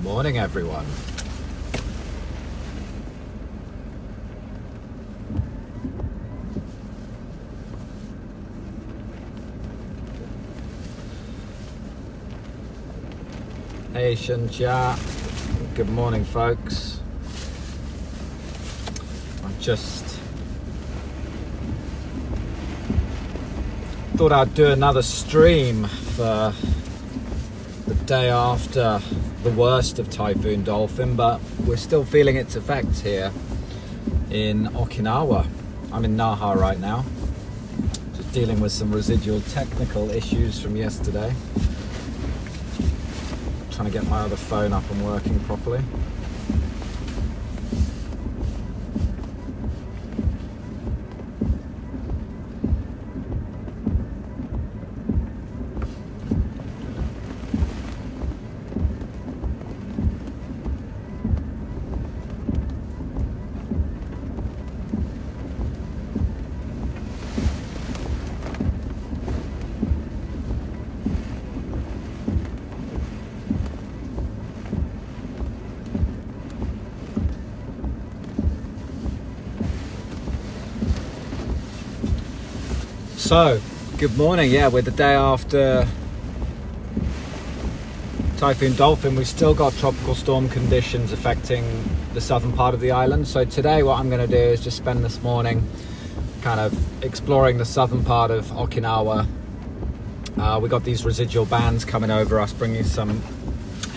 Morning, everyone. Hey, Shinja. Good morning, folks. I just thought I'd do another stream for the day after the worst of Typhoon Dolphin, but we're still feeling its effects here in Okinawa. I'm in Naha right now, just dealing with some residual technical issues from yesterday. Trying to get my other phone up and working properly. So, good morning. Yeah, we're the day after Typhoon Dolphin. We've still got tropical storm conditions affecting the southern part of the island. So today what I'm going to do is just spend this morning kind of exploring the southern part of Okinawa. We got these residual bands coming over us, bringing some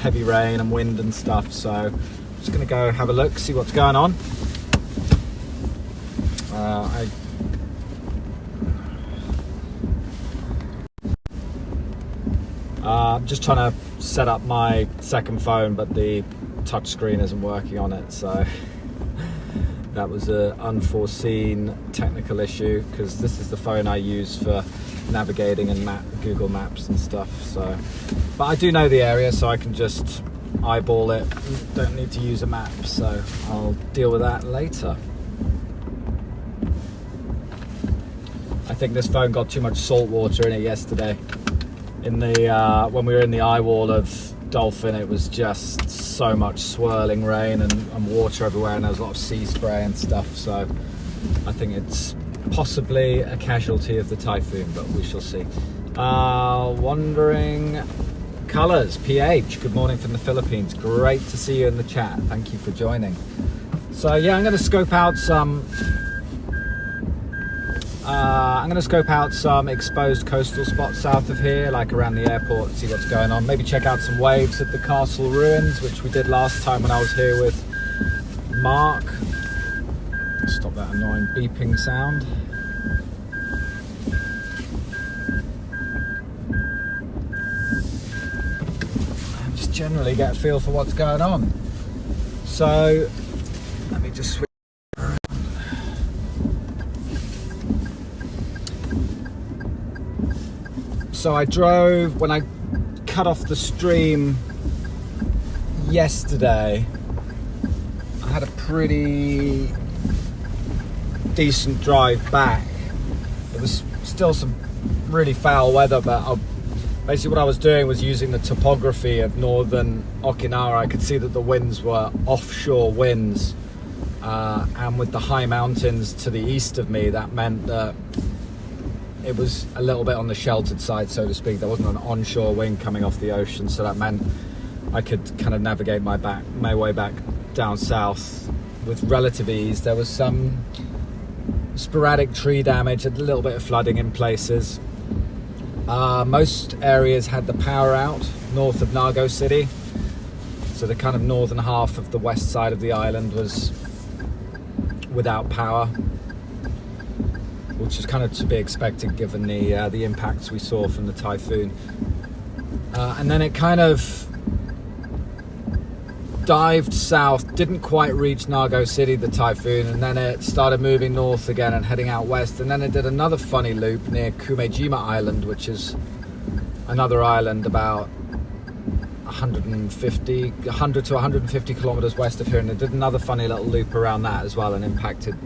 heavy rain and wind and stuff. So I'm just going to go have a look, see what's going on. I'm just trying to set up my second phone, but the touch screen isn't working on it, so that was an unforeseen technical issue, because this is the phone I use for navigating and Google Maps and stuff. So, but I do know the area, so I can just eyeball it. Don't need to use a map, so I'll deal with that later. I think this phone got too much salt water in it yesterday. In the when we were in the eye wall of Dolphin, it was just so much swirling rain and water everywhere, and there was a lot of sea spray and stuff. So I think it's possibly a casualty of the typhoon, but we shall see. Wandering Colors, PH, good morning from the Philippines. Great to see you in the chat. Thank you for joining. So yeah, I'm going to scope out some exposed coastal spots south of here, like around the airport, see what's going on. Maybe check out some waves at the castle ruins, which we did last time when I was here with Mark. Stop that annoying beeping sound. And just generally get a feel for what's going on. So let me just switch. So I drove, when I cut off the stream yesterday, I had a pretty decent drive back. It was still some really foul weather, but basically what I was doing was using the topography of northern Okinawa. I could see that the winds were offshore winds, and with the high mountains to the east of me, that meant that it was a little bit on the sheltered side, so to speak. There wasn't an onshore wind coming off the ocean, so that meant I could kind of navigate my way back down south with relative ease. There was some sporadic tree damage, a little bit of flooding in places. Most areas had the power out north of Nago City, so the kind of northern half of the west side of the island was without power, which is kind of to be expected given the impacts we saw from the typhoon. And then it kind of dived south, didn't quite reach Nago City, the typhoon, and then it started moving north again and heading out west, and then it did another funny loop near Kumejima Island, which is another island about 100 to 150 kilometers west of here, and it did another funny little loop around that as well and impacted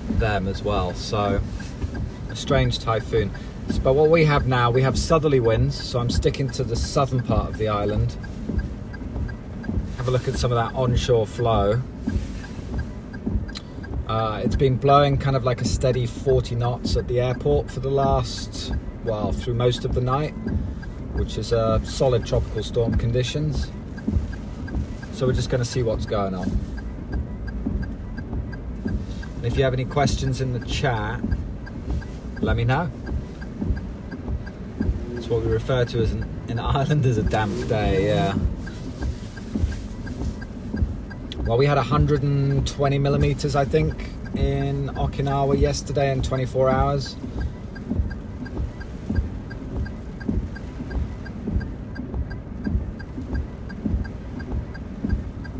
them as well. So a strange typhoon. But what we have now, we have southerly winds, so I'm sticking to the southern part of the island. have a look at some of that onshore flow. It's been blowing kind of like a steady 40 knots at the airport for the last, well, through most of the night, which is solid tropical storm conditions. So we're just going to see what's going on. And if you have any questions in the chat, let me know. It's what we refer to as in Ireland as a damp day, yeah. Well, we had 120 millimeters, I think, in Okinawa yesterday in 24 hours.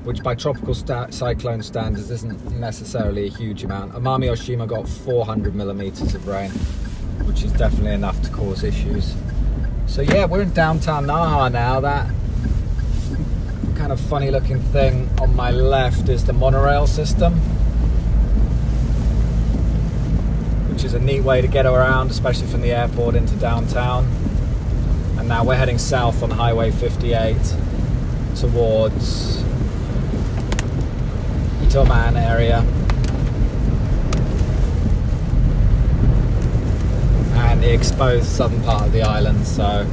Which by tropical cyclone standards isn't necessarily a huge amount. Amami Oshima got 400 millimeters of rain, which is definitely enough to cause issues. So yeah, we're in downtown Naha now. That kind of funny looking thing on my left is the monorail system, which is a neat way to get around, especially from the airport into downtown. And now we're heading south on Highway 58 towards Itoman area. And the exposed southern part of the island, so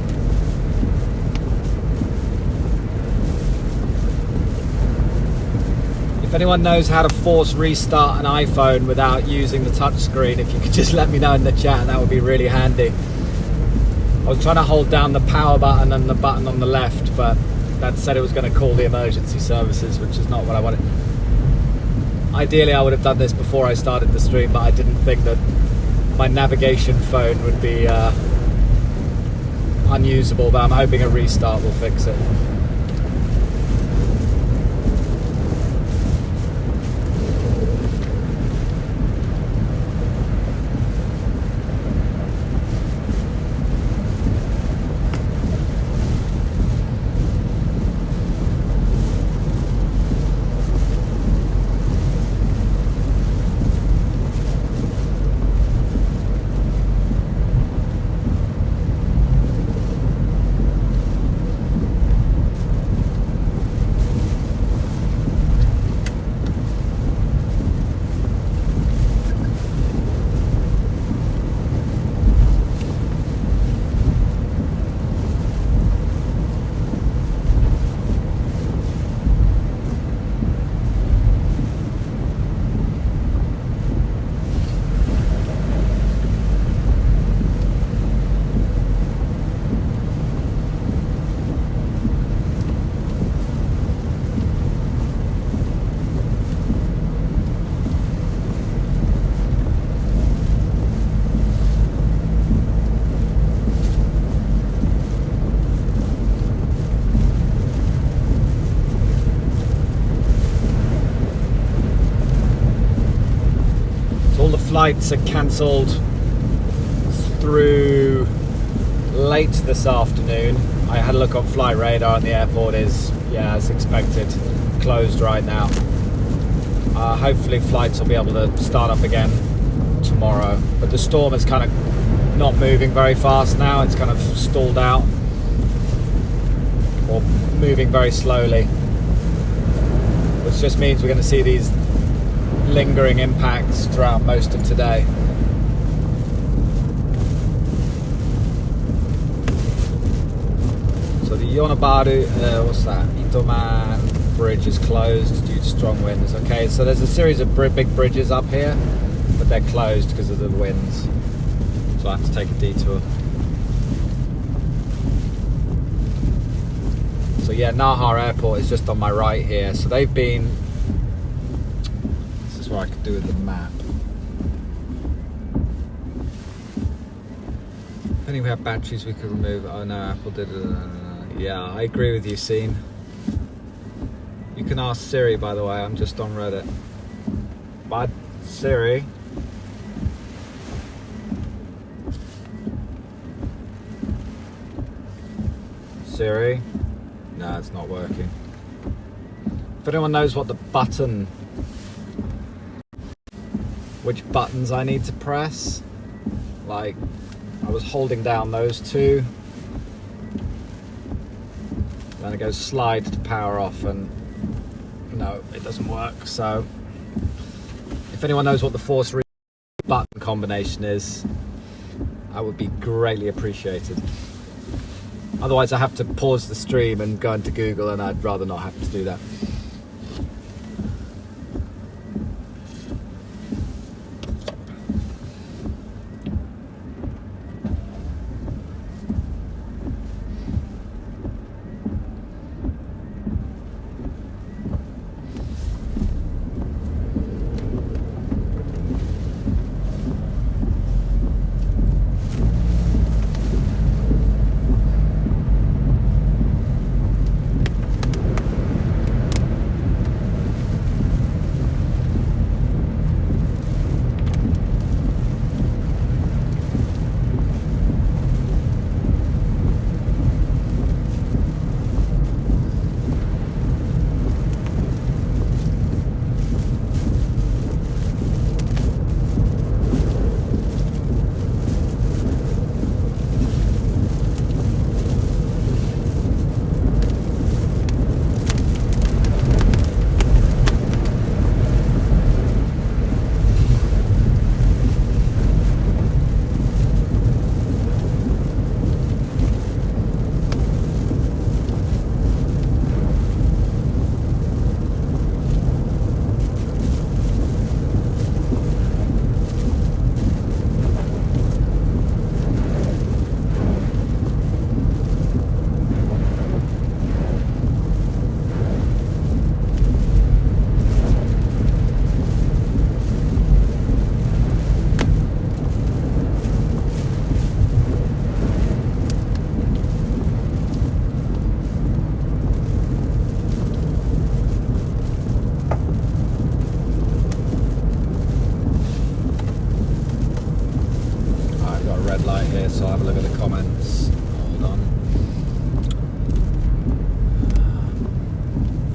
if anyone knows how to force restart an iPhone without using the touchscreen, if you could just let me know in the chat, that would be really handy. I was trying to hold down the power button and the button on the left, but that said it was going to call the emergency services, which is not what I wanted. Ideally, I would have done this before I started the stream, but I didn't think that my navigation phone would be unusable, but I'm hoping a restart will fix it. Flights are cancelled through late this afternoon. I had a look on flight radar and the airport is, yeah, as expected, closed right now. Hopefully flights will be able to start up again tomorrow, but the storm is kind of not moving very fast now. It's kind of stalled out or moving very slowly, which just means we're going to see these lingering impacts throughout most of today. So the Yonabaru, what's that? Itoman bridge is closed due to strong winds. Okay, so there's a series of big bridges up here, but they're closed because of the winds. So I have to take a detour. So yeah, Naha Airport is just on my right here. So they've been, I could do with the map. If only we have batteries we could remove. Oh no, Apple did it. Yeah, I agree with you, Scene. You can ask Siri, by the way. I'm just on Reddit. But Siri. Siri. No, it's not working. If anyone knows what the button, which buttons I need to press, like I was holding down those two, then it goes slide to power off and No, it doesn't work. So if anyone knows what the force button combination is, I would be greatly appreciated. Otherwise I have to pause the stream and go into Google, and I'd rather not have to do that. So I'll have a look at the comments. Hold on.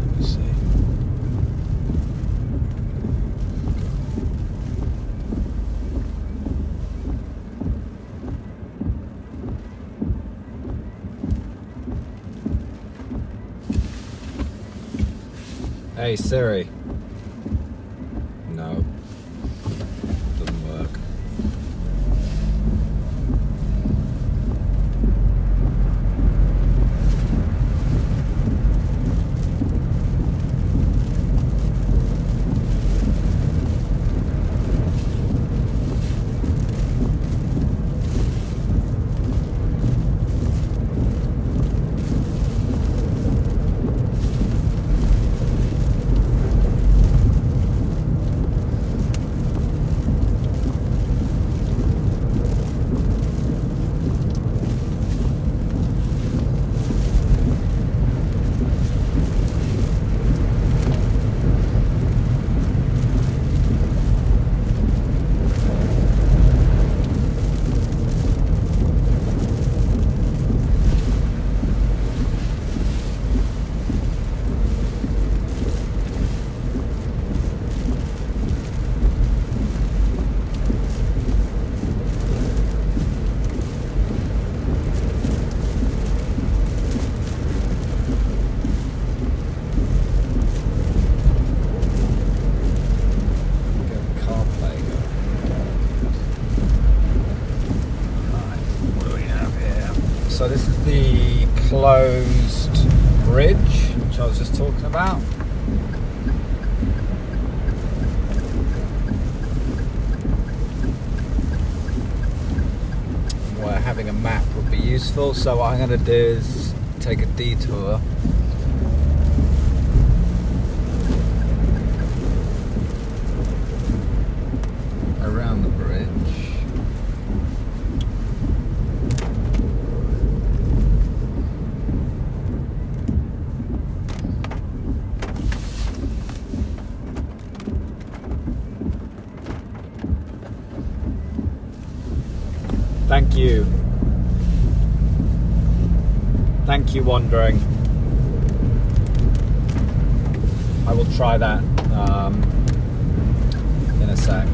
Let me see. Hey Siri. No. Doesn't work. So this is the closed bridge, which I was just talking about. Where having a map would be useful. So what I'm going to do is take a detour. Around the bridge. Thank you. Thank you, Wandering. I will try that in a sec.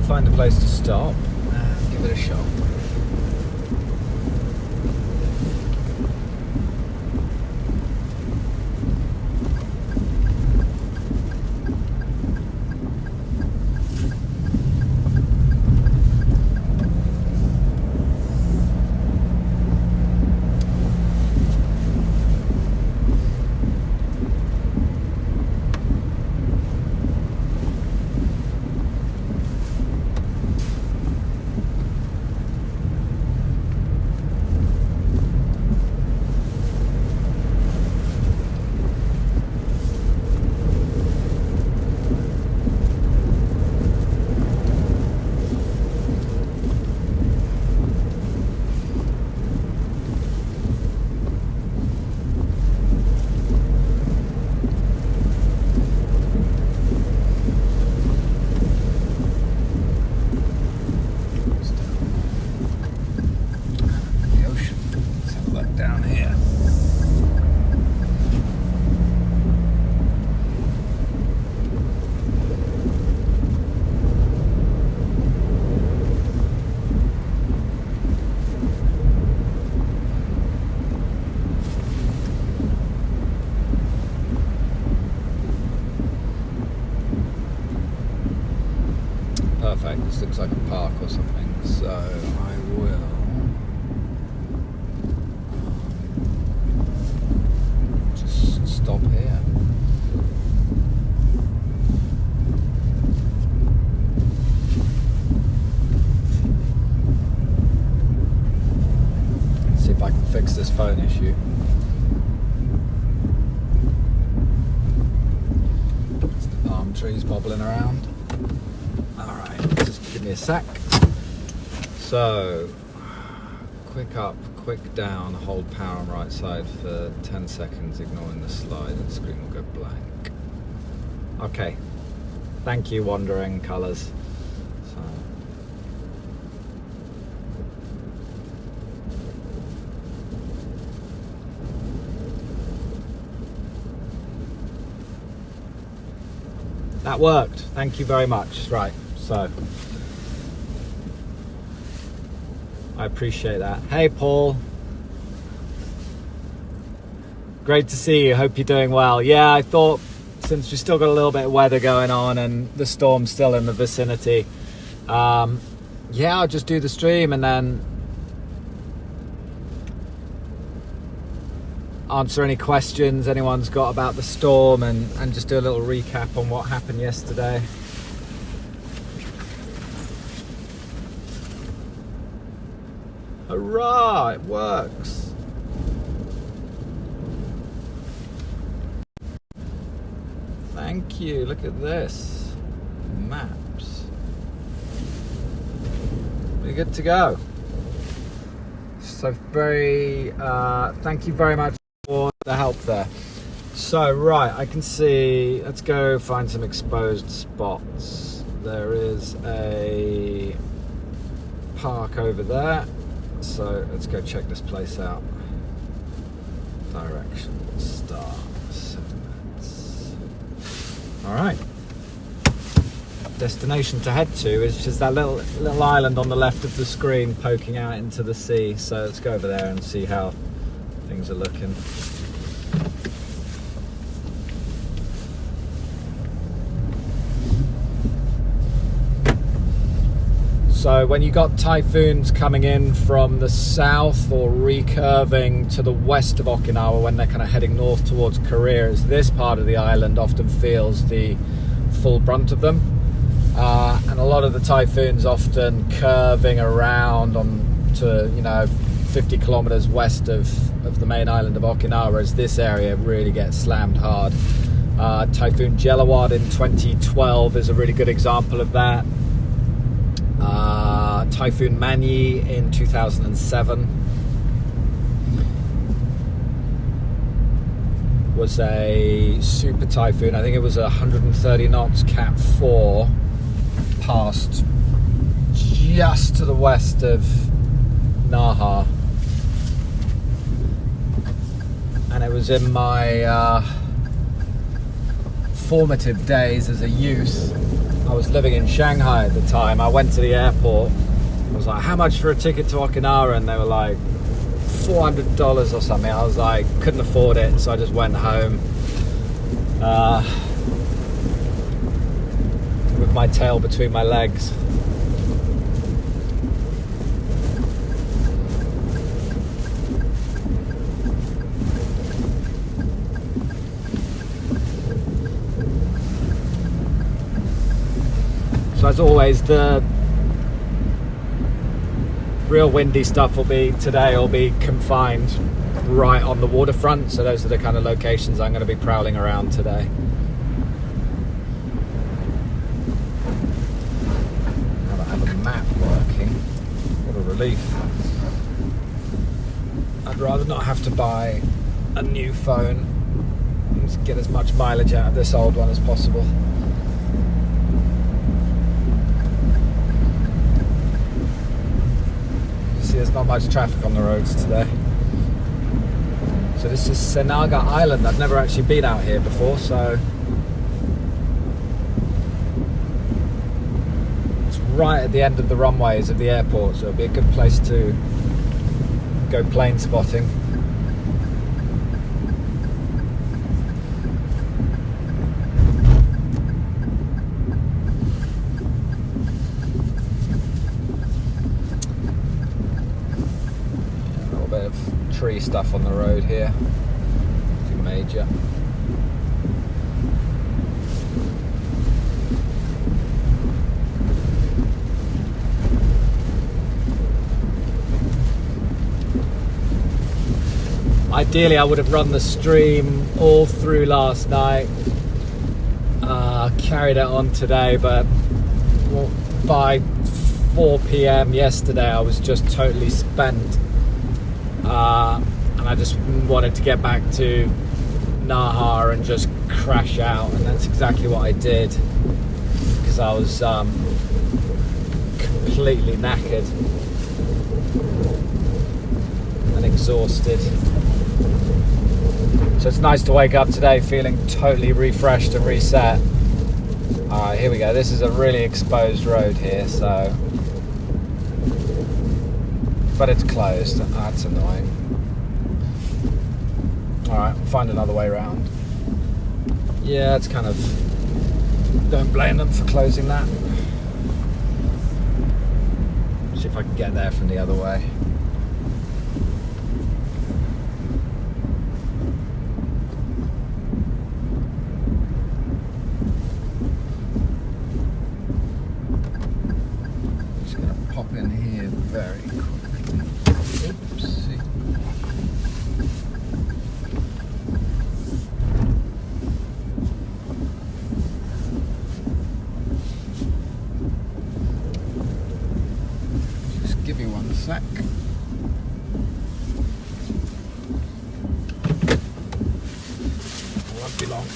find a place to stop and give it a shot. Perfect, this looks like a park or something, so I will just stop here. See if I can fix this phone issue. It's the palm trees bobbling around. Just give me a sec. So, quick up, quick down, hold power on right side for 10 seconds, ignoring the slide, and the screen will go blank. Okay, thank you, Wandering Colours. So. That worked, thank you very much. Right. So, I appreciate that. Hey, Paul. Great to see you. Hope you're doing well. Yeah, I thought since we've still got a little bit of weather going on and the storm's still in the vicinity, yeah, I'll just do the stream and then answer any questions anyone's got about the storm and just do a little recap on what happened yesterday. Hurrah, it works. Thank you, look at this. Maps. We're good to go. So thank you very much for the help there. So, right, I can see, let's go find some exposed spots. There is a park over there. So let's go check this place out. Direction, start, 7 minutes. All right. Destination to head to is just that little island on the left of the screen poking out into the sea. So let's go over there and see how things are looking. So when you got typhoons coming in from the south or recurving to the west of Okinawa when they're kind of heading north towards Korea, as this part of the island often feels the full brunt of them. And a lot of the typhoons often curving around on to 50 kilometers west of the main island of Okinawa, as this area really gets slammed hard. Typhoon Jelawad in 2012 is a really good example of that. Typhoon Manyi in 2007 was a super typhoon. I think it was 130 knots, Cat 4, passed just to the west of Naha, and it was in my formative days as a youth I was living in Shanghai at the time. I went to the airport. I was like, how much for a ticket to Okinawa? And they were like, $400 or something. I was like, couldn't afford it, so I just went home with my tail between my legs. So as always, the real windy stuff today will be confined right on the waterfront. So those are the kind of locations I'm going to be prowling around today. Now that I have a map working, what a relief. I'd rather not have to buy a new phone and just get as much mileage out of this old one as possible. There's not much traffic on the roads today. So this is Senaga Island. I've never actually been out here before, so it's right at the end of the runways of the airport, so it'll be a good place to go plane spotting. Tree stuff on the road here, nothing major. Ideally I would have run the stream all through last night, carried it on today, but by 4 p.m. yesterday I was just totally spent. And I just wanted to get back to Naha and just crash out, and that's exactly what I did, because I was completely knackered and exhausted. So it's nice to wake up today feeling totally refreshed and reset. Alright, here we go. This is a really exposed road here, so but it's closed. That's annoying. Alright, find another way around. Yeah, it's kind of... don't blame them for closing that. See if I can get there from the other way. Just gonna pop in here very quickly. Oopsie. Just give me 1 sec. Won't be long.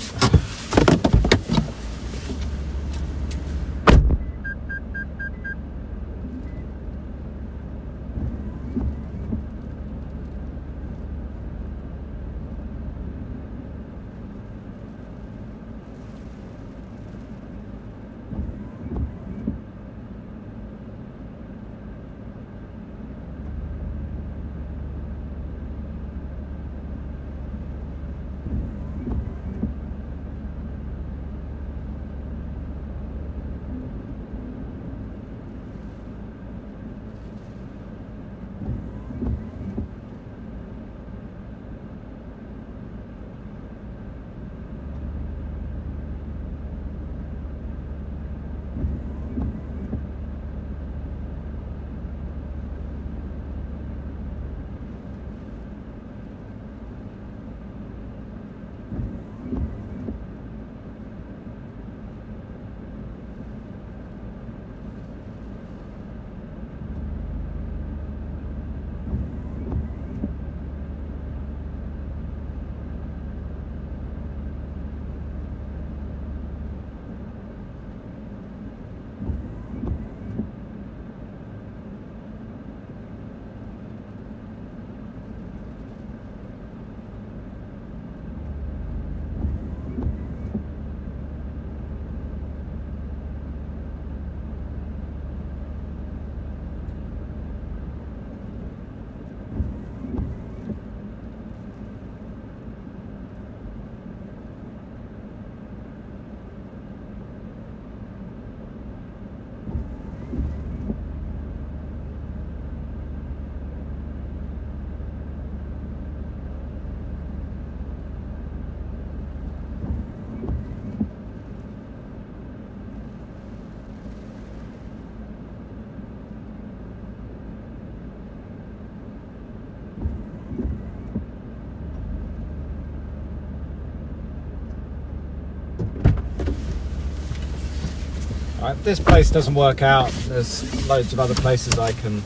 this place doesn't work out, there's loads of other places I can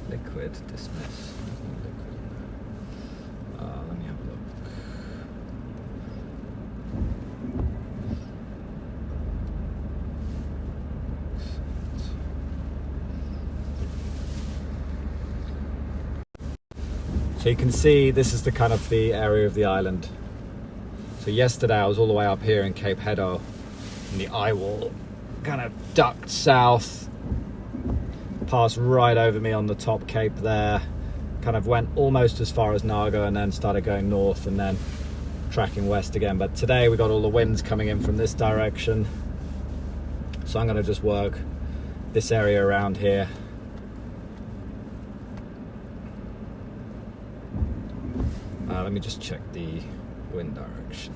liquid dismiss. Let me have a look. So you can see this is the kind of the area of the island. So yesterday I was all the way up here in Cape Hedo, and the eye wall kind of ducked south, passed right over me on the top cape there, kind of went almost as far as Nago and then started going north and then tracking west again. But today we got all the winds coming in from this direction, so I'm going to just work this area around here. Let me just check the wind direction.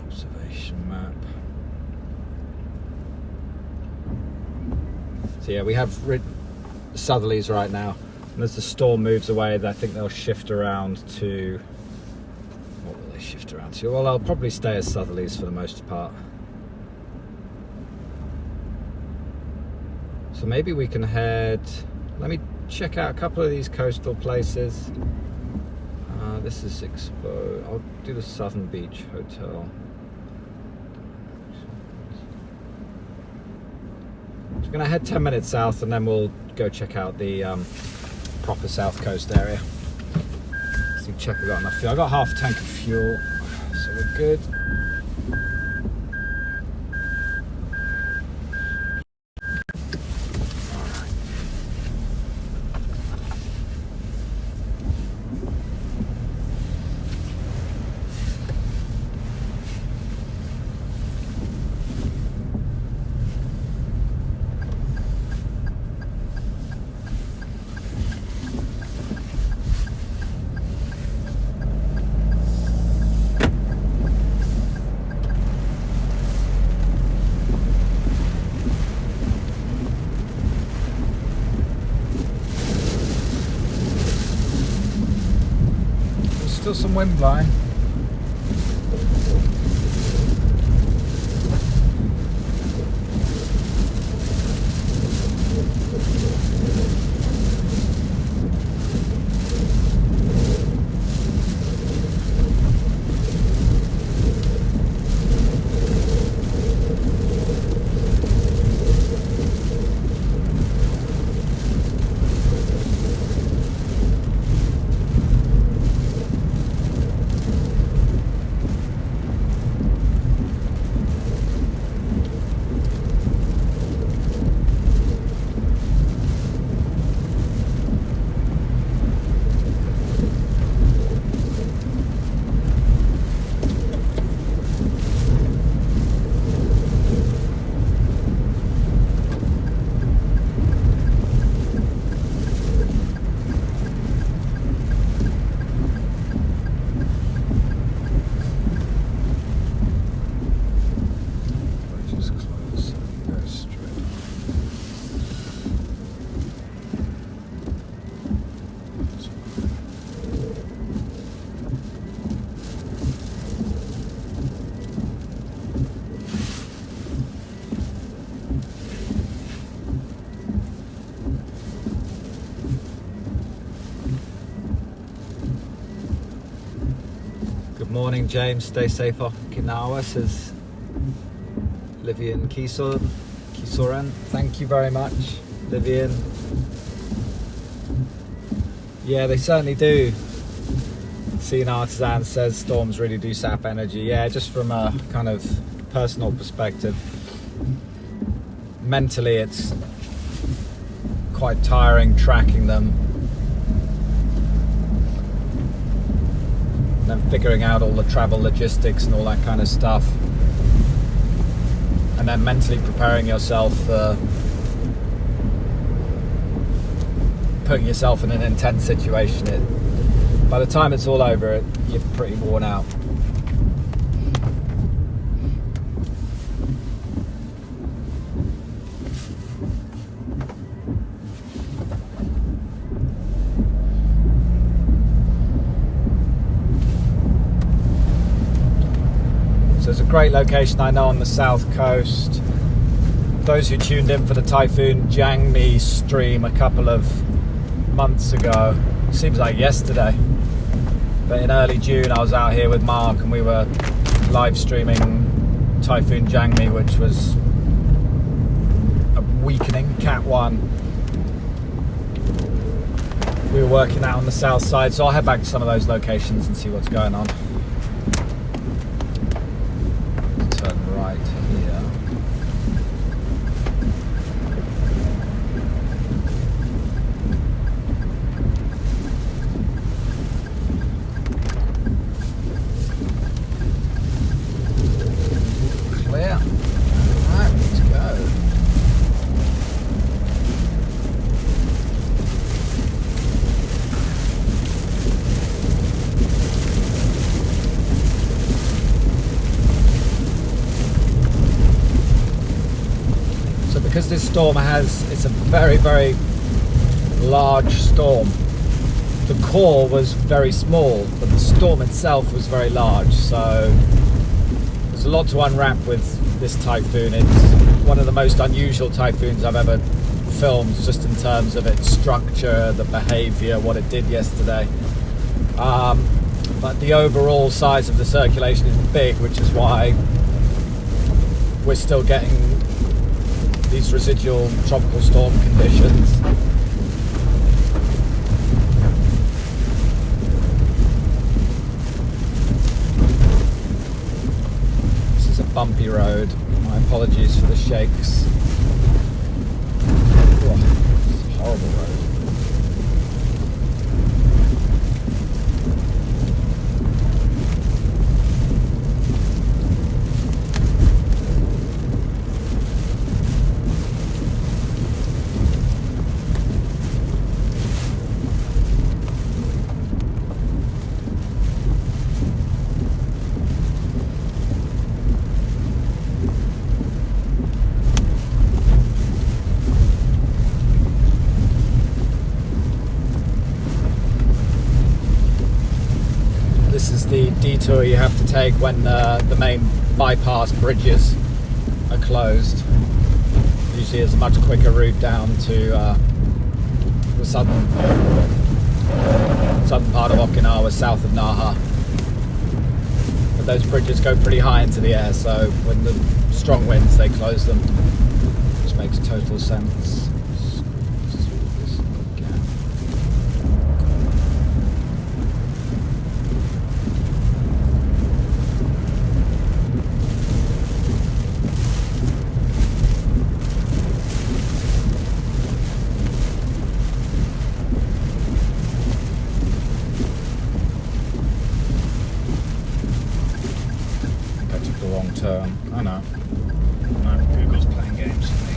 Observation map. So yeah, we have southerlies right now, and as the storm moves away, I think they'll shift around to, what will they shift around to? Well, they'll probably stay as southerlies for the most part. So maybe we can head, let me check out a couple of these coastal places. This is Expo. I'll do the Southern Beach Hotel. So we're gonna head 10 minutes south and then we'll go check out the proper south coast area. So check we got enough fuel. I got half a tank of fuel, so we're good. Still some wind blowing. Morning, James. Stay safe off Okinawa, says Livian Kisoran. Thank you very much, Livian. Yeah, they certainly do. Seeing Artisan says storms really do sap energy. Yeah, just from a kind of personal perspective, mentally it's quite tiring tracking them. And then figuring out all the travel logistics and all that kind of stuff, and then mentally preparing yourself for putting yourself in an intense situation. By the time it's all over, you're pretty worn out. great location I know on the south coast. Those who tuned in for the Typhoon Jangmi stream a couple of months ago, seems like yesterday, but in early June I was out here with Mark and we were live streaming Typhoon Jangmi, which was a weakening Cat 1. We were working out on the south side, so I'll head back to some of those locations and see what's going on. Turn right here. Clear. Alright, let's go. Because this storm it's a very, very large storm. The core was very small, but the storm itself was very large. So there's a lot to unwrap with this typhoon. It's one of the most unusual typhoons I've ever filmed, just in terms of its structure, the behavior, what it did yesterday. But the overall size of the circulation is big, which is why we're still getting these residual tropical storm conditions. This is a bumpy road. My apologies for the shakes. Oh, it's a horrible road. This is the detour you have to take when the main bypass bridges are closed. Usually there's a much quicker route down to the southern part of Okinawa, south of Naha. But those bridges go pretty high into the air, so when the strong winds they close them, which makes total sense. Turn. I know. No, Google's playing games with me.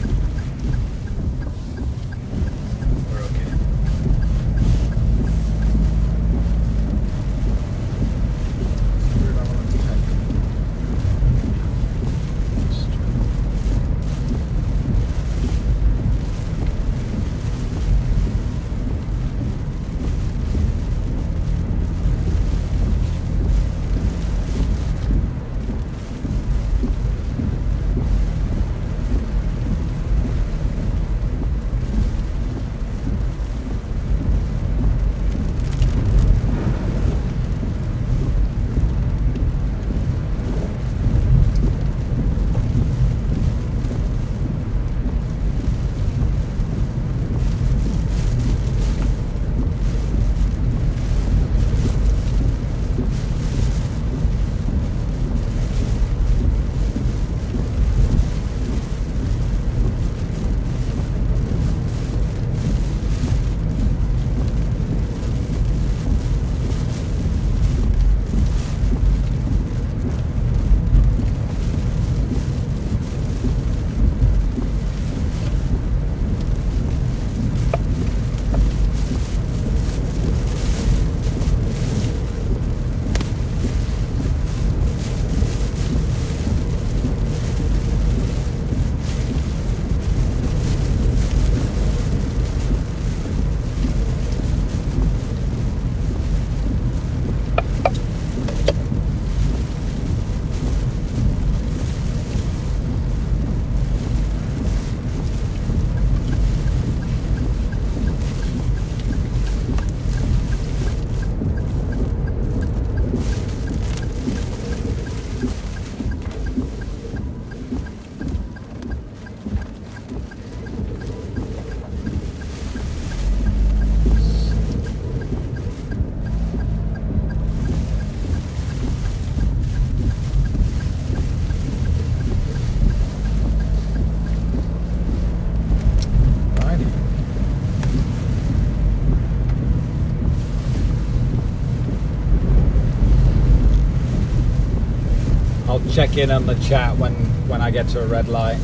check in on the chat when I get to a red light.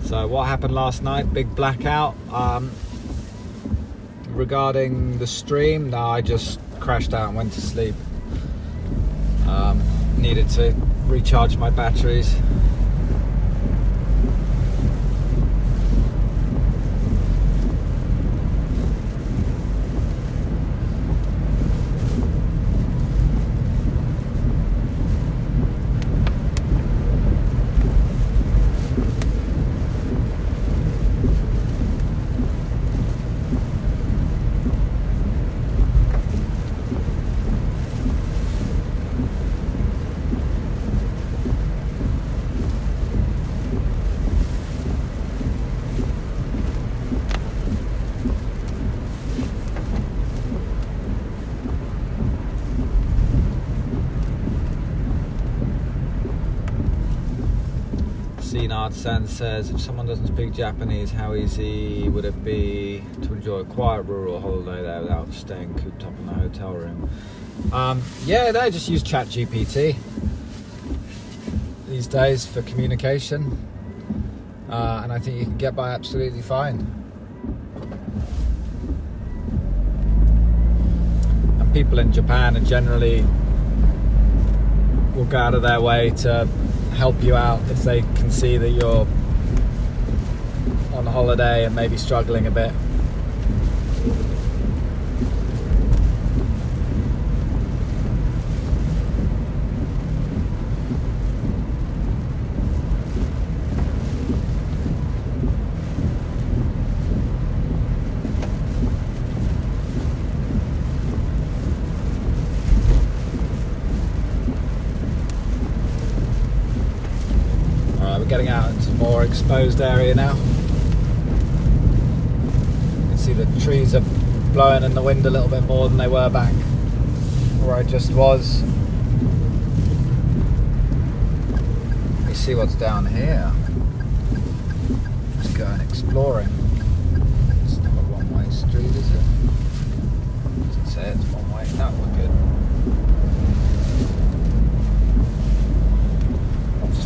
So what happened last night? Big blackout. Regarding the stream, no, I just crashed out and went to sleep. Needed to recharge my batteries. San says, if someone doesn't speak Japanese, how easy would it be to enjoy a quiet rural holiday there without staying cooped up in a hotel room? Yeah, they just use ChatGPT these days for communication, and I think you can get by absolutely fine. And people in Japan are generally will go out of their way to help you out if they can see that you're on holiday and maybe struggling a bit. Getting out into a more exposed area now. You can see the trees are blowing in the wind a little bit more than they were back where I just was. Let me see what's down here. Just going exploring. It's not a one-way street, is it? Doesn't say it's one way. No, we're good.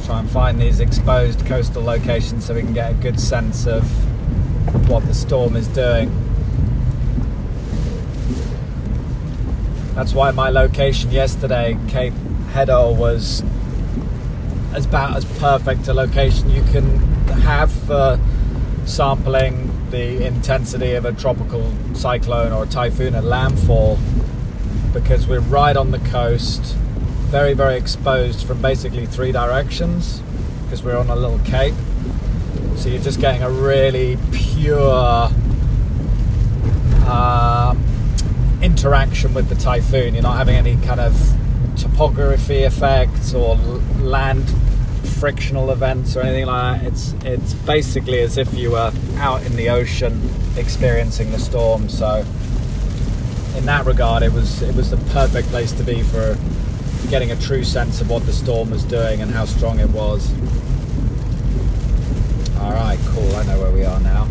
Try and find these exposed coastal locations so we can get a good sense of what the storm is doing. That's why my location yesterday, Cape Heddle, was about as perfect a location you can have for sampling the intensity of a tropical cyclone or a typhoon at landfall, because we're right on the coast, very, very exposed from basically three directions because we're on a little cape. So you're just getting a really pure interaction with the typhoon. You're not having any kind of topography effects or land frictional events or anything like that. It's basically as if you were out in the ocean experiencing the storm. So in that regard, it was the perfect place to be for getting a true sense of what the storm was doing and how strong it was. Alright, cool, I know where we are now.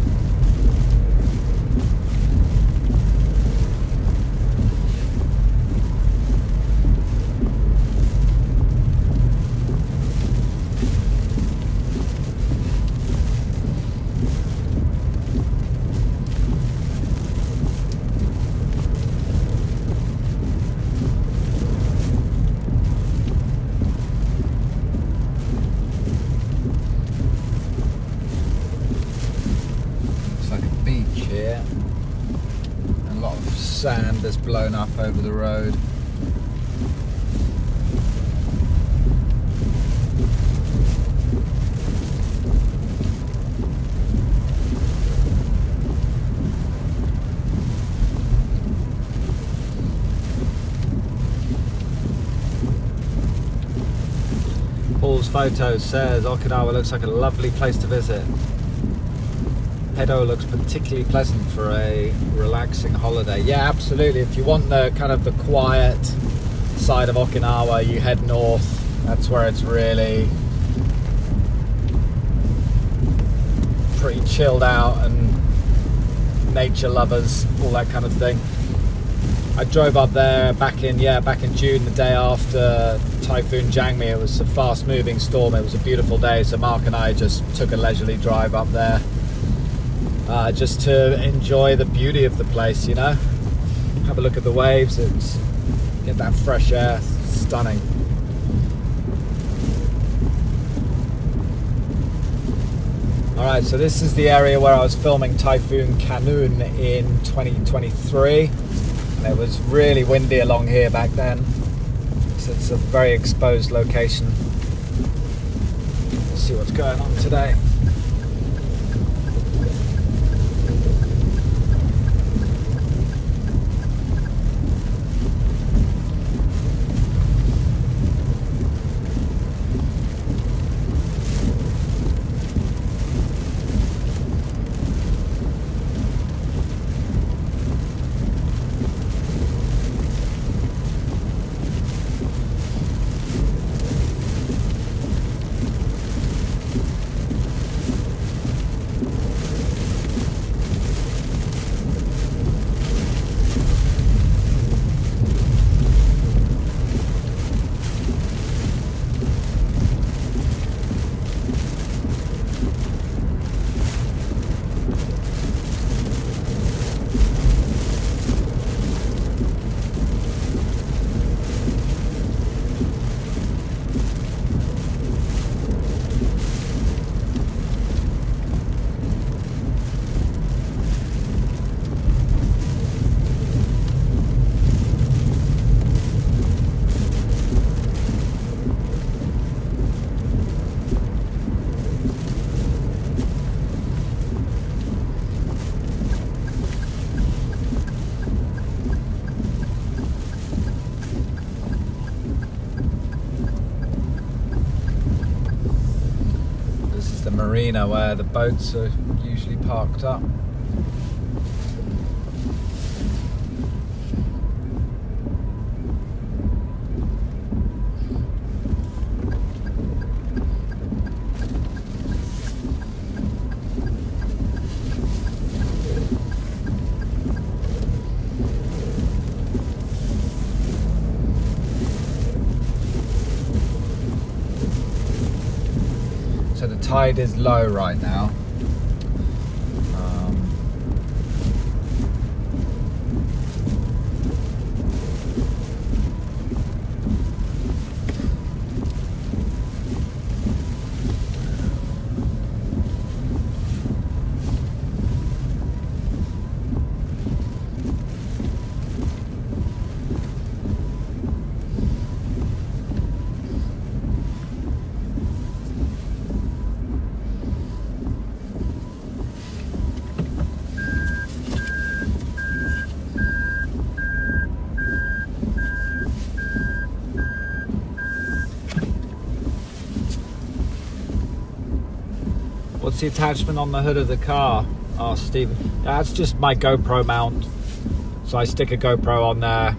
Sand that's blown up over the road. Paul's photo says Okinawa looks like a lovely place to visit. Edo looks particularly pleasant for a relaxing holiday. Yeah, absolutely. If you want the kind of the quiet side of Okinawa, you head north. That's where it's really pretty chilled out and nature lovers, all that kind of thing. I drove up there back in June, the day after Typhoon Jangmi. It was a fast moving storm. It was a beautiful day, so Mark and I just took a leisurely drive up there just to enjoy the beauty of the place, you know, have a look at the waves, get that fresh air. Stunning. Alright, so this is the area where I was filming Typhoon Kanun in 2023. And it was really windy along here back then. So it's a very exposed location. Let's see what's going on today. Marina where the boats are usually parked up. So the tide is low right now. What's the attachment on the hood of the car? Asked Stephen. That's just my GoPro mount. So I stick a GoPro on there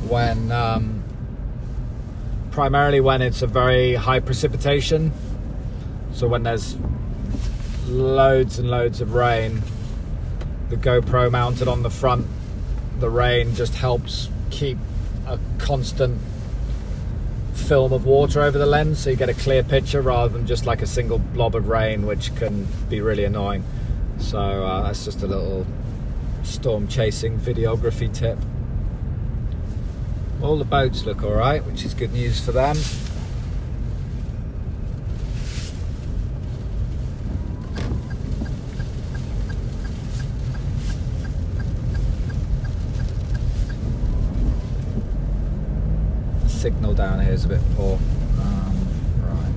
when, primarily when it's a very high precipitation. So when there's loads and loads of rain, the GoPro mounted on the front, the rain just helps keep a constant film of water over the lens, so you get a clear picture rather than just like a single blob of rain, which can be really annoying. So that's just a little storm chasing videography tip. All the boats look all right, which is good news for them. Signal down here is a bit poor. Right.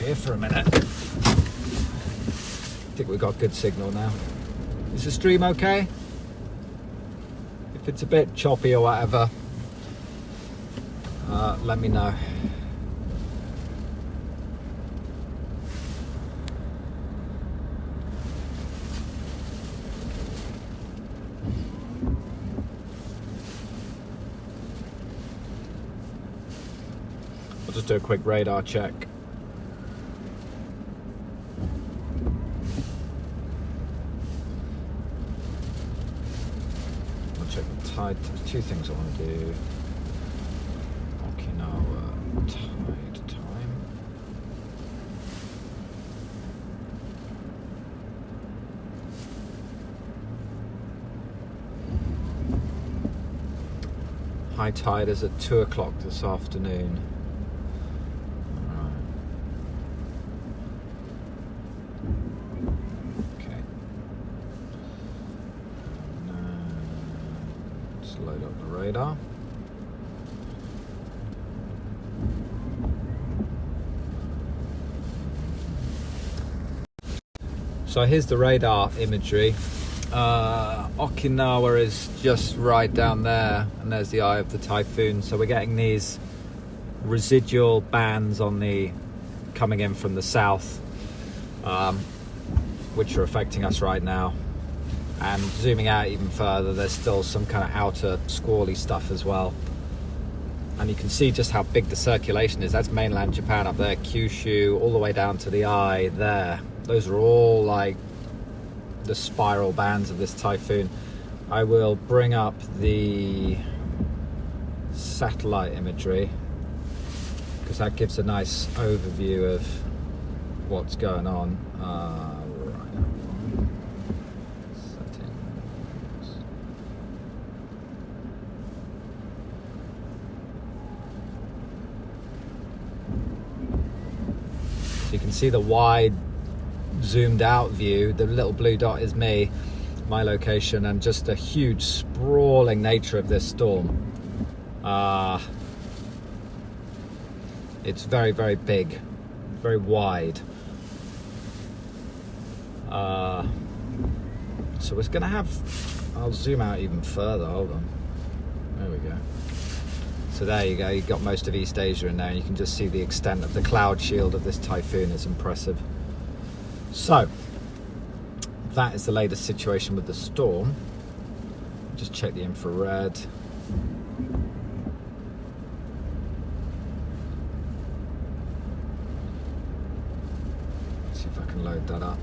here for a minute. I think we've got good signal now. Is the stream okay? If it's a bit choppy or whatever, let me know. I'll just do a quick radar check. I'll check the tide. There's two things I want to do. Okinawa tide time. High tide is at 2 o'clock this afternoon. Load up the radar. So here's the radar imagery. Okinawa is just right down there, and there's the eye of the typhoon. So we're getting these residual bands on the coming in from the south, which are affecting us right now. And zooming out even further, there's still some kind of outer squally stuff as well. And you can see just how big the circulation is. That's mainland Japan up there, Kyushu, all the way down to the eye there. Those are all like the spiral bands of this typhoon. I will bring up the satellite imagery because that gives a nice overview of what's going on. You can see the wide zoomed out view. The little blue dot is me, my location, and just the huge sprawling nature of this storm. It's very, very big, very wide. So it's gonna have, I'll zoom out even further, hold on. There we go. So there you go, you've got most of East Asia in there, and you can just see the extent of the cloud shield of this typhoon is impressive. So, that is the latest situation with the storm. Just check the infrared. Let's see if I can load that up.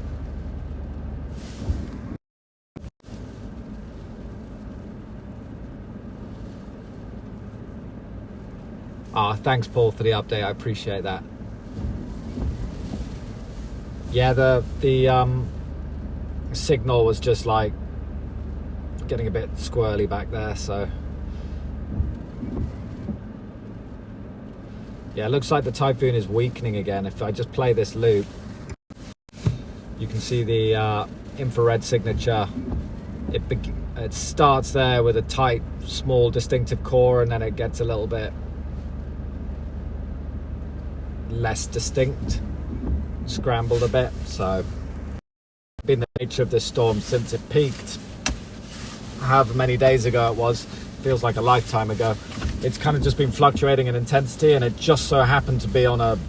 Thanks, Paul, for the update. I appreciate that. Yeah, the signal was just like getting a bit squirrely back there, so yeah, it looks like the typhoon is weakening again. If I just play this loop, you can see the infrared signature. It starts there with a tight, small, distinctive core, and then it gets a little bit less distinct, scrambled a bit. So been the nature of this storm since it peaked however many days ago it was, feels like a lifetime ago. It's kind of just been fluctuating in intensity, and it just so happened to be on a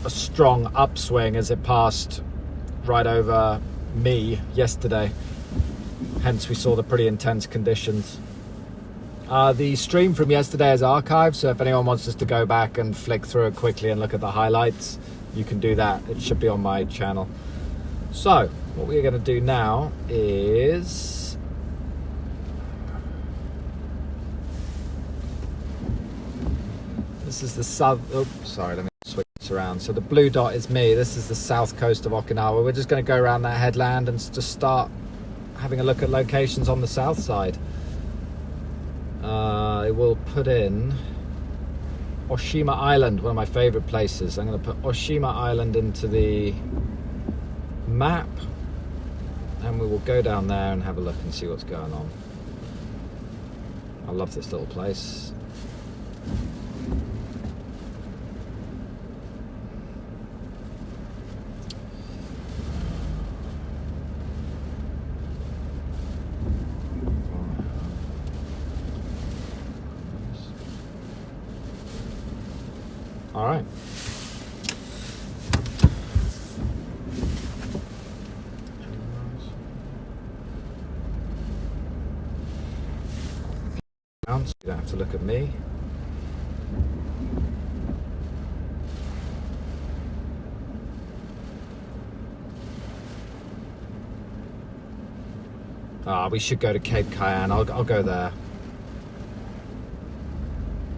strong upswing as it passed right over me yesterday, hence we saw the pretty intense conditions. The stream from yesterday is archived, so if anyone wants us to go back and flick through it quickly and look at the highlights, you can do that. It should be on my channel. So what we're going to do now is this is the south. Oh, sorry, let me switch this around. So the blue dot is me. This is the south coast of Okinawa. We're just going to go around that headland and just start having a look at locations on the south side. I will put in Oshima Island, one of my favorite places. I'm going to put Oshima Island into the map, and we will go down there and have a look and see what's going on. I love this little place. All right. You don't have to look at me. We should go to Cape Cayenne. I'll go there.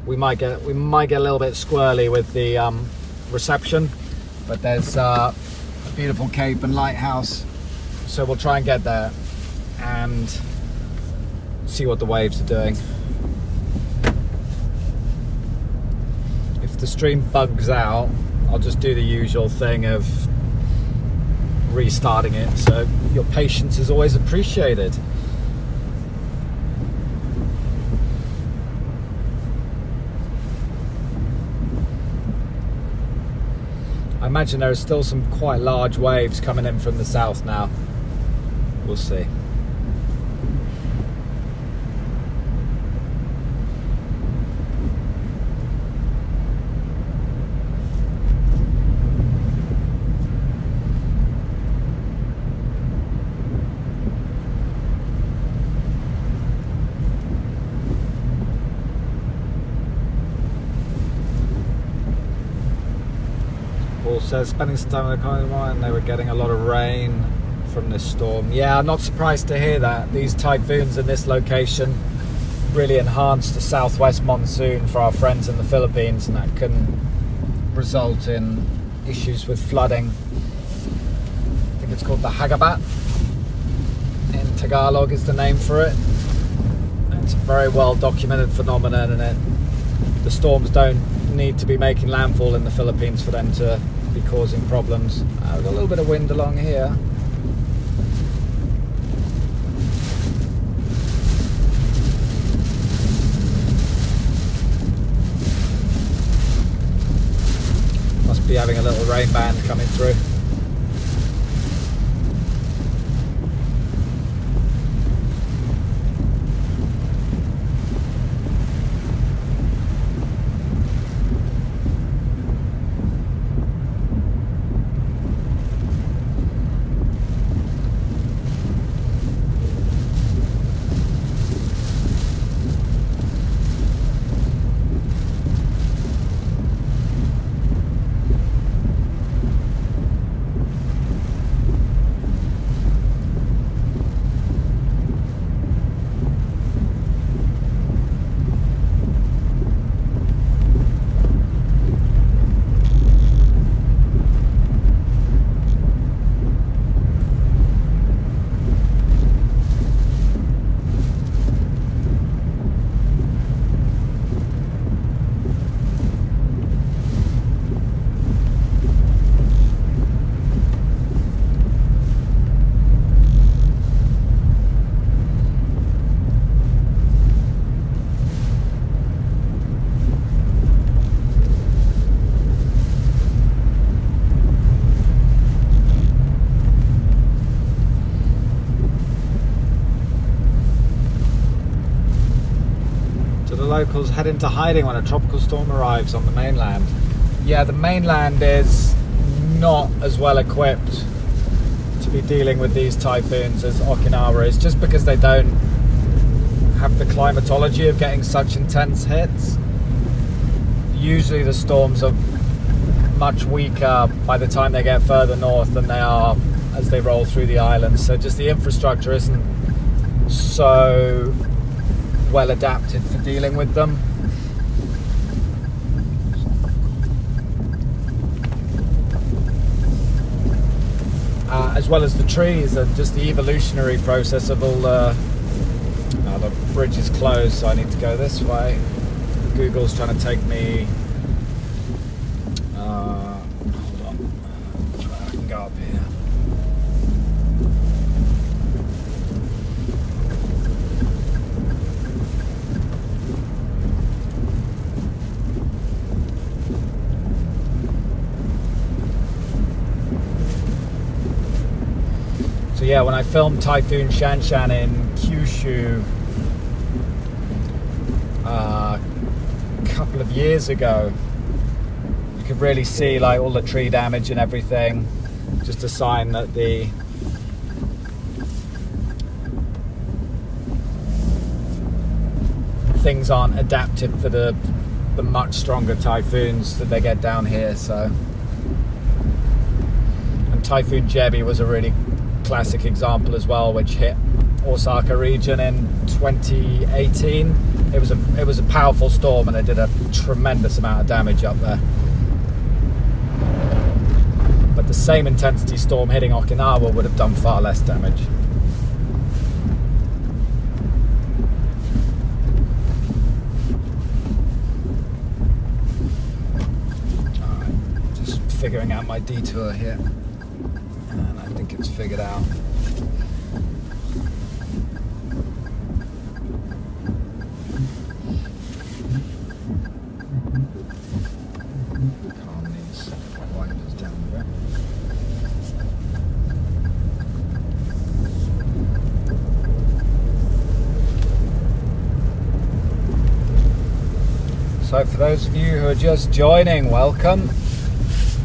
We might get a little bit squirrely with the reception, but there's a beautiful cape and lighthouse, so we'll try and get there and see what the waves are doing. If the stream bugs out, I'll just do the usual thing of restarting it, so your patience is always appreciated. I imagine there are still some quite large waves coming in from the south now. We'll see. Says spending some time in the Okinawa and they were getting a lot of rain from this storm. Yeah, I'm not surprised to hear that. These typhoons in this location really enhance the southwest monsoon for our friends in the Philippines, and that can result in issues with flooding. I think it's called the Hagabat in Tagalog is the name for it. And it's a very well documented phenomenon, and the storms don't need to be making landfall in the Philippines for them to be causing problems. We've got a little bit of wind along here. Must be having a little rain band coming through. Locals head into hiding when a tropical storm arrives on the mainland. Yeah, the mainland is not as well equipped to be dealing with these typhoons as Okinawa is, just because they don't have the climatology of getting such intense hits. Usually the storms are much weaker by the time they get further north than they are as they roll through the islands, so just the infrastructure isn't so well adapted for dealing with them. As well as the trees and just the evolutionary process of all the bridge is closed, so I need to go this way. Google's trying to take me hold on, I can go up here. So yeah, when I filmed Typhoon Shanshan in Kyushu a couple of years ago, You can really see like all the tree damage and everything. Just a sign that the things aren't adapted for the much stronger typhoons that they get down here. So, and Typhoon Jebi was a really classic example as well, which hit Osaka region in 2018. It was a powerful storm, and it did a tremendous amount of damage up there. But the same intensity storm hitting Okinawa would have done far less damage. Alright, just figuring out my detour here. And I think it's figured out. So for those of you who are just joining, welcome.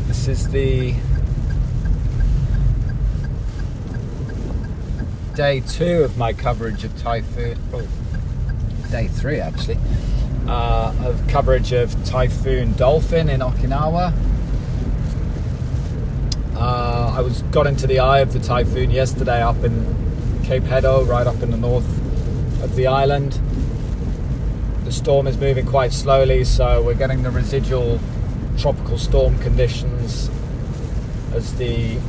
This is the day 2 of my coverage of Typhoon, day 3 actually, of coverage of Typhoon Dolphin in Okinawa. I got into the eye of the typhoon yesterday up in Cape Hedo, right up in the north of the island. The storm is moving quite slowly, so we're getting the residual tropical storm conditions as the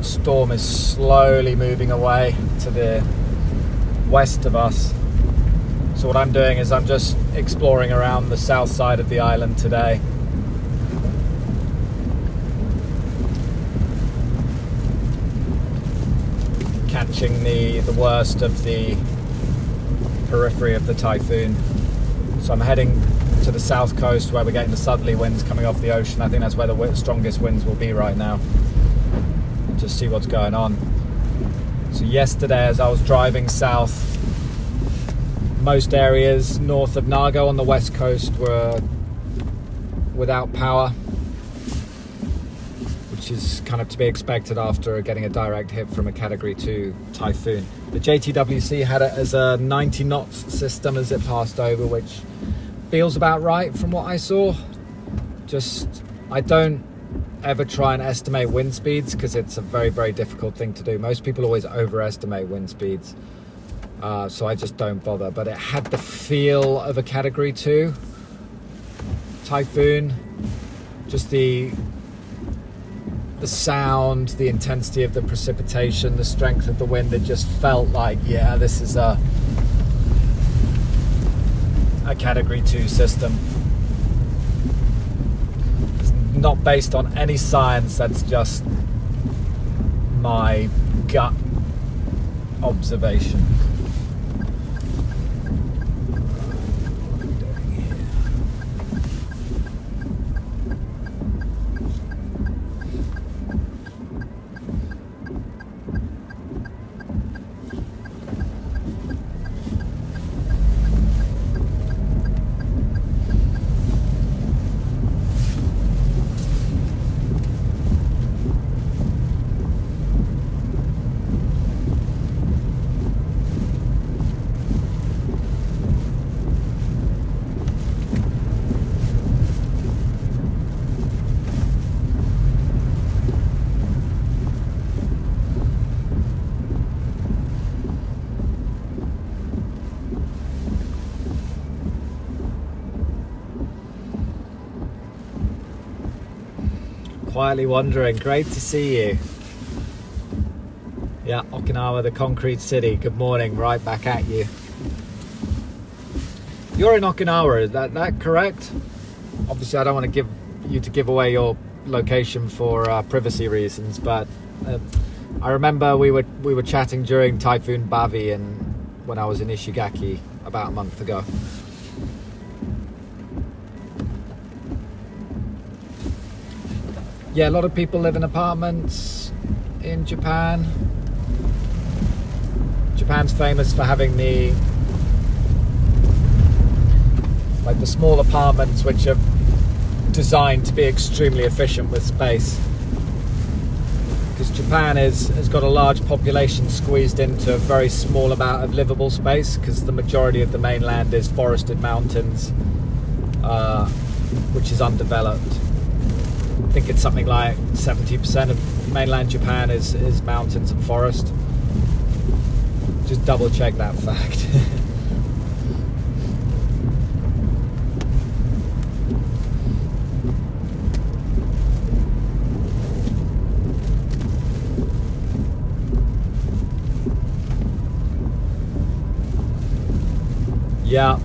storm is slowly moving away to the west of us. So what I'm doing is I'm just exploring around the south side of the island today. Catching the worst of the periphery of the typhoon. So I'm heading to the south coast where we're getting the southerly winds coming off the ocean. I think that's where the strongest winds will be right now. Just see what's going on. So yesterday as I was driving south, most areas north of Nago on the west coast were without power, which is kind of to be expected after getting a direct hit from a Category 2 typhoon. The JTWC had it as a 90 knots system as it passed over, which feels about right from what I saw. I don't ever try and estimate wind speeds because it's a very, very difficult thing to do. Most people always overestimate wind speeds, so I just don't bother. But it had the feel of a Category 2 typhoon. Just the sound, the intensity of the precipitation, the strength of the wind, it just felt like, yeah, this is a Category 2 system. It's not based on any science, that's just my gut observation. Quietly wandering, great to see you. Yeah, Okinawa, the concrete city. Good morning, right back at you. You're in Okinawa, is that correct? Obviously I don't want to give away your location for privacy reasons, but I remember we were chatting during Typhoon Bavi when I was in Ishigaki about a month ago. Yeah, a lot of people live in apartments in Japan. Japan's famous for having the small apartments which are designed to be extremely efficient with space. Because Japan has got a large population squeezed into a very small amount of livable space, because the majority of the mainland is forested mountains, which is undeveloped. I think it's something like 70% of mainland Japan is mountains and forest. Just double check that fact. Yeah,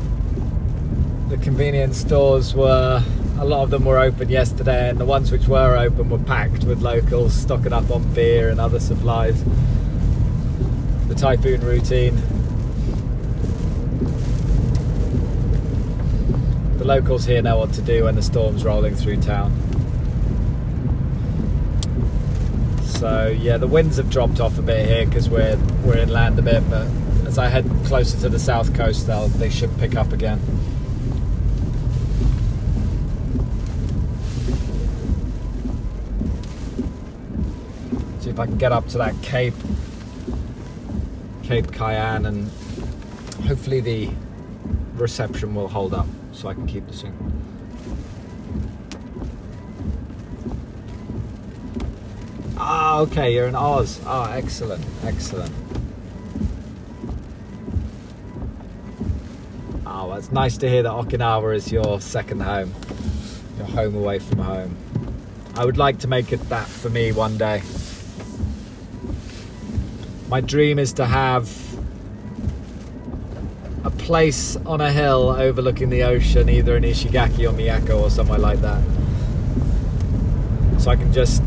the convenience stores a lot of them were open yesterday, and the ones which were open were packed with locals stocking up on beer and other supplies. The typhoon routine. The locals here know what to do when the storm's rolling through town. So yeah, the winds have dropped off a bit here because we're inland a bit, but as I head closer to the south coast, they should pick up again. See if I can get up to that Cape Cayenne, and hopefully the reception will hold up so I can keep the sync. Ah, okay, you're in Oz. Ah, excellent, excellent. Oh, well, it's nice to hear that Okinawa is your second home. Your home away from home. I would like to make it that for me one day. My dream is to have a place on a hill overlooking the ocean, either in Ishigaki or Miyako or somewhere like that. So I can just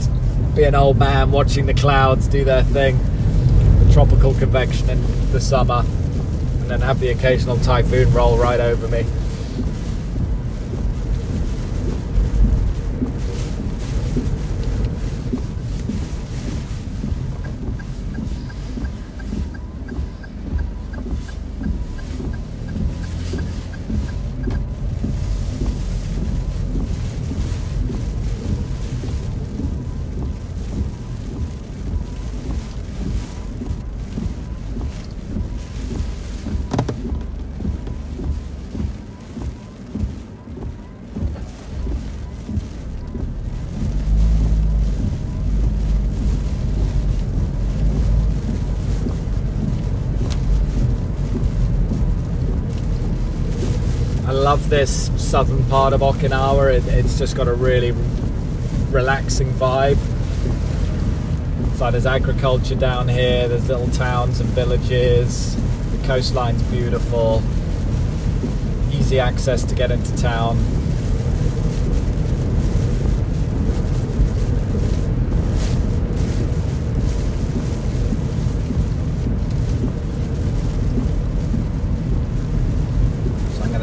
be an old man watching the clouds do their thing, the tropical convection in the summer, and then have the occasional typhoon roll right over me. I love this southern part of Okinawa. It's just got a really relaxing vibe. So there's agriculture down here, there's little towns and villages, the coastline's beautiful, easy access to get into town.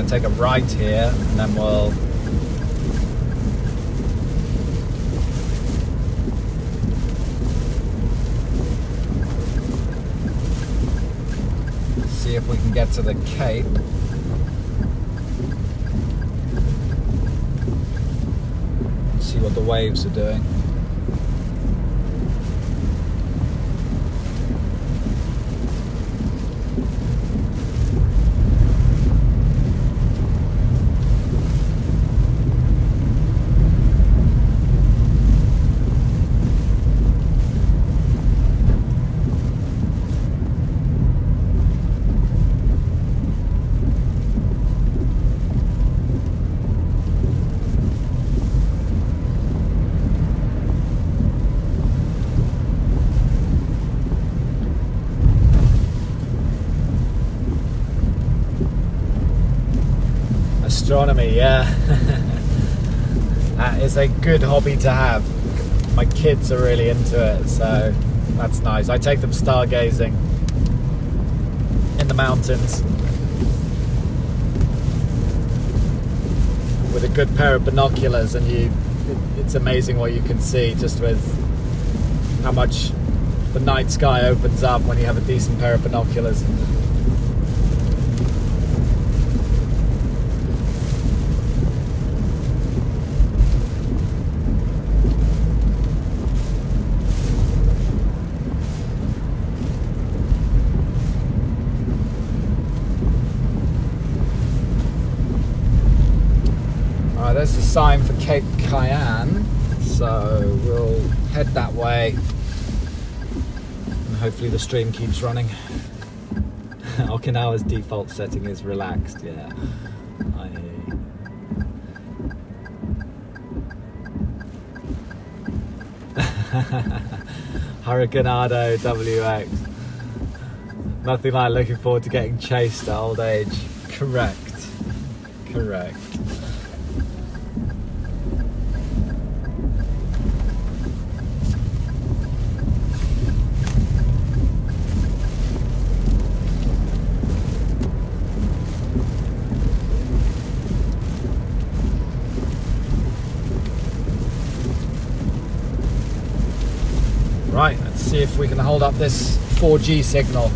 Take a right here, and then we'll see if we can get to the Cape. See what the waves are doing. Astronomy, yeah. That is a good hobby to have. My kids are really into it, so that's nice. I take them stargazing in the mountains with a good pair of binoculars, and it's amazing what you can see just with how much the night sky opens up when you have a decent pair of binoculars. Right, there's the sign for Cape Cayenne, so we'll head that way and hopefully the stream keeps running. Okinawa's default setting is relaxed, yeah. I hear you. Hurricanado WX. Nothing like looking forward to getting chased at old age. Correct. Correct. Right, let's see if we can hold up this 4G signal.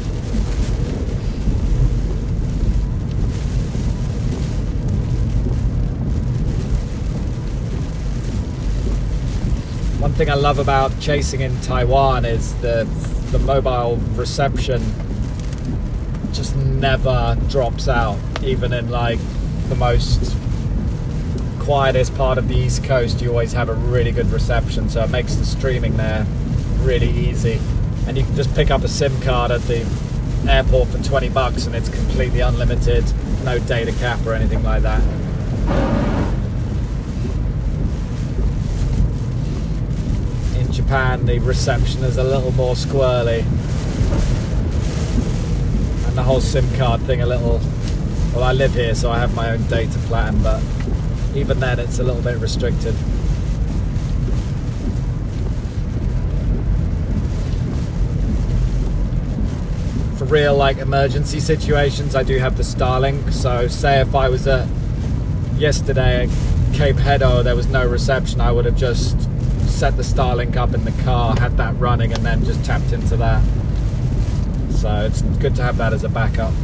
One thing I love about chasing in Taiwan is the mobile reception just never drops out, even in like the most quietest part of the East Coast. You always have a really good reception, so it makes the streaming there really easy. And you can just pick up a SIM card at the airport for $20 and it's completely unlimited, no data cap or anything like that. In Japan, the reception is a little more squirrely, and the whole SIM card thing a little, well, I live here so I have my own data plan, but even then it's a little bit restricted. For real, like, emergency situations, I do have the Starlink. So say if I was yesterday at Cape Hedo, there was no reception, I would have just set the Starlink up in the car, had that running, and then just tapped into that. So it's good to have that as a backup.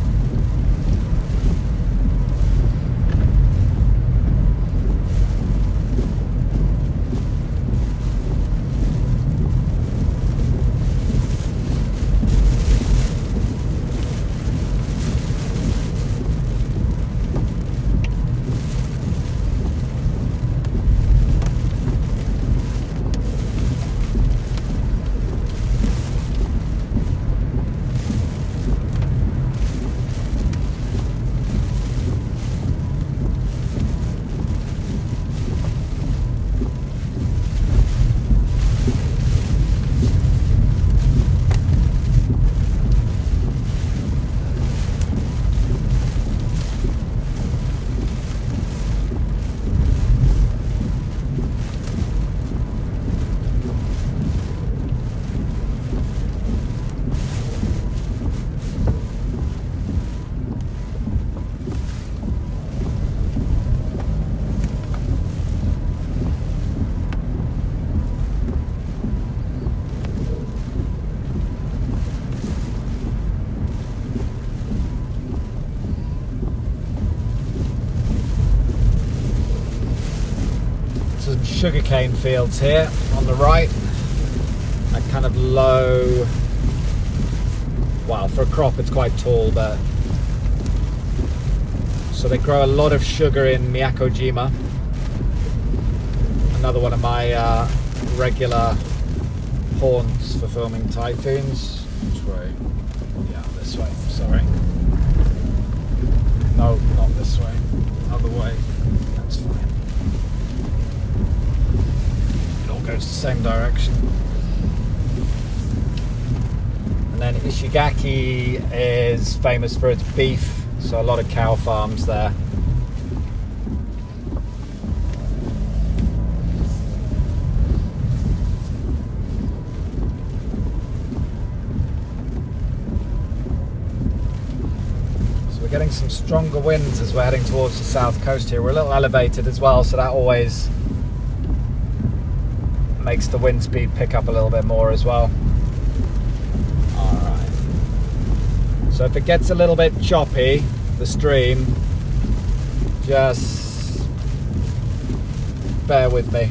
Sugarcane fields here on the right, that kind of low, well, for a crop it's quite tall, but so they grow a lot of sugar in Miyakojima, another one of my regular haunts for filming typhoons. Which way? Yeah, this way, sorry. No, not this way, other way, that's fine. Goes the same direction. And then Ishigaki is famous for its beef, so a lot of cow farms there. So we're getting some stronger winds as we're heading towards the south coast here. We're a little elevated as well, so that always makes the wind speed pick up a little bit more as well. Alright. So if it gets a little bit choppy, the stream, just bear with me.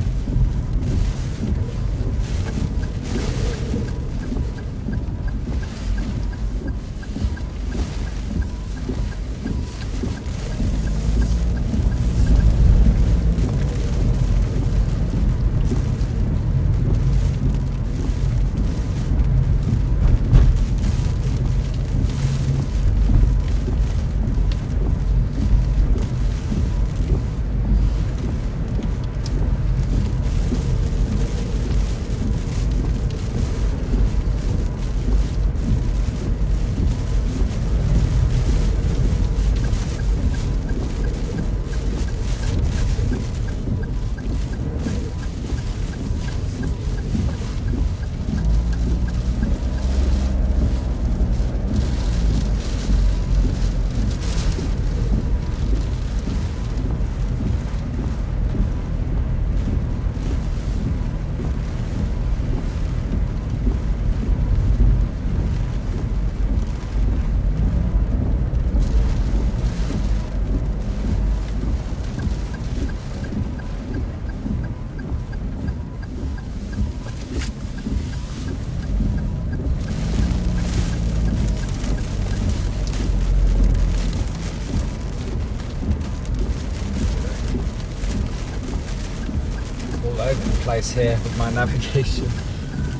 place here with my navigation.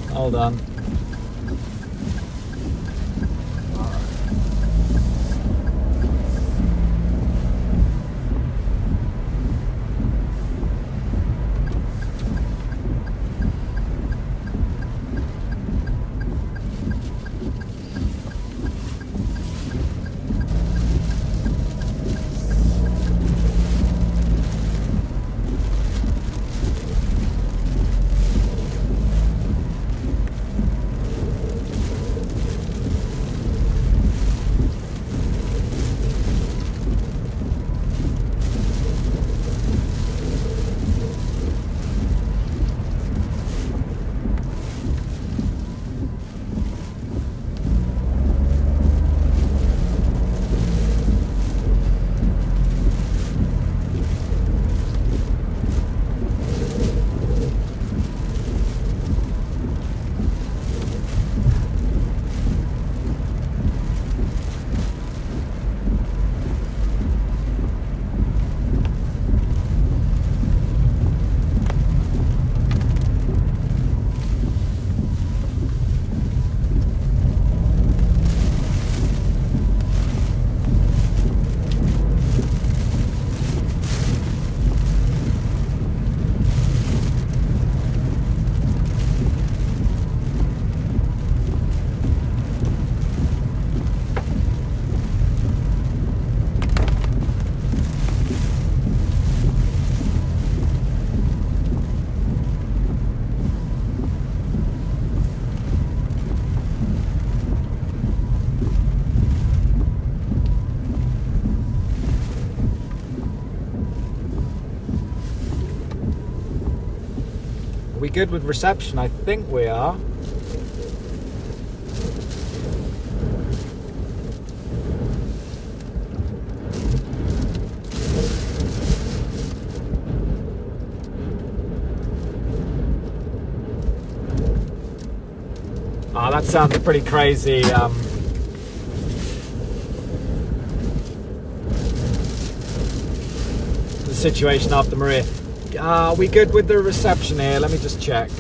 Hold on. We good with reception? I think we are. Oh, that sounds pretty crazy. The situation after Maria. Are we good with the reception here? Let me just check. YouTube.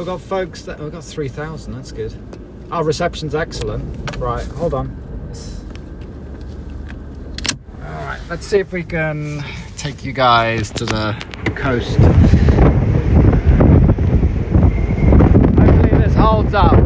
we've got folks that we've got 3,000. That's good. Our reception's excellent. Right, hold on. All right, let's see if we can take you guys to the coast. Hopefully this holds up.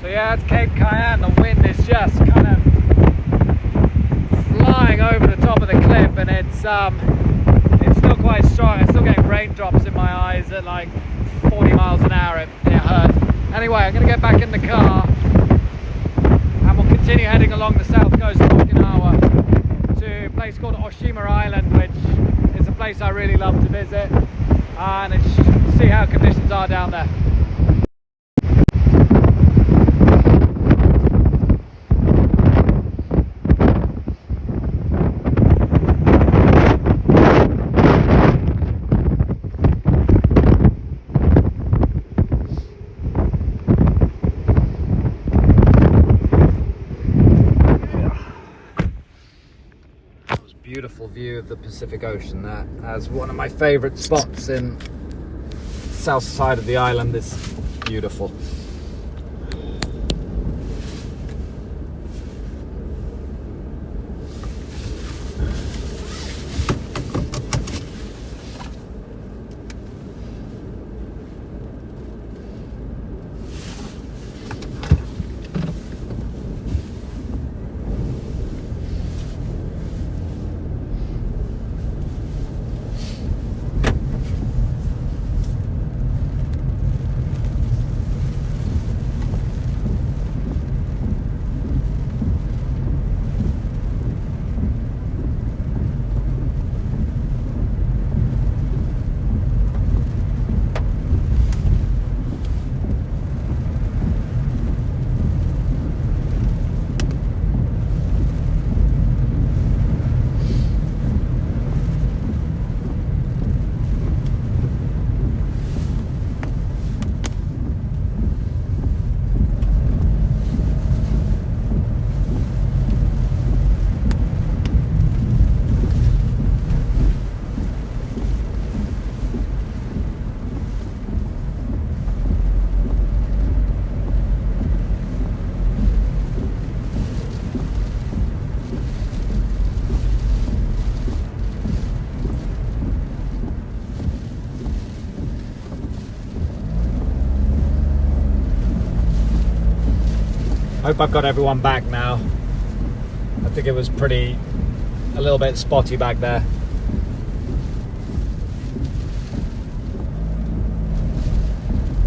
Yeah, it's Cape Cayenne. The wind is just kind of flying over the top of the cliff, and it's still quite strong. I'm still getting raindrops in my eyes at like 40 miles an hour. It hurts. Anyway, I'm going to get back in the car, and we'll continue heading along the south coast of Okinawa to a place called Oshima Island, which is a place I really love to visit, and see how conditions are down there. Beautiful view of the Pacific Ocean. That as one of my favorite spots in south side of the island. Is beautiful. Hope I've got everyone back now. I think it was a little bit spotty back there.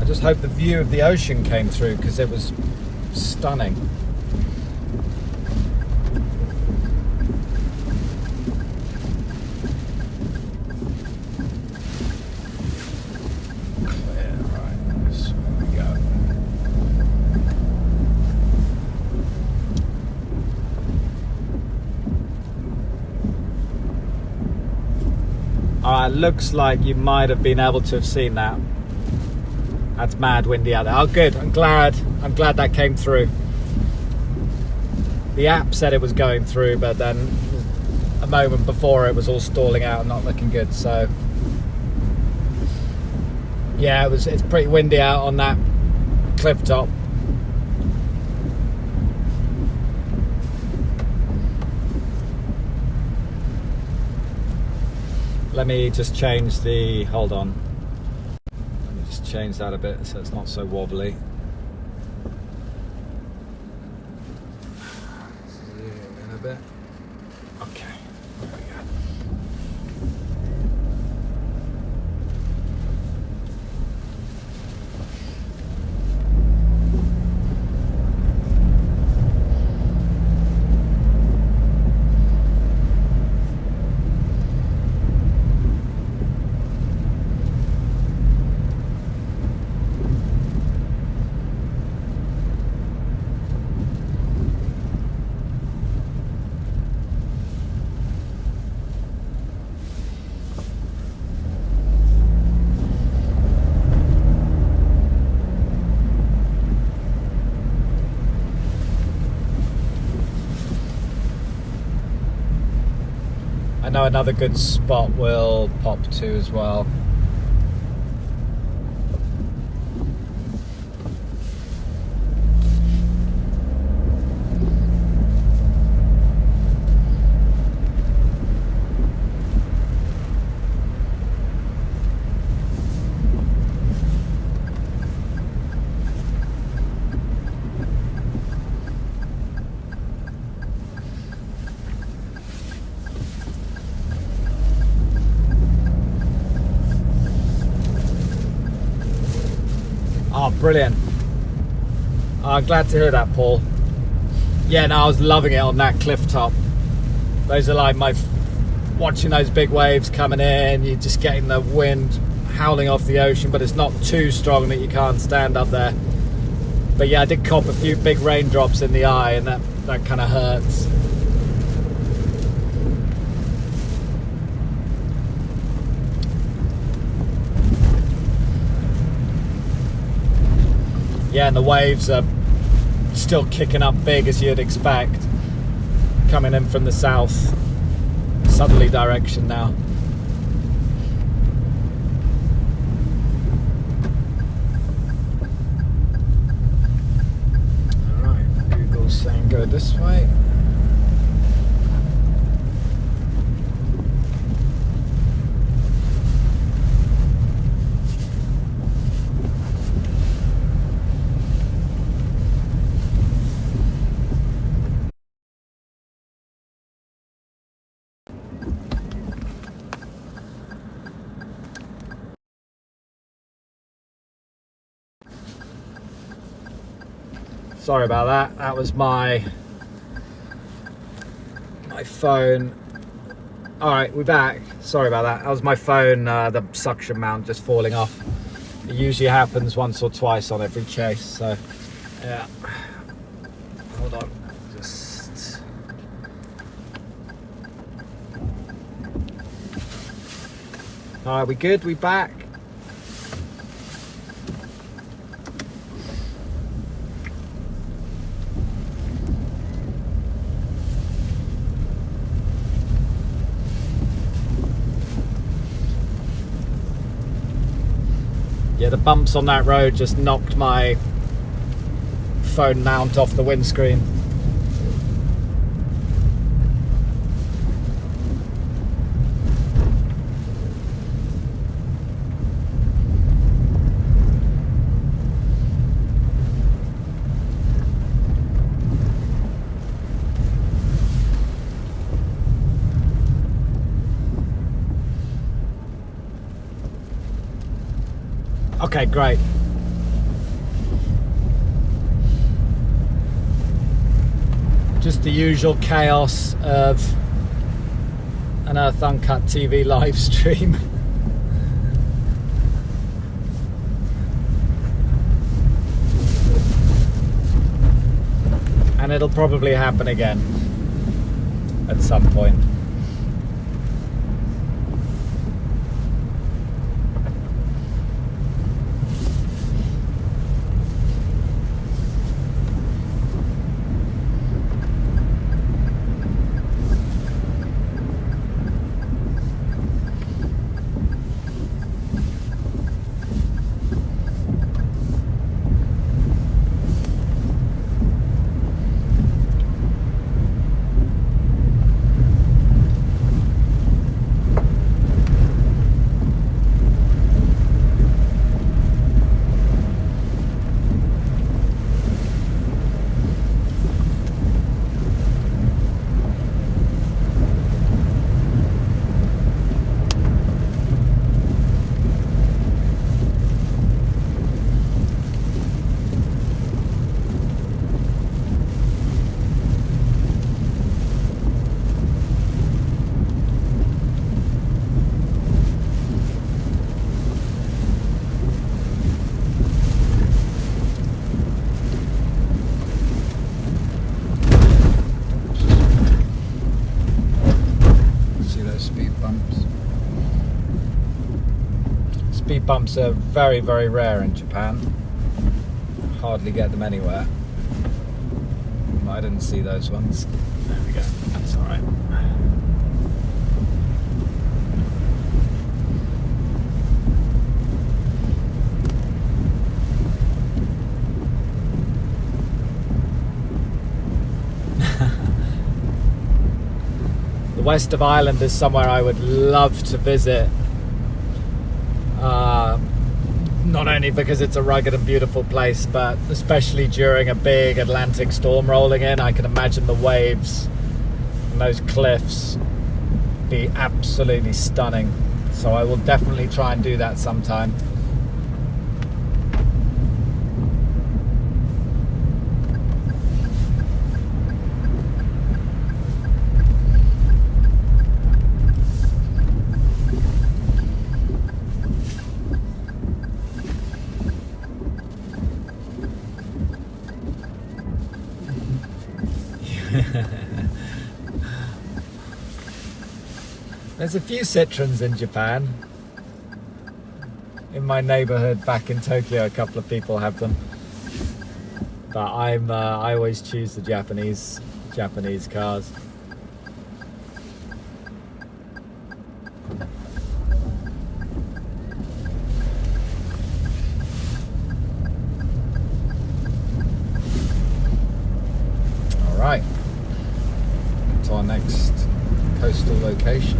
I just hope the view of the ocean came through because it was stunning. Looks like you might have been able to have seen that. That's mad windy out there. Oh good, I'm glad that came through. The app said it was going through, but then a moment before it was all stalling out and not looking good. So yeah, it's pretty windy out on that cliff top. Let me just change hold on. Let me just change that a bit so it's not so wobbly. Zoom in a bit. Okay, there we go. I know another good spot will pop to as well. Oh, brilliant. I'm glad to hear that, Paul. Yeah, no, I was loving it on that cliff top. Those are like watching those big waves coming in, you're just getting the wind howling off the ocean, but it's not too strong that you can't stand up there. But yeah, I did cop a few big raindrops in the eye, and that kind of hurts. Yeah, and the waves are still kicking up big as you'd expect, coming in from the south southerly direction now. Alright, Google's saying go this way. Sorry about that. That was my phone. Alright, we're back. Sorry about that. That was my phone, the suction mount just falling off. It usually happens once or twice on every chase, so yeah. Hold on. Just alright, we good? We back? Yeah, the bumps on that road just knocked my phone mount off the windscreen. Okay, great. Just the usual chaos of an Earth Uncut TV live stream. And it'll probably happen again at some point. Speed bumps are very, very rare in Japan. Hardly get them anywhere. I didn't see those ones. There we go. That's all right. The west of Ireland is somewhere I would love to visit. Not only because it's a rugged and beautiful place, but especially during a big Atlantic storm rolling in, I can imagine the waves and those cliffs be absolutely stunning. So I will definitely try and do that sometime. There's a few citrons in Japan. In my neighborhood back in Tokyo, a couple of people have them. But I always choose the Japanese cars. All right, to our next coastal location.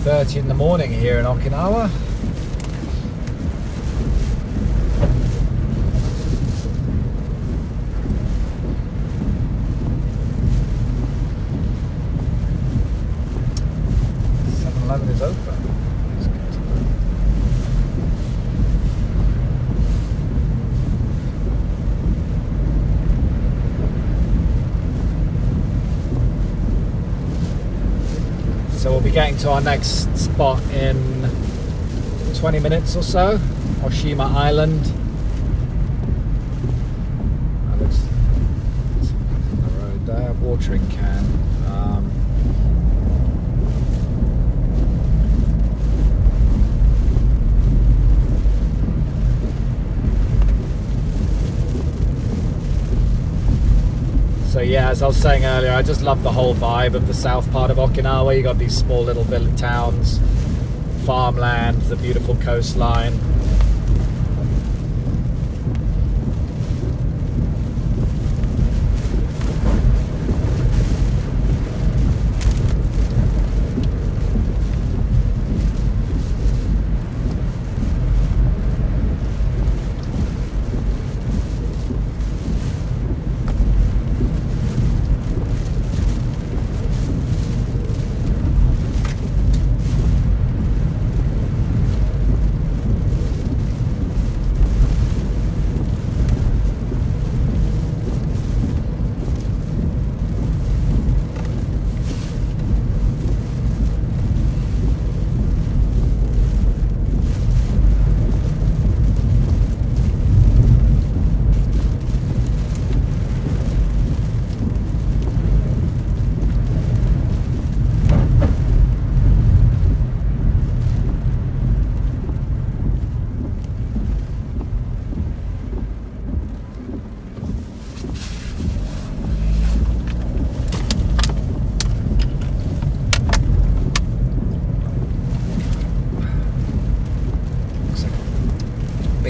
.30 in the morning here in Okinawa. Is open. So we'll be getting to our next spot in 20 minutes or so, Oshima Island. That looks on the road there, watering can. So yeah, as I was saying earlier, I just love the whole vibe of the south part of Okinawa. You got these small little village towns, farmland, the beautiful coastline.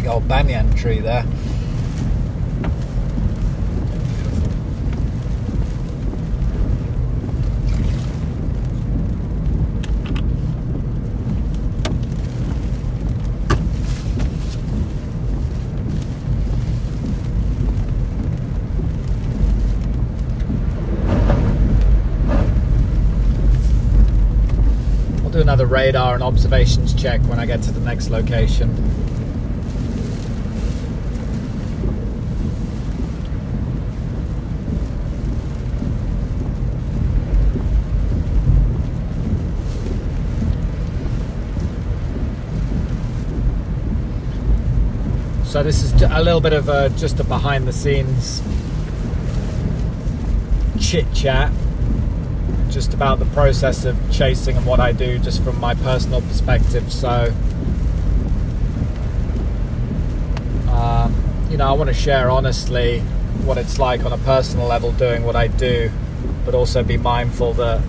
big old banyan tree there. Do another radar and observations check when I get to the next location. So this is a little bit of just a behind the scenes chit chat just about the process of chasing and what I do just from my personal perspective. So you know, I want to share honestly what it's like on a personal level doing what I do, but also be mindful that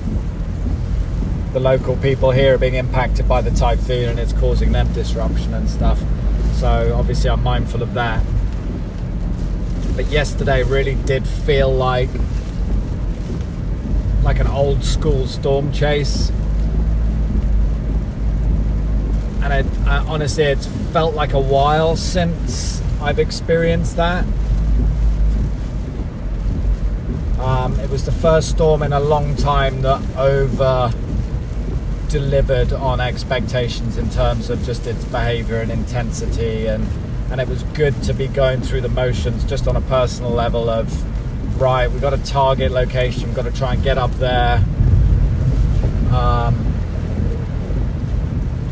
the local people here are being impacted by the typhoon and it's causing them disruption and stuff. So obviously I'm mindful of that. But yesterday really did feel like an old school storm chase, and honestly it's felt like a while since I've experienced that. It was the first storm in a long time that over delivered on expectations in terms of just its behavior and intensity, and it was good to be going through the motions just on a personal level of, right, we've got a target location, we've got to try and get up there.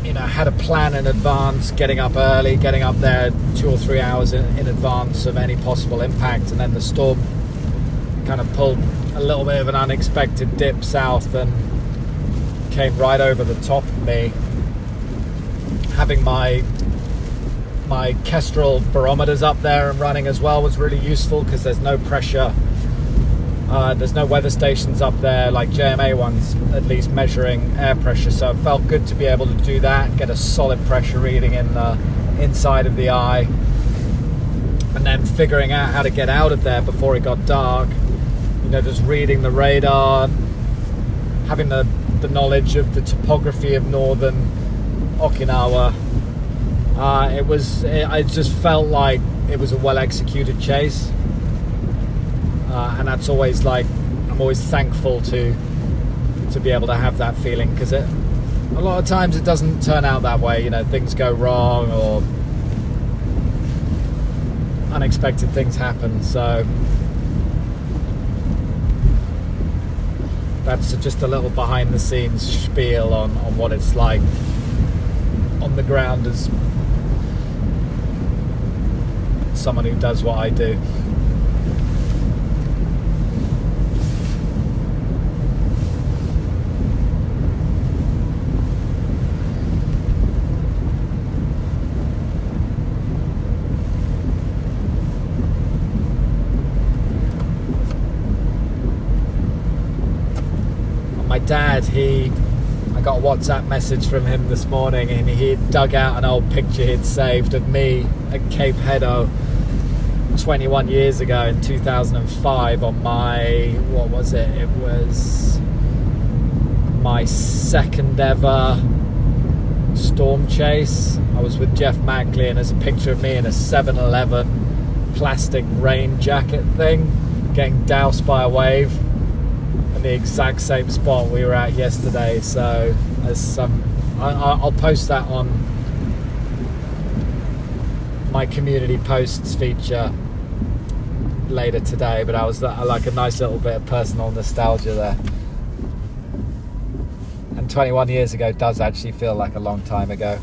You know, had a plan in advance, getting up early, getting up there 2 or 3 hours in advance of any possible impact, and then the storm kind of pulled a little bit of an unexpected dip south and came right over the top of me. Having my Kestrel barometers up there and running as well was really useful because there's no pressure. There's no weather stations up there like JMA ones, at least measuring air pressure. So it felt good to be able to do that, get a solid pressure reading in the inside of the eye, and then figuring out how to get out of there before it got dark. You know, just reading the radar, having the knowledge of the topography of northern Okinawa. I just felt like it was a well executed chase. And that's always like, I'm always thankful to be able to have that feeling, because a lot of times it doesn't turn out that way. You know, things go wrong or unexpected things happen. So that's just a little behind the scenes spiel on what it's like on the ground as someone who does what I do. My dad, I got a WhatsApp message from him this morning, and he dug out an old picture he'd saved of me at Cape Hedo 21 years ago in 2005 on my, what was it? It was my second ever storm chase. I was with Jeff Mackley, and there's a picture of me in a 7-Eleven plastic rain jacket thing getting doused by a wave. The exact same spot we were at yesterday. So I'll post that on my community posts feature later today, but I was like a nice little bit of personal nostalgia there. And 21 years ago does actually feel like a long time ago.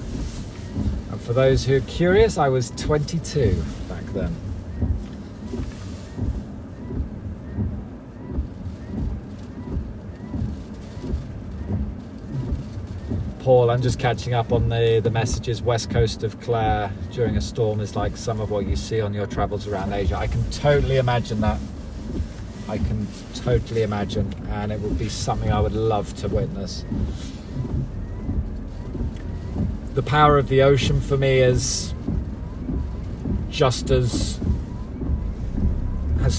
And for those who are curious, I was 22 back then. Paul, I'm just catching up on the messages. West coast of Clare during a storm is like some of what you see on your travels around Asia. I can totally imagine that. I can totally imagine, and it would be something I would love to witness. The power of the ocean for me is has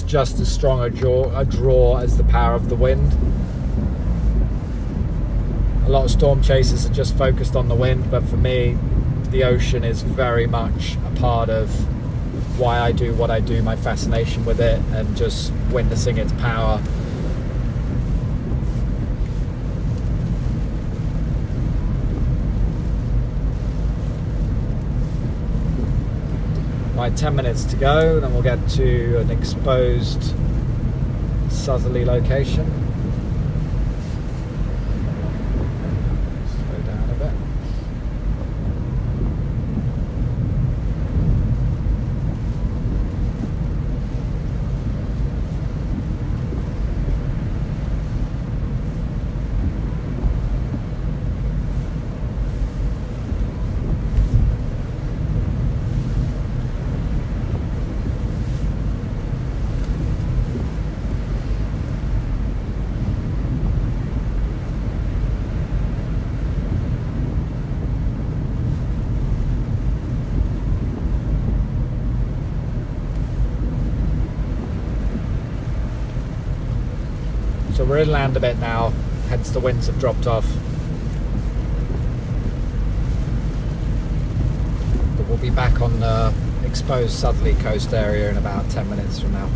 just as strong a draw as the power of the wind. A lot of storm chasers are just focused on the wind, but for me, the ocean is very much a part of why I do what I do, my fascination with it, and just witnessing its power. Right, 10 minutes to go, then we'll get to an exposed southerly location. Slow down a bit. So we're inland a bit now, hence the winds have dropped off. But we'll be back on the exposed southerly coast area in about 10 minutes from now.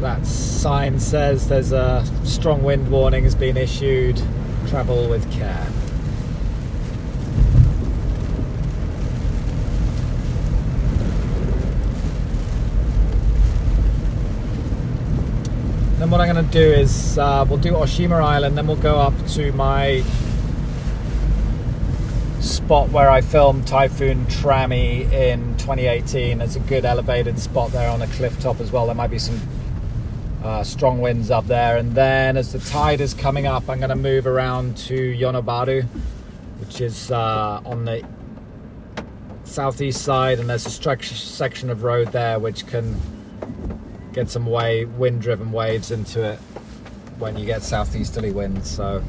That sign says there's a strong wind warning has been issued. Travel with care. Then what I'm going to do is we'll do Oshima Island, then we'll go up to my spot where I filmed Typhoon Trami in 2018. There's a good elevated spot there on a cliff top as well. There might be some strong winds up there, and then as the tide is coming up, I'm going to move around to Yonobaru, which is on the southeast side, and there's a section of road there which can get some wind-driven waves into it when you get southeasterly winds. So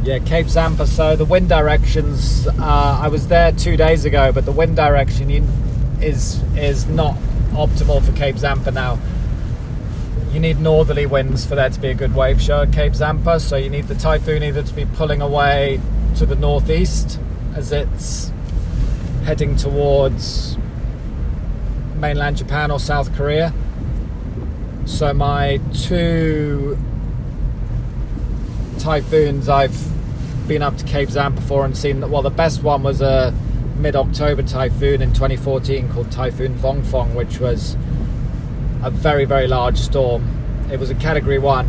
yeah, Cape Zampa. So the wind directions, I was there 2 days ago, but the wind direction, is not optimal for Cape Zampa now. You need northerly winds for there to be a good wave show at Cape Zampa, so you need the typhoon either to be pulling away to the northeast as it's heading towards mainland Japan or South Korea. So my 2 typhoons I've been up to Cape Zampa for and seen, well, the best one was a mid-October typhoon in 2014 called Typhoon Dolphin, which was a very, very large storm. It was a category 1,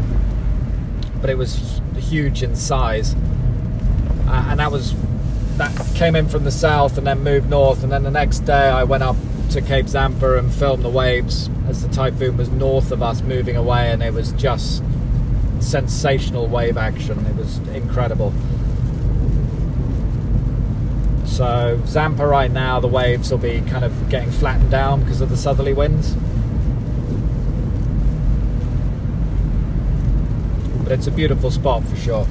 but it was huge in size, and that came in from the south and then moved north, and then the next day I went up to Cape Zampa and filmed the waves as the typhoon was north of us moving away, and it was just sensational wave action. It was incredible. So Zampa right now, the waves will be kind of getting flattened down because of the southerly winds, but it's a beautiful spot for sure.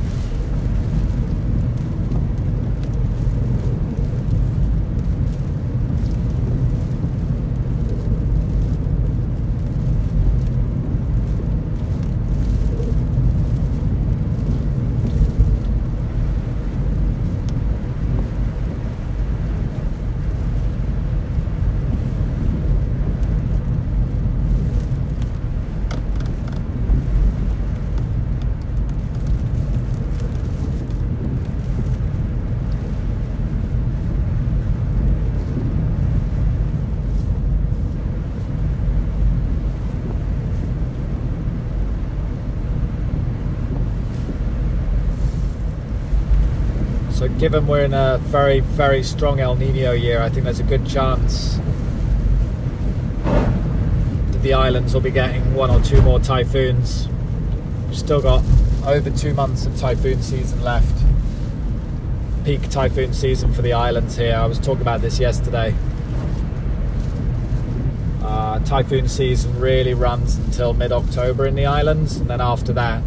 So given we're in a very, very strong El Nino year, I think there's a good chance that the islands will be getting 1 or 2 more typhoons. We've still got over 2 months of typhoon season left. Peak typhoon season for the islands here. I was talking about this yesterday. Typhoon season really runs until mid-October in the islands, and then after that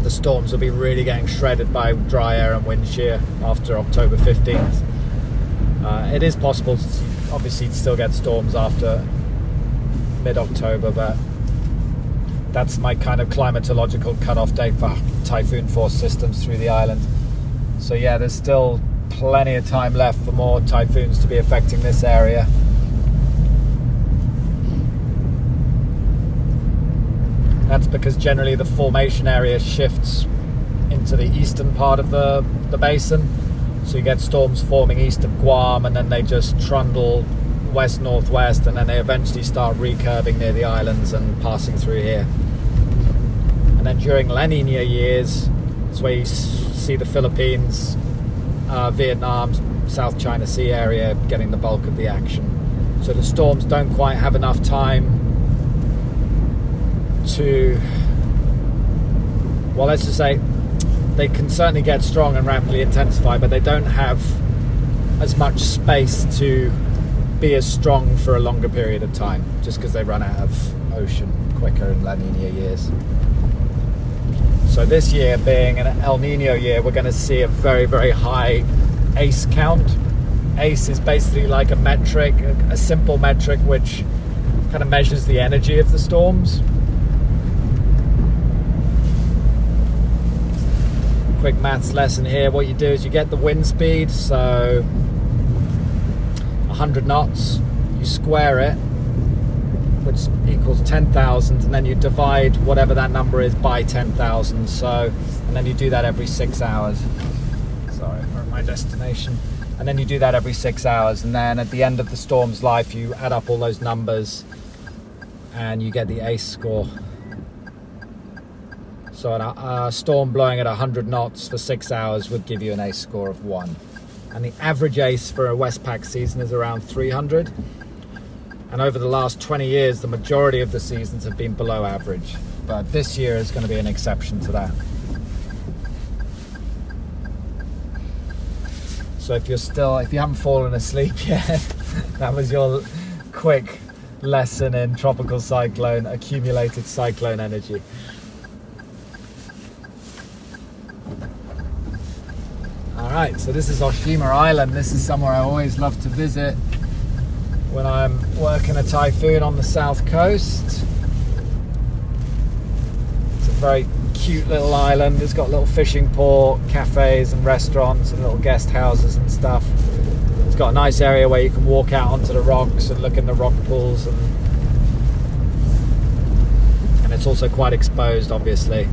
the storms will be really getting shredded by dry air and wind shear after October 15th. It is possible, obviously, to still get storms after mid-October, but that's my kind of climatological cut-off date for typhoon force systems through the island. So yeah, there's still plenty of time left for more typhoons to be affecting this area. That's because generally the formation area shifts into the eastern part of the basin. So you get storms forming east of Guam, and then they just trundle west-northwest, and then they eventually start recurving near the islands and passing through here. And then during La Nina years, it's where you see the Philippines, Vietnam, South China Sea area getting the bulk of the action. So the storms don't quite have enough time to, well, let's just say they can certainly get strong and rapidly intensify, but they don't have as much space to be as strong for a longer period of time, just because they run out of ocean quicker in La Nina years. So this year being an El Nino year, we're going to see a very, very high ACE count. ACE is basically like a metric, a simple metric which kind of measures the energy of the storms. Quick maths lesson here. What you do is you get the wind speed, so 100 knots, you square it, which equals 10,000, and then you divide whatever that number is by 10,000. So, and then you do that every 6 hours. Sorry, we're at my destination. And then you do that every 6 hours, and then at the end of the storm's life, you add up all those numbers, and you get the ACE score. So a storm blowing at 100 knots for 6 hours would give you an ACE score of 1. And the average ACE for a Westpac season is around 300. And over the last 20 years, the majority of the seasons have been below average. But this year is going to be an exception to that. So if you haven't fallen asleep yet, that was your quick lesson in tropical cyclone, accumulated cyclone energy. Alright, so this is Oshima Island. This is somewhere I always love to visit. when I'm working a typhoon on the south coast. It's a very cute little island. It's got a little fishing port, cafes and restaurants and little guest houses and stuff. It's got a nice area where you can walk out onto the rocks and look in the rock pools, and it's also quite exposed, obviously.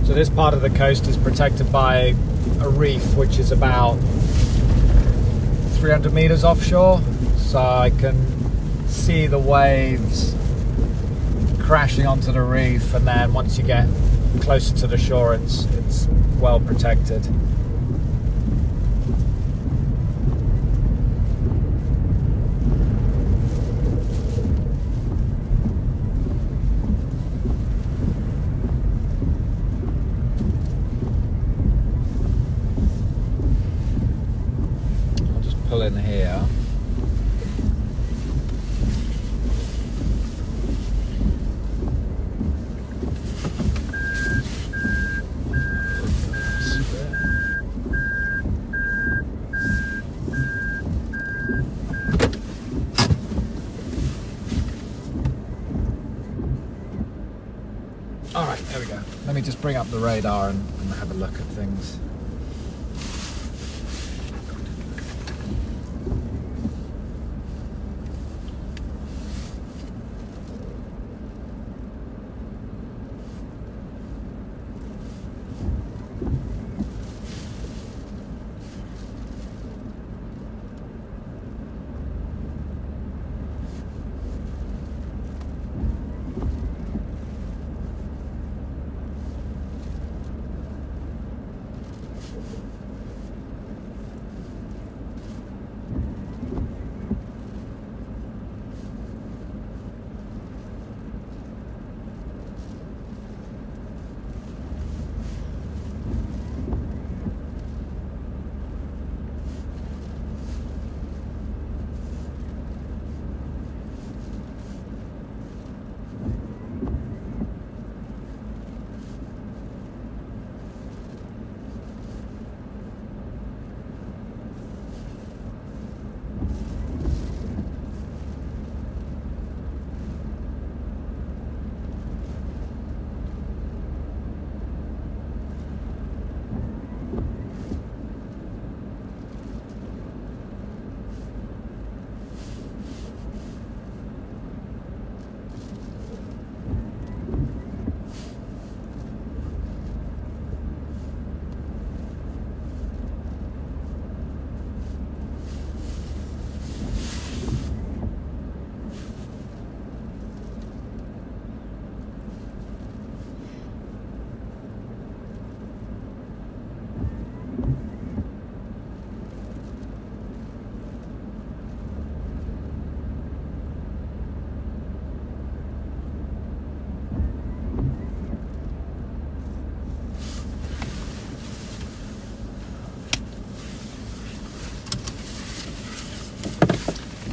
So this part of the coast is protected by a reef which is about 300 meters offshore, so I can see the waves crashing onto the reef, and then once you get closer to the shore it's well protected. In here. All right, there we go. Let me just bring up the radar and have a look at things.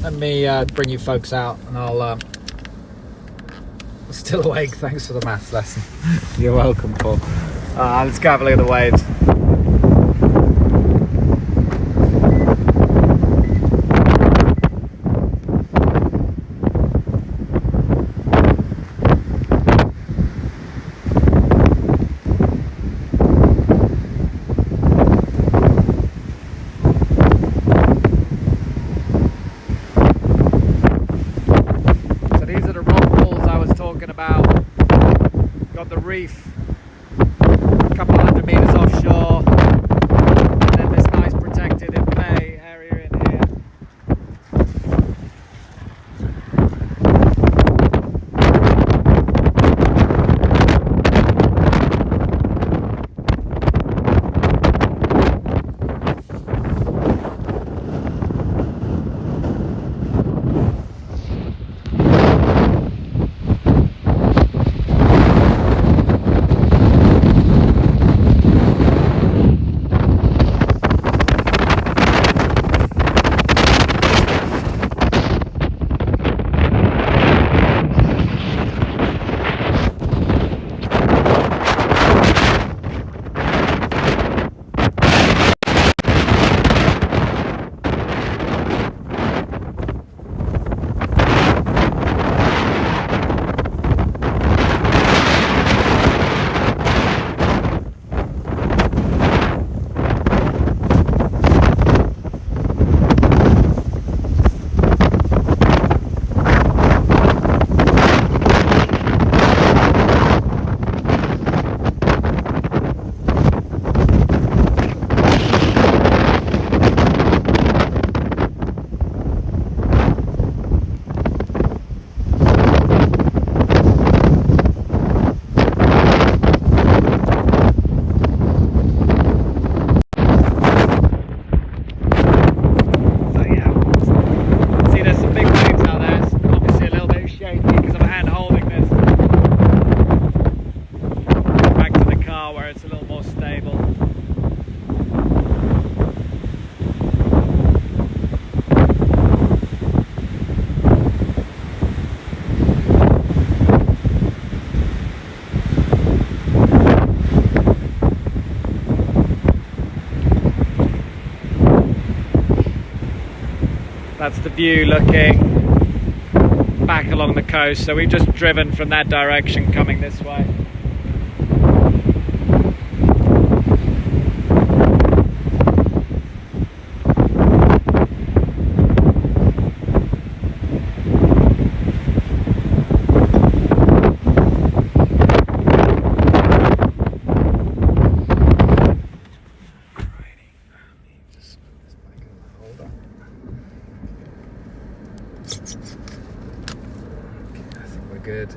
let me bring you folks out, and I'll still awake. Thanks for the maths lesson. You're welcome, Paul. Let's go have a look at the waves. Got the reef a couple of 100 meters offshore, and then this nice protected bay area in here. That's the view looking back along the coast. So we've just driven from that direction coming this way. Good.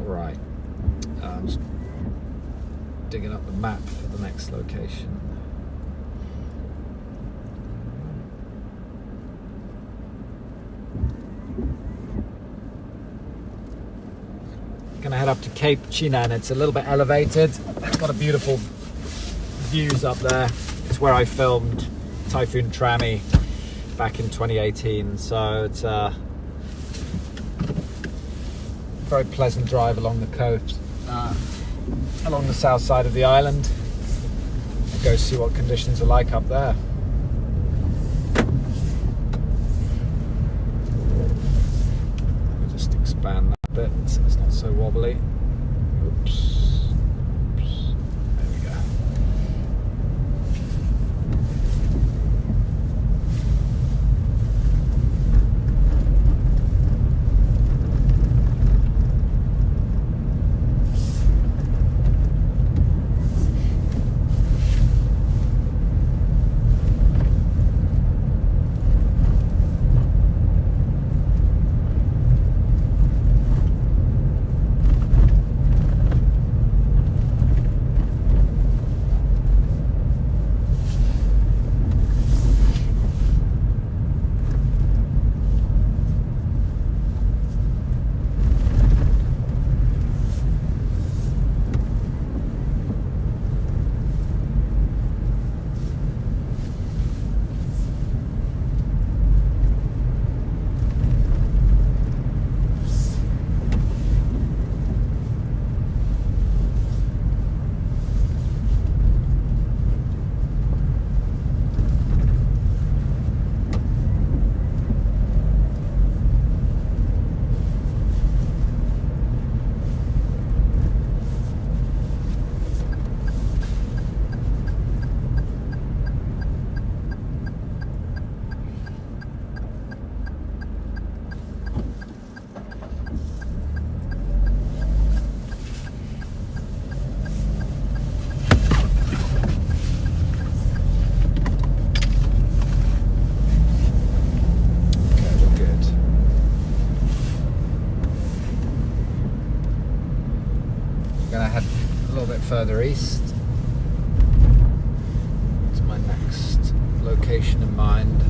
Right, I'm just digging up the map for the next location. Gonna head up to Cape Chinan. It's a little bit elevated. It's got a beautiful views up there. It's where I filmed Typhoon Trammy back in 2018. So it's very pleasant drive along the coast, along the south side of the island, and go see what conditions are like up there. I'll just expand that a bit so it's not so wobbly. Oops. Further east to my next location in mind.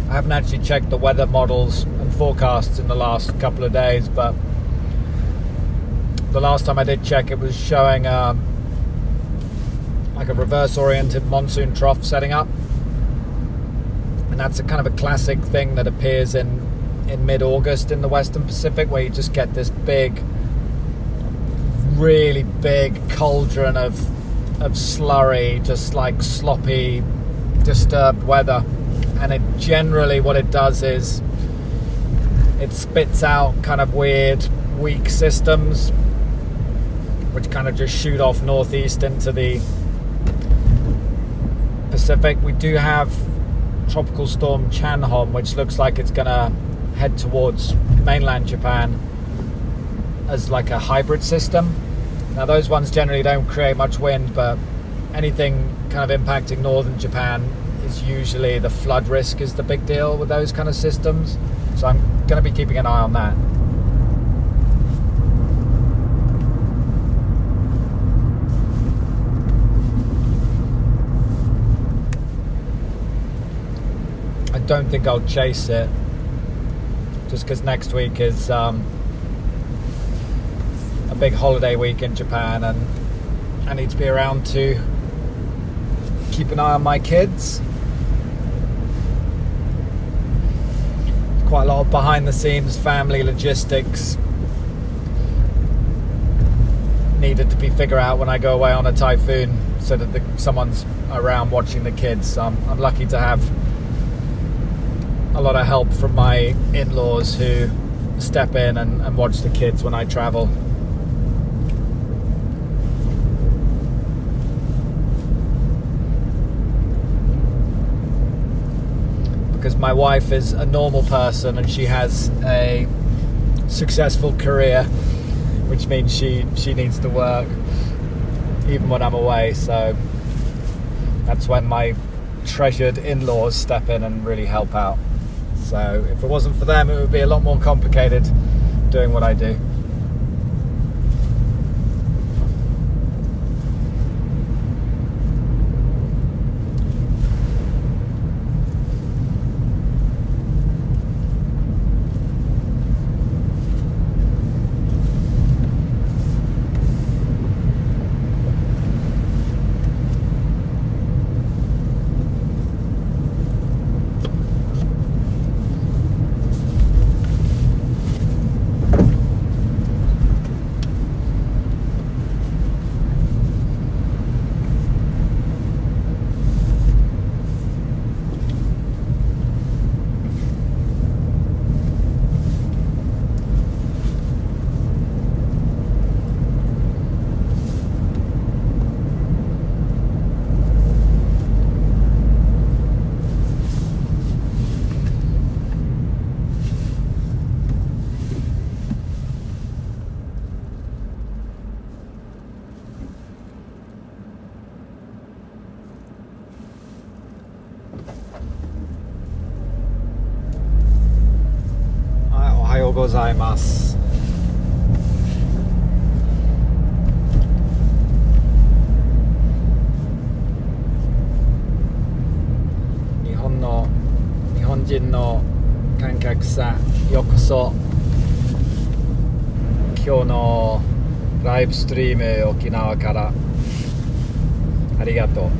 I haven't actually checked the weather models and forecasts in the last couple of days, but the last time I did check, it was showing like a reverse-oriented monsoon trough setting up, and that's a kind of a classic thing that appears in mid-August in the Western Pacific, where you just get this big, really big cauldron of slurry, just like sloppy, disturbed weather. And it generally, what it does is it spits out kind of weird, weak systems, which kind of just shoot off northeast into the Pacific. We do have Tropical Storm Chanhom, which looks like it's going to head towards mainland Japan as like a hybrid system. Now those ones generally don't create much wind, but anything kind of impacting northern Japan is usually the flood risk is the big deal with those kind of systems. So I'm going to be keeping an eye on that. I don't think I'll chase it, just because next week is a big holiday week in Japan, and I need to be around to keep an eye on my kids. Quite a lot of behind the scenes family logistics needed to be figured out when I go away on a typhoon, so that someone's around watching the kids. I'm lucky to have a lot of help from my in-laws who step in and watch the kids when I travel. Because my wife is a normal person and she has a successful career, which means she needs to work even when I'm away. So that's when my treasured in-laws step in and really help out. So if it wasn't for them, it would be a lot more complicated doing what I do.おはようございます。日本人の観客さん、ようこそ。今日のライブストリーム沖縄からありがとう。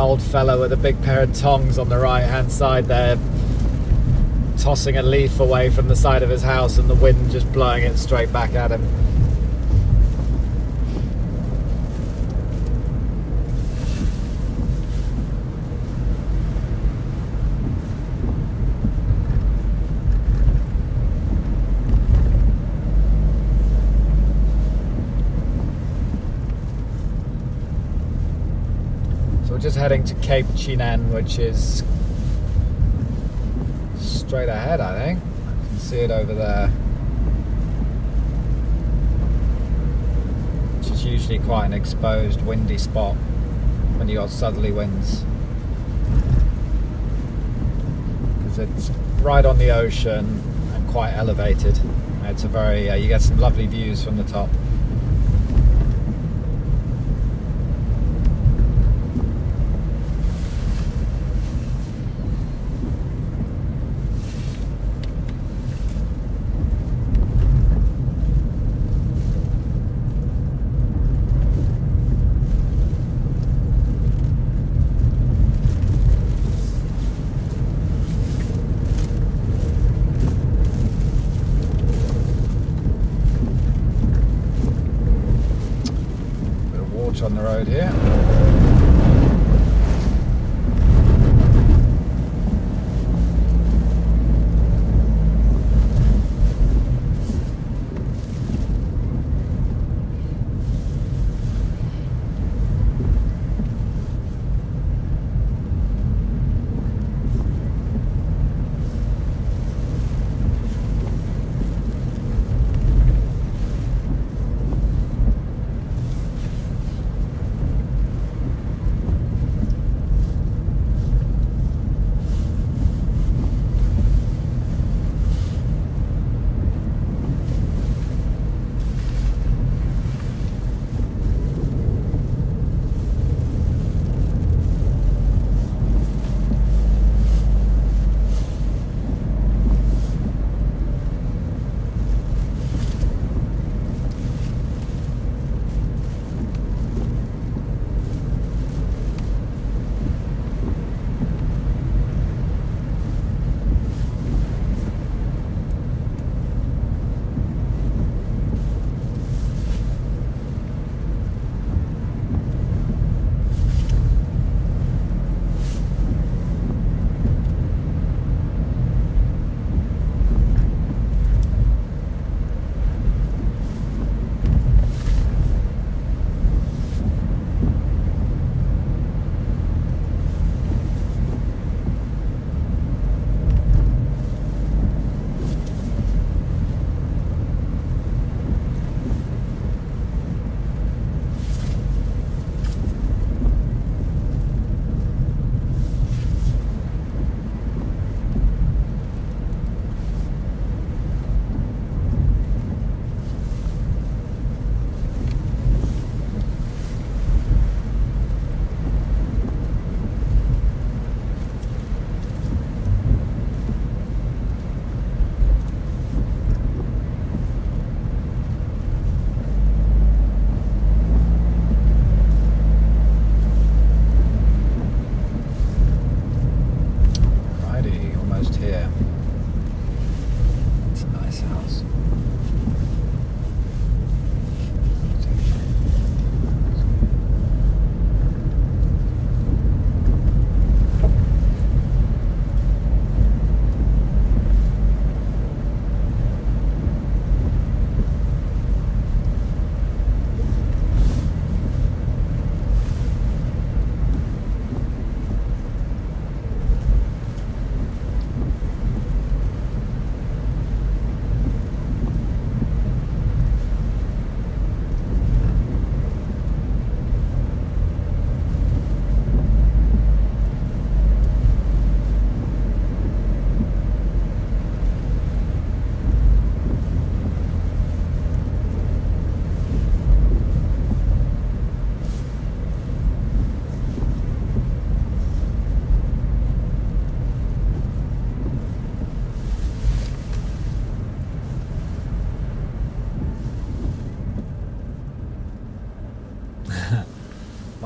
old fella with a big pair of tongs on the right hand side there, tossing a leaf away from the side of his house and the wind just blowing it straight back at him. So we're just heading to Cape Chinan, which is straight ahead, I think. I can see it over there. Which is usually quite an exposed, windy spot when you got southerly winds. Because it's right on the ocean and quite elevated. It's a very, you get some lovely views from the top. On the road here.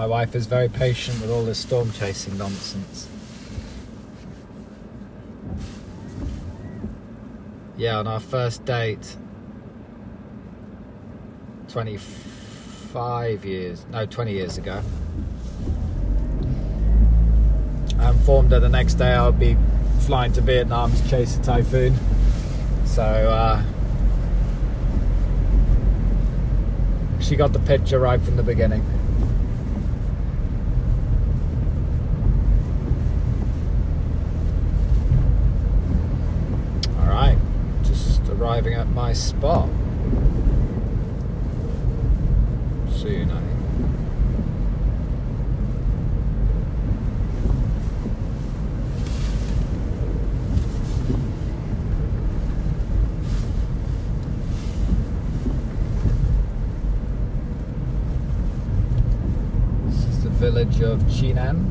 My wife is very patient with all this storm chasing nonsense. Yeah, on our first date 20 years ago, I informed her the next day I would be flying to Vietnam to chase a typhoon. So she got the picture right from the beginning. Alright, just arriving at my spot. Soon, I think. Village of Chinan.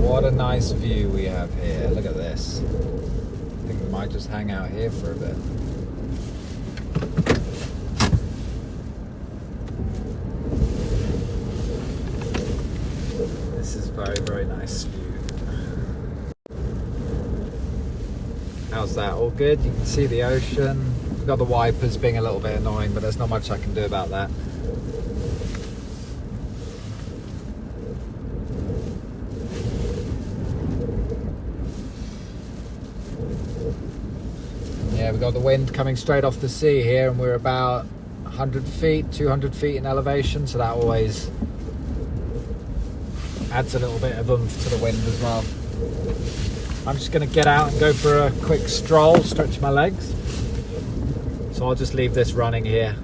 What a nice view we have here. Look at this. I think we might just hang out here for a bit. This is very, very nice view. How's that? All good? You can see the ocean. We've got the wipers being a little bit annoying, but there's not much I can do about that. Yeah, we've got the wind coming straight off the sea here, and we're about 100 feet, 200 feet in elevation, so that always adds a little bit of oomph to the wind as well. I'm just going to get out and go for a quick stroll, stretch my legs. So I'll just leave this running here.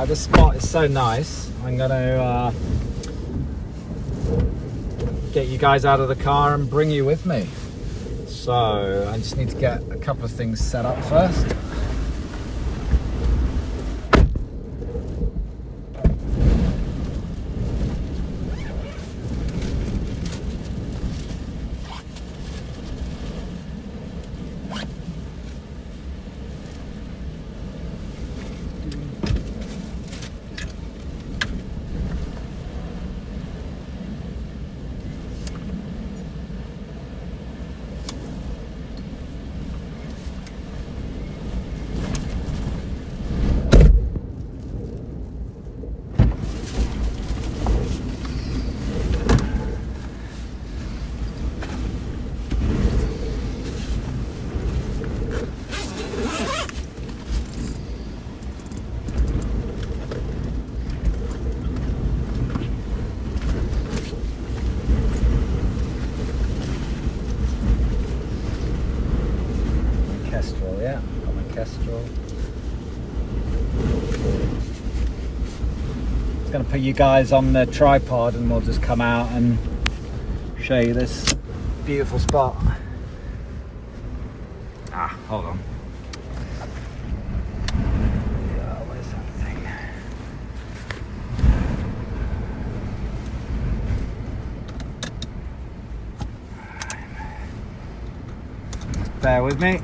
This spot is so nice. I'm going to get you guys out of the car and bring you with me. So I just need to get a couple of things set up first. Yeah, got my Kestrel. Just going to put you guys on the tripod and we'll just come out and show you this beautiful spot. Hold on. Yeah, where's that thing? Just bear with me.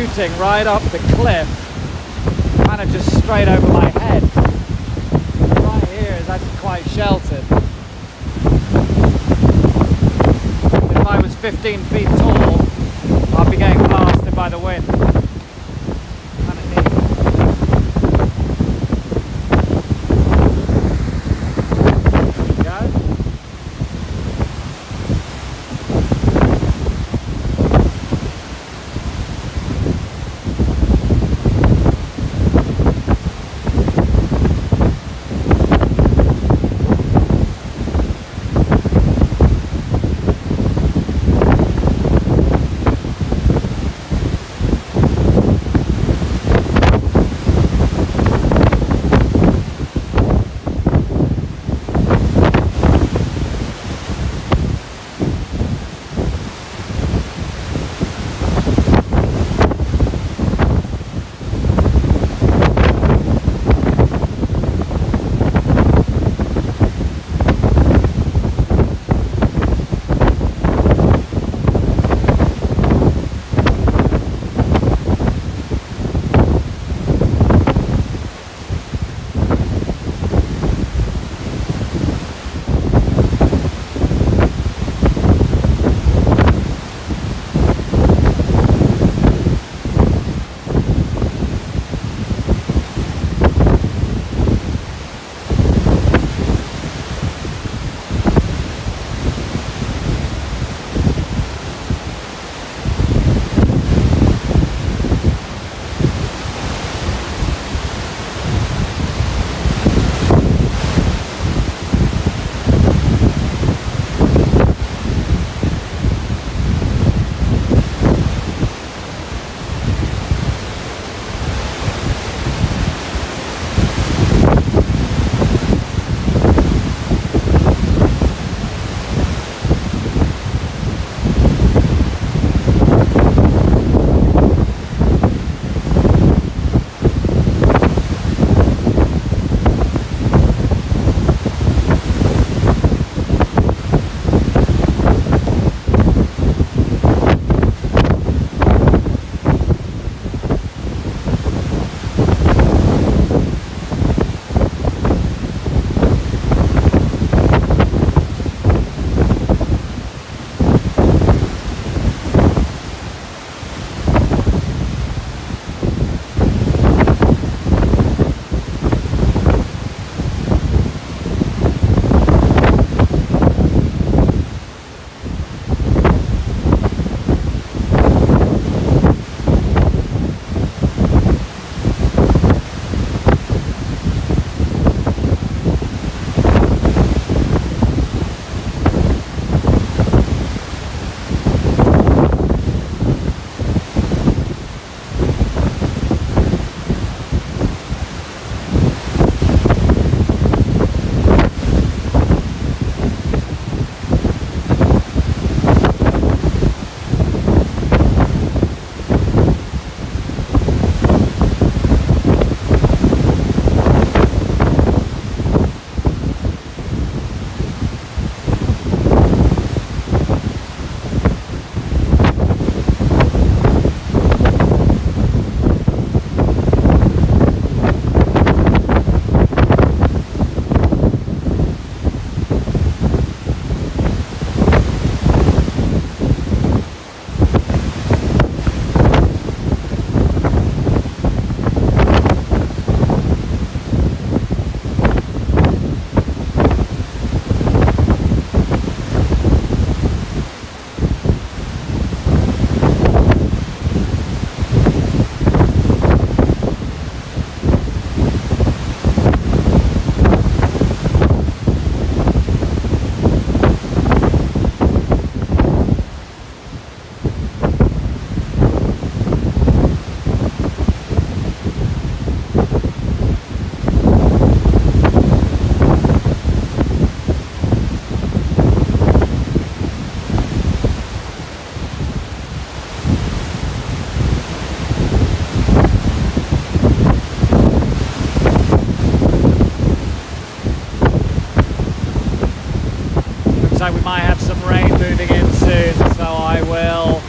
shooting right up the cliff, kind of just straight over my head. Right here is actually quite sheltered. If I was 15 feet tall, I'd be getting blasted by the wind. Kind of neat. There we go. like we might have some rain moving in soon, so I will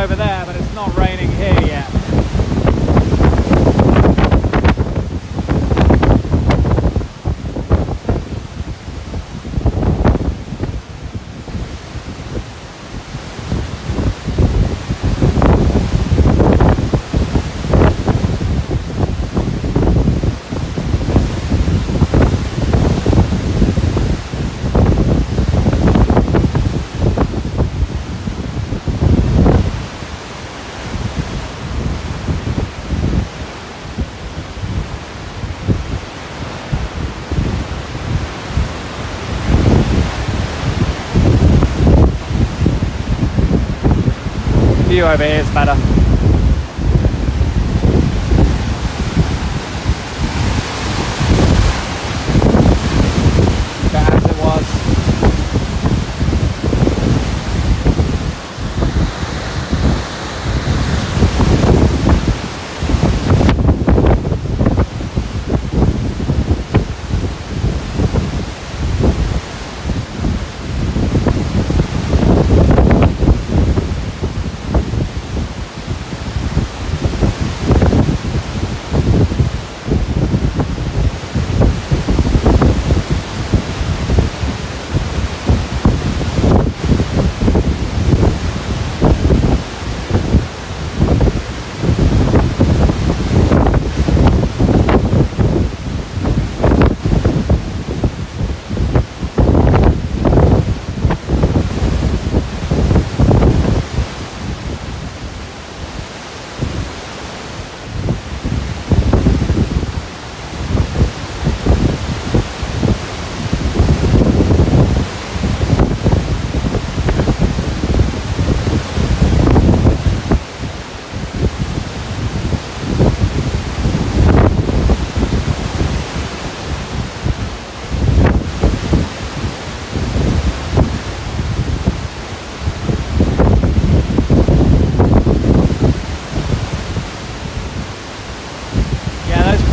over there, but it's not raining here yet. View over here is better. But as it was.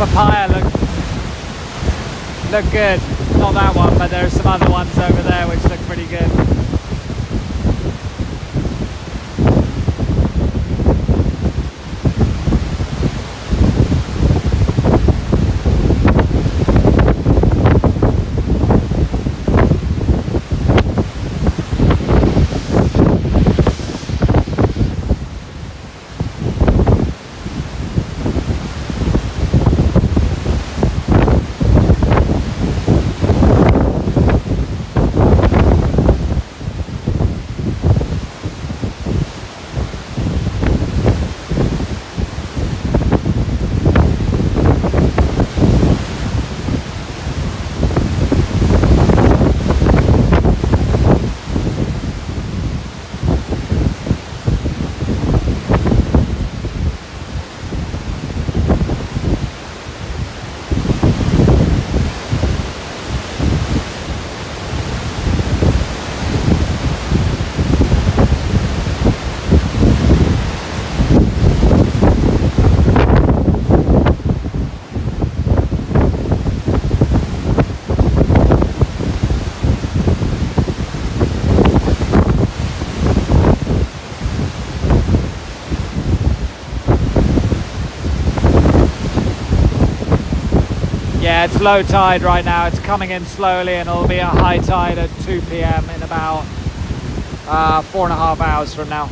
Papaya look good. Not that one, but there are some other ones over there which look pretty good. Yeah, it's low tide right now. It's coming in slowly and it'll be a high tide at 2 p.m. in about 4.5 hours from now.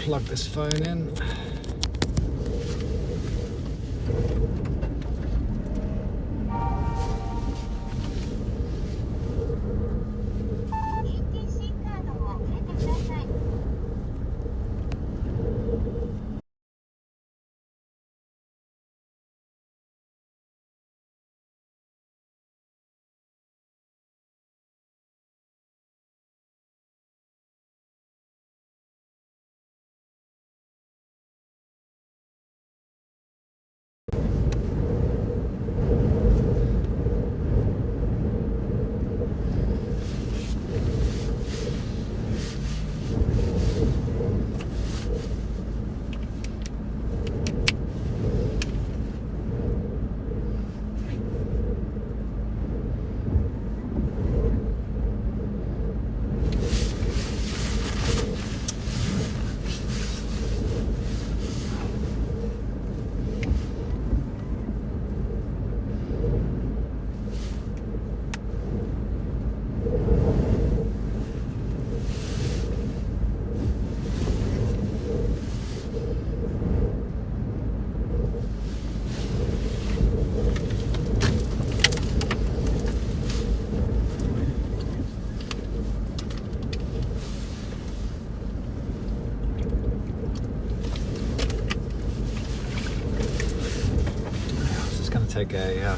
Plug this phone in. Take a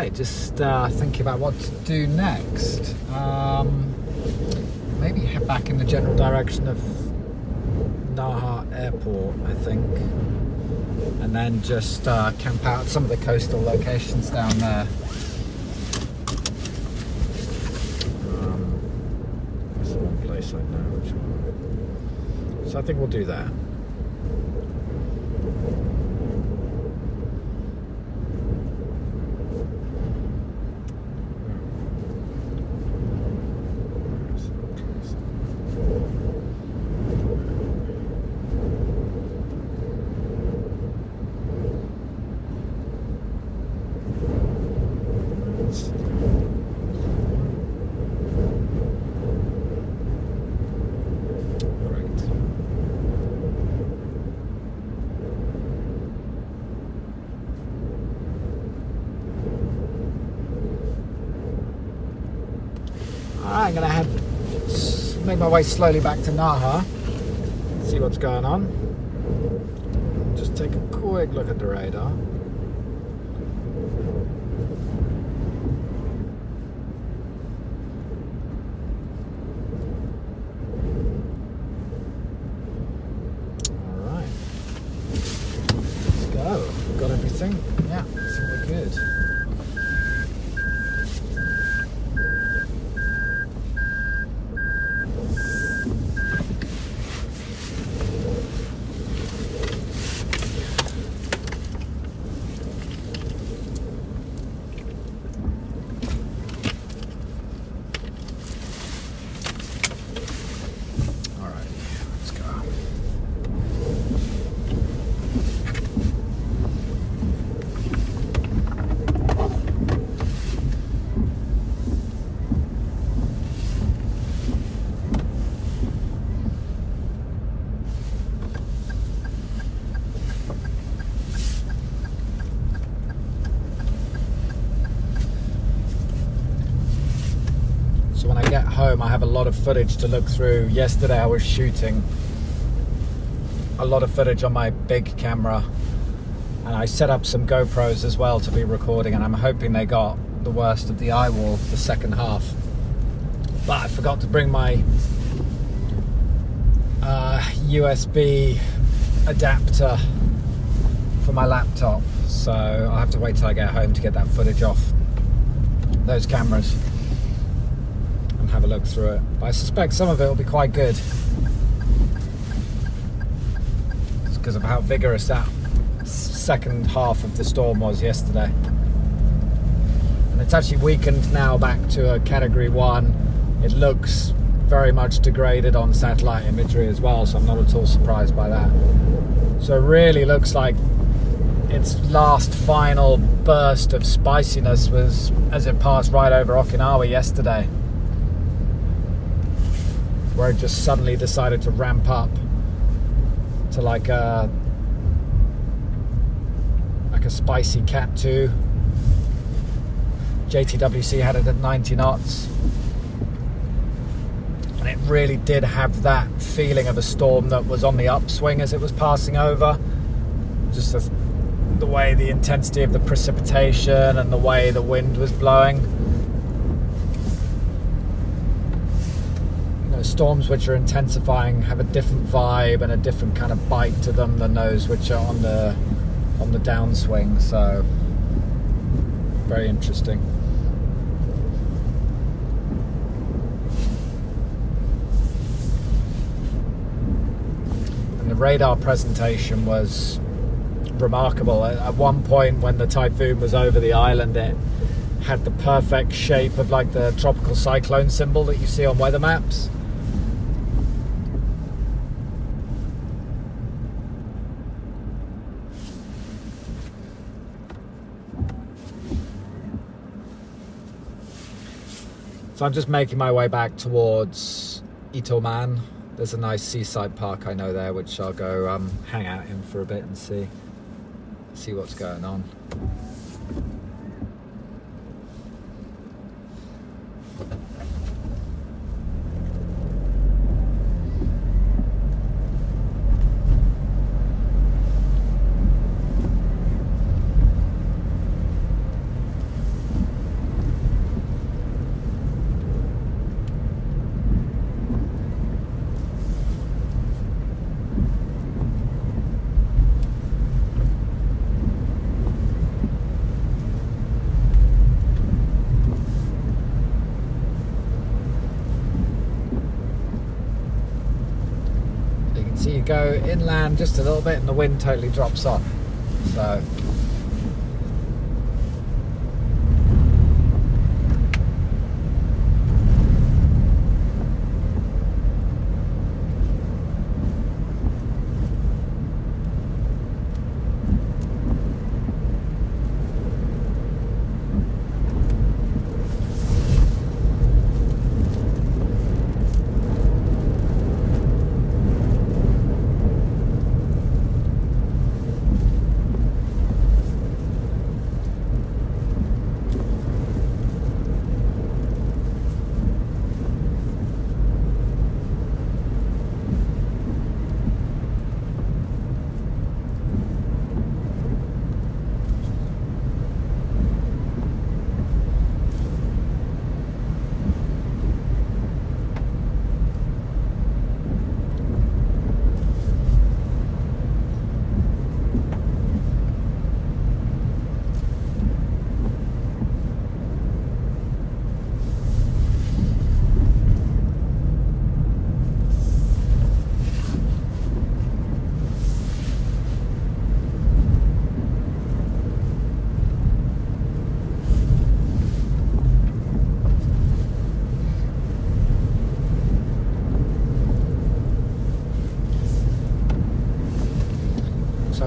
right, just thinking about what to do next. Maybe head back in the general direction of Naha Airport, I think, and then just camp out at some of the coastal locations down there. That's the one place I know. Which one? So I think we'll do that. I'm going to make my way slowly back to Naha, see what's going on. Just take a quick look at the radar. Alright, let's go. Got everything? Yeah, I think we're good. So when I get home, I have a lot of footage to look through. Yesterday I was shooting a lot of footage on my big camera, and I set up some GoPros as well to be recording, and I'm hoping they got the worst of the eye wall the second half. But I forgot to bring my USB adapter for my laptop, so I'll have to wait till I get home to get that footage off those cameras and have a look through it. But I suspect some of it will be quite good. It's because of how vigorous that second half of the storm was yesterday. And it's actually weakened now back to a category 1. It looks very much degraded on satellite imagery as well, so I'm not at all surprised by that. So it really looks like its last final burst of spiciness was as it passed right over Okinawa yesterday, where it just suddenly decided to ramp up to like a spicy Cat 2. JTWC had it at 90 knots. And it really did have that feeling of a storm that was on the upswing as it was passing over. Just the way the intensity of the precipitation and the way the wind was blowing. You know, storms which are intensifying have a different vibe and a different kind of bite to them than those which are on the downswing. So very interesting. The radar presentation was remarkable. At one point when the typhoon was over the island, it had the perfect shape of like the tropical cyclone symbol that you see on weather maps. So I'm just making my way back towards Itoman. There's a nice seaside park I know there, which I'll go hang out in for a bit and see what's going on. So you go inland just a little bit and the wind totally drops off. So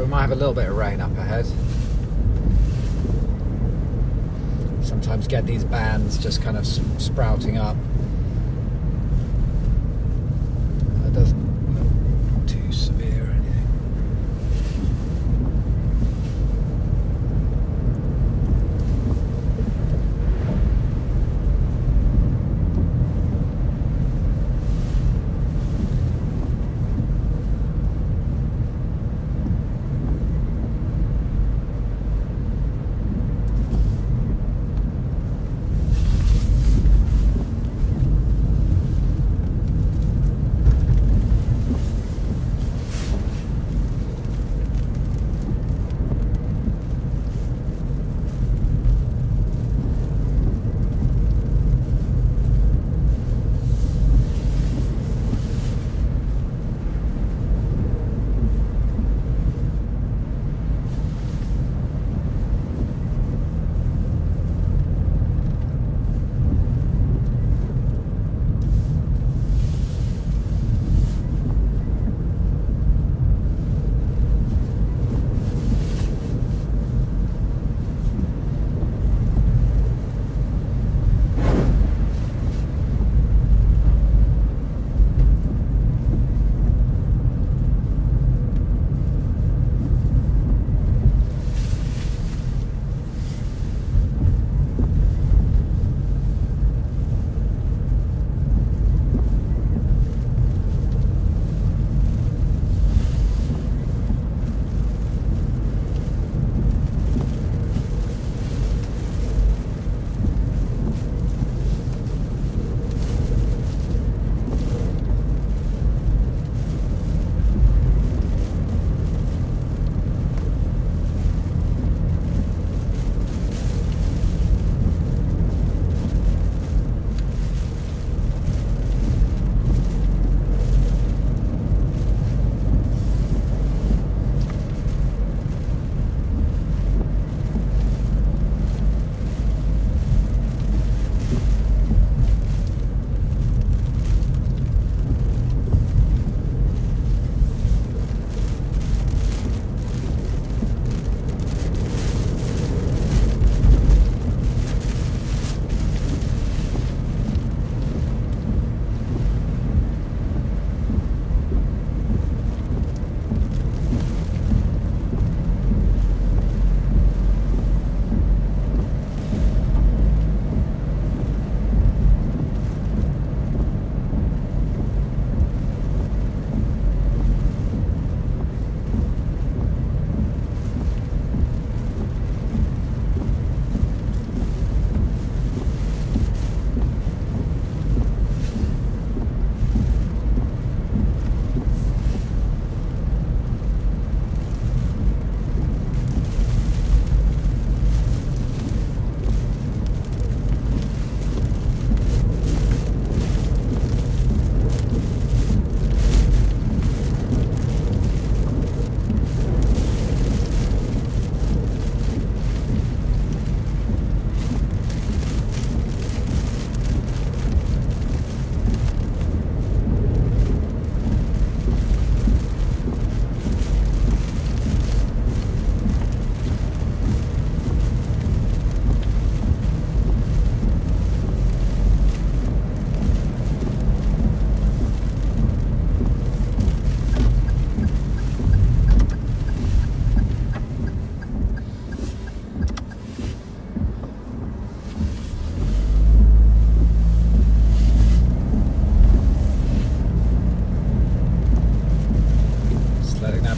we might have a little bit of rain up ahead. Sometimes get these bands just kind of sprouting up. It doesn't look too severe or anything.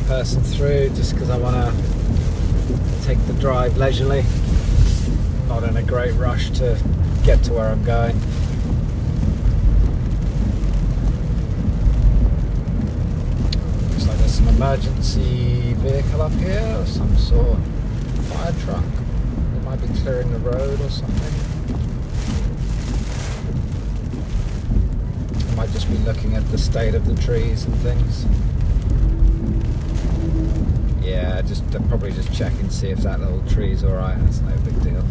person through just because I want to take the drive leisurely. Not in a great rush to get to where I'm going. Looks like there's some emergency vehicle up here of some sort. Fire truck. They might be clearing the road or something. I might just be looking at the state of the trees and things. Yeah, they're probably just checking to see if that little tree's alright. That's no big deal.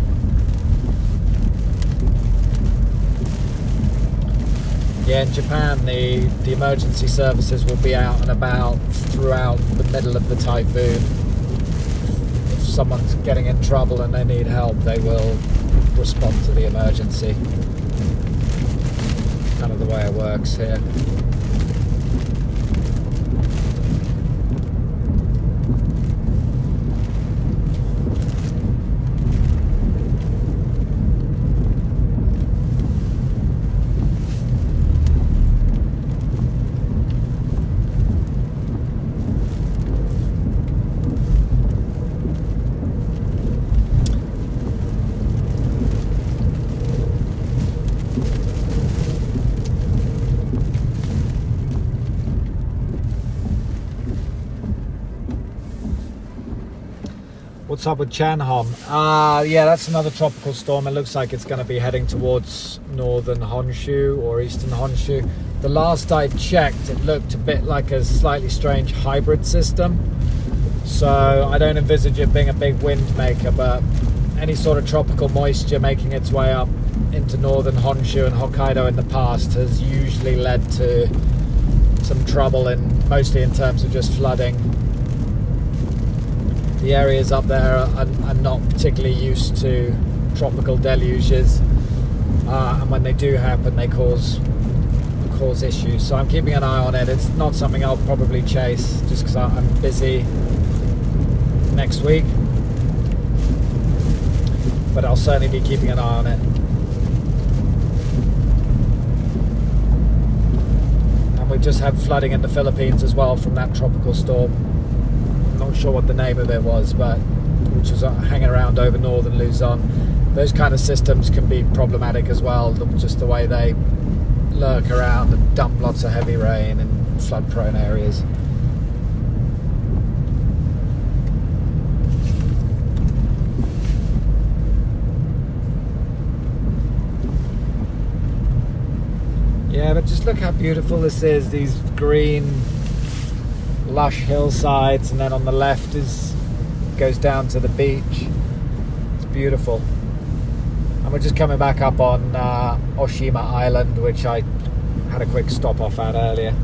Yeah, in Japan, the emergency services will be out and about throughout the middle of the typhoon. If someone's getting in trouble and they need help, they will respond to the emergency. Kind of the way it works here. What's up with Chanhom? Yeah, that's another tropical storm. It looks like it's going to be heading towards northern Honshu or eastern Honshu. The last I checked, it looked a bit like a slightly strange hybrid system. So I don't envisage it being a big wind maker, but any sort of tropical moisture making its way up into northern Honshu and Hokkaido in the past has usually led to some trouble, mostly in terms of just flooding. The areas up there are not particularly used to tropical deluges, and when they do happen, they cause issues. So I'm keeping an eye on it. It's not something I'll probably chase just because I'm busy next week, but I'll certainly be keeping an eye on it. And we've just had flooding in the Philippines as well from that tropical storm. Not sure what the name of it was, but which was hanging around over northern Luzon. Those kind of systems can be problematic as well, just the way they lurk around and dump lots of heavy rain in flood prone areas. Yeah, but just look how beautiful this is, these green lush hillsides, and then on the left goes down to the beach. It's beautiful. And we're just coming back up on Oshima Island, which I had a quick stop off at earlier.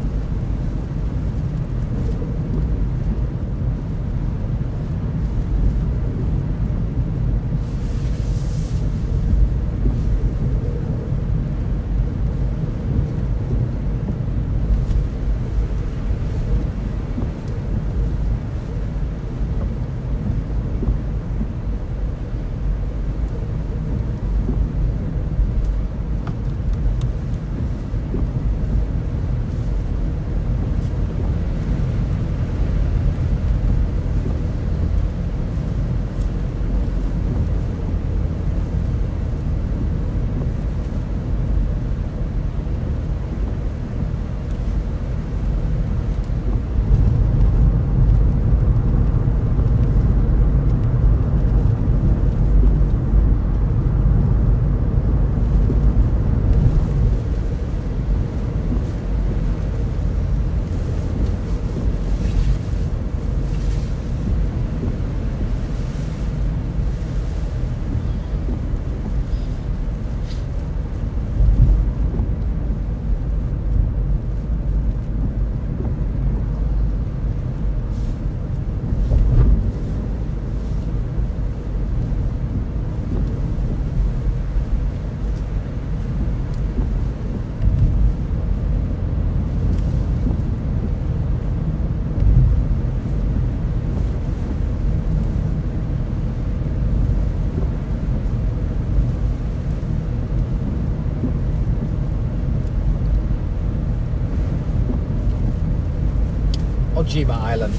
Ojima Island.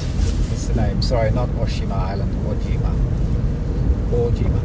That's the name. Sorry, not Oshima Island. Ojima. Ojima.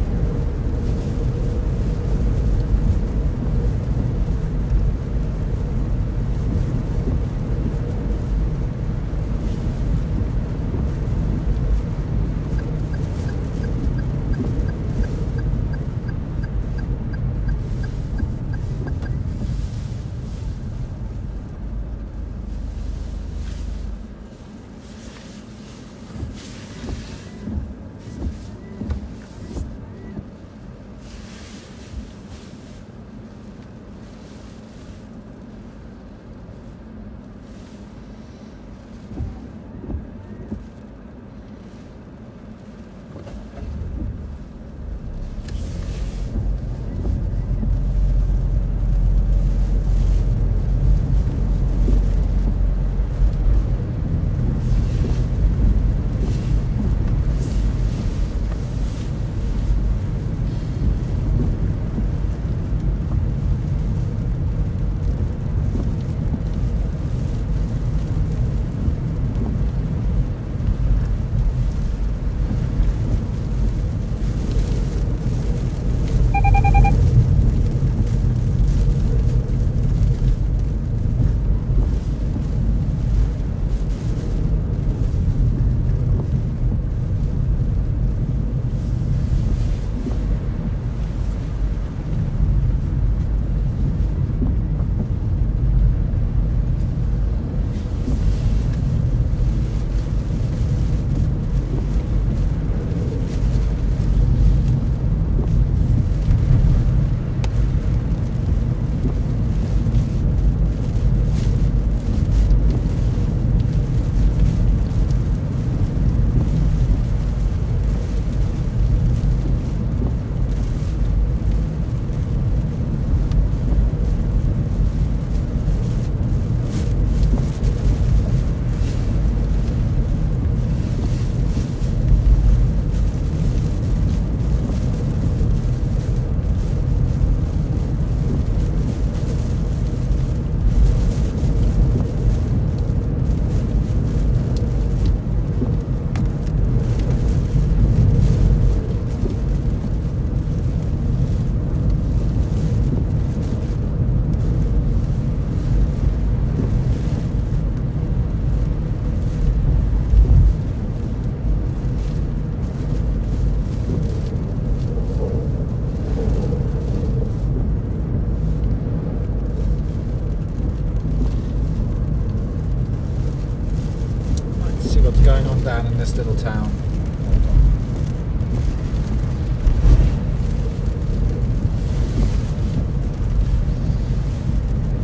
Down in this little town.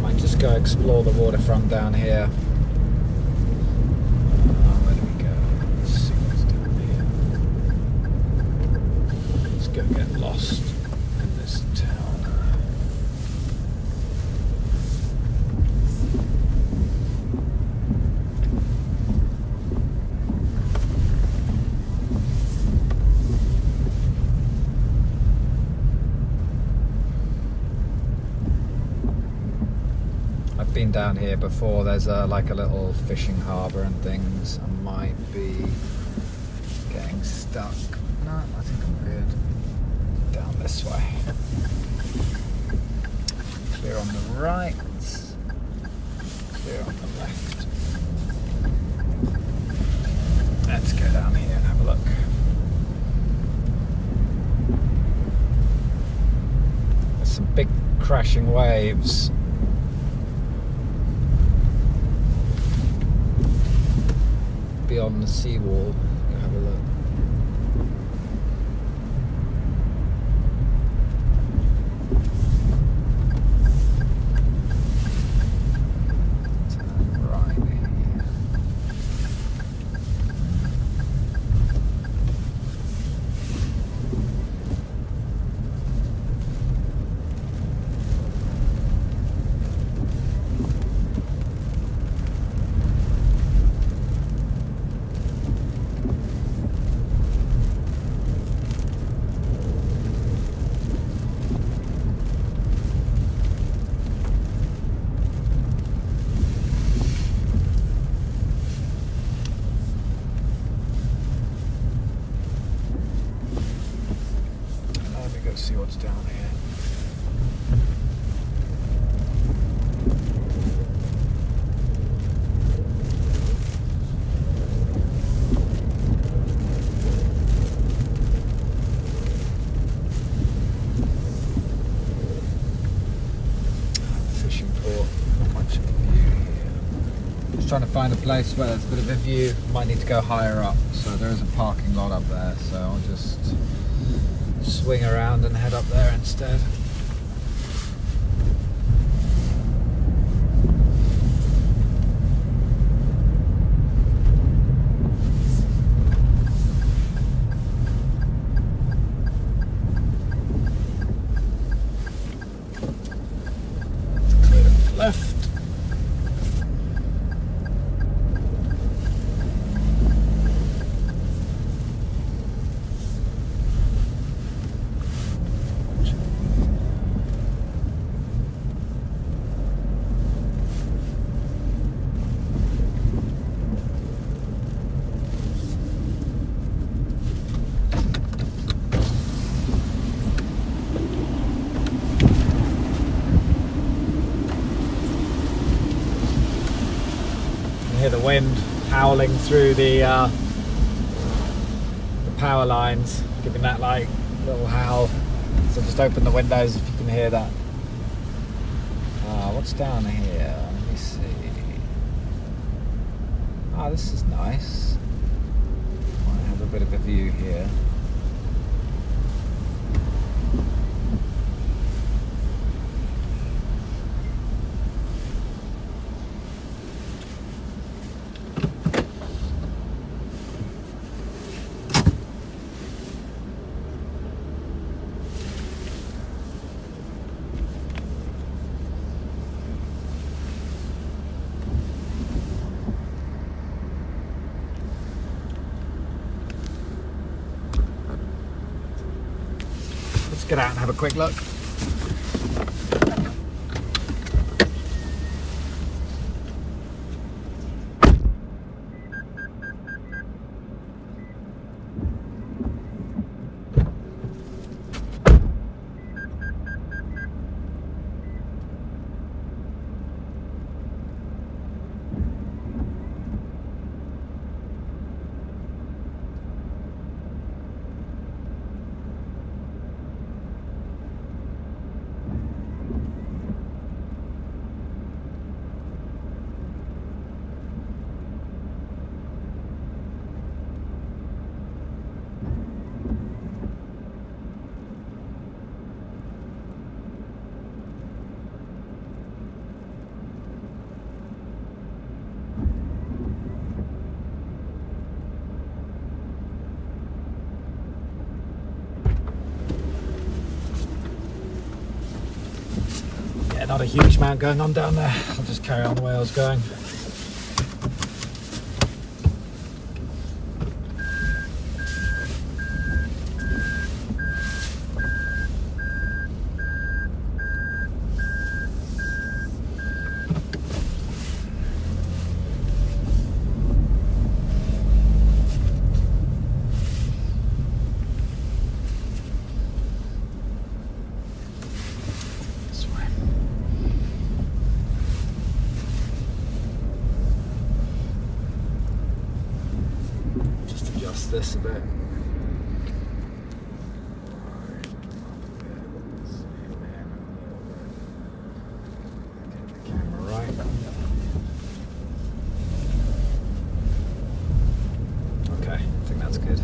Might just go explore the waterfront down here. Where do we go? Let's see what's down here. Let's go get lost in this town. Been down here before. There's like a little fishing harbour and things. I might be getting stuck. No, I think I'm good. Down this way. Clear on the right. Clear on the left. Let's go down here and have a look. There's some big crashing waves. Beyond the seawall. Go have a look. Turn right here. find a place where there's a bit of a view. Might need to go higher up, so there is a parking lot up there, so I'll just swing around and head up there instead. Left. Hear the wind howling through the power lines, giving that like little howl. So just open the windows if you can hear that. What's down here? Let me see. This is nice. Might have a bit of a view here. Let's get out and have a quick look. Not a huge amount going on down there. I'll just carry on the way I was going. This a bit. Get the camera right. Okay, I think that's good.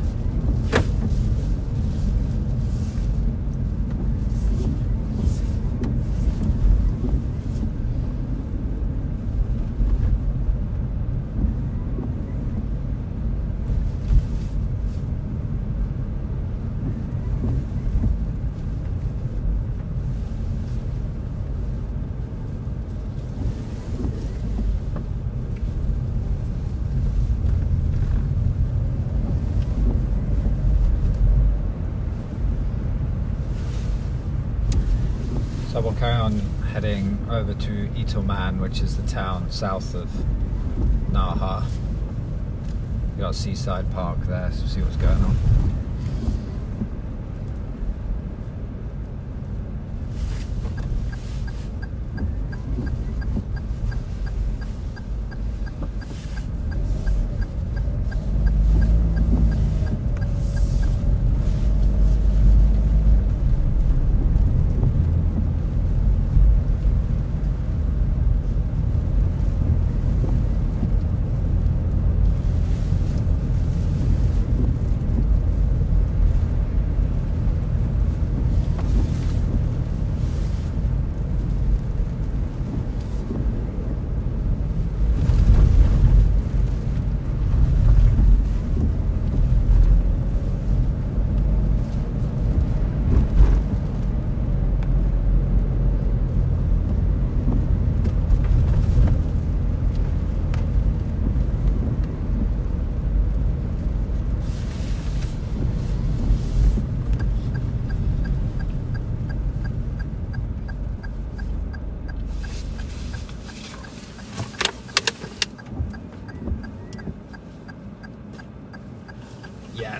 So we'll carry on heading over to Itoman, which is the town south of Naha. We've got a seaside park there, so see what's going on.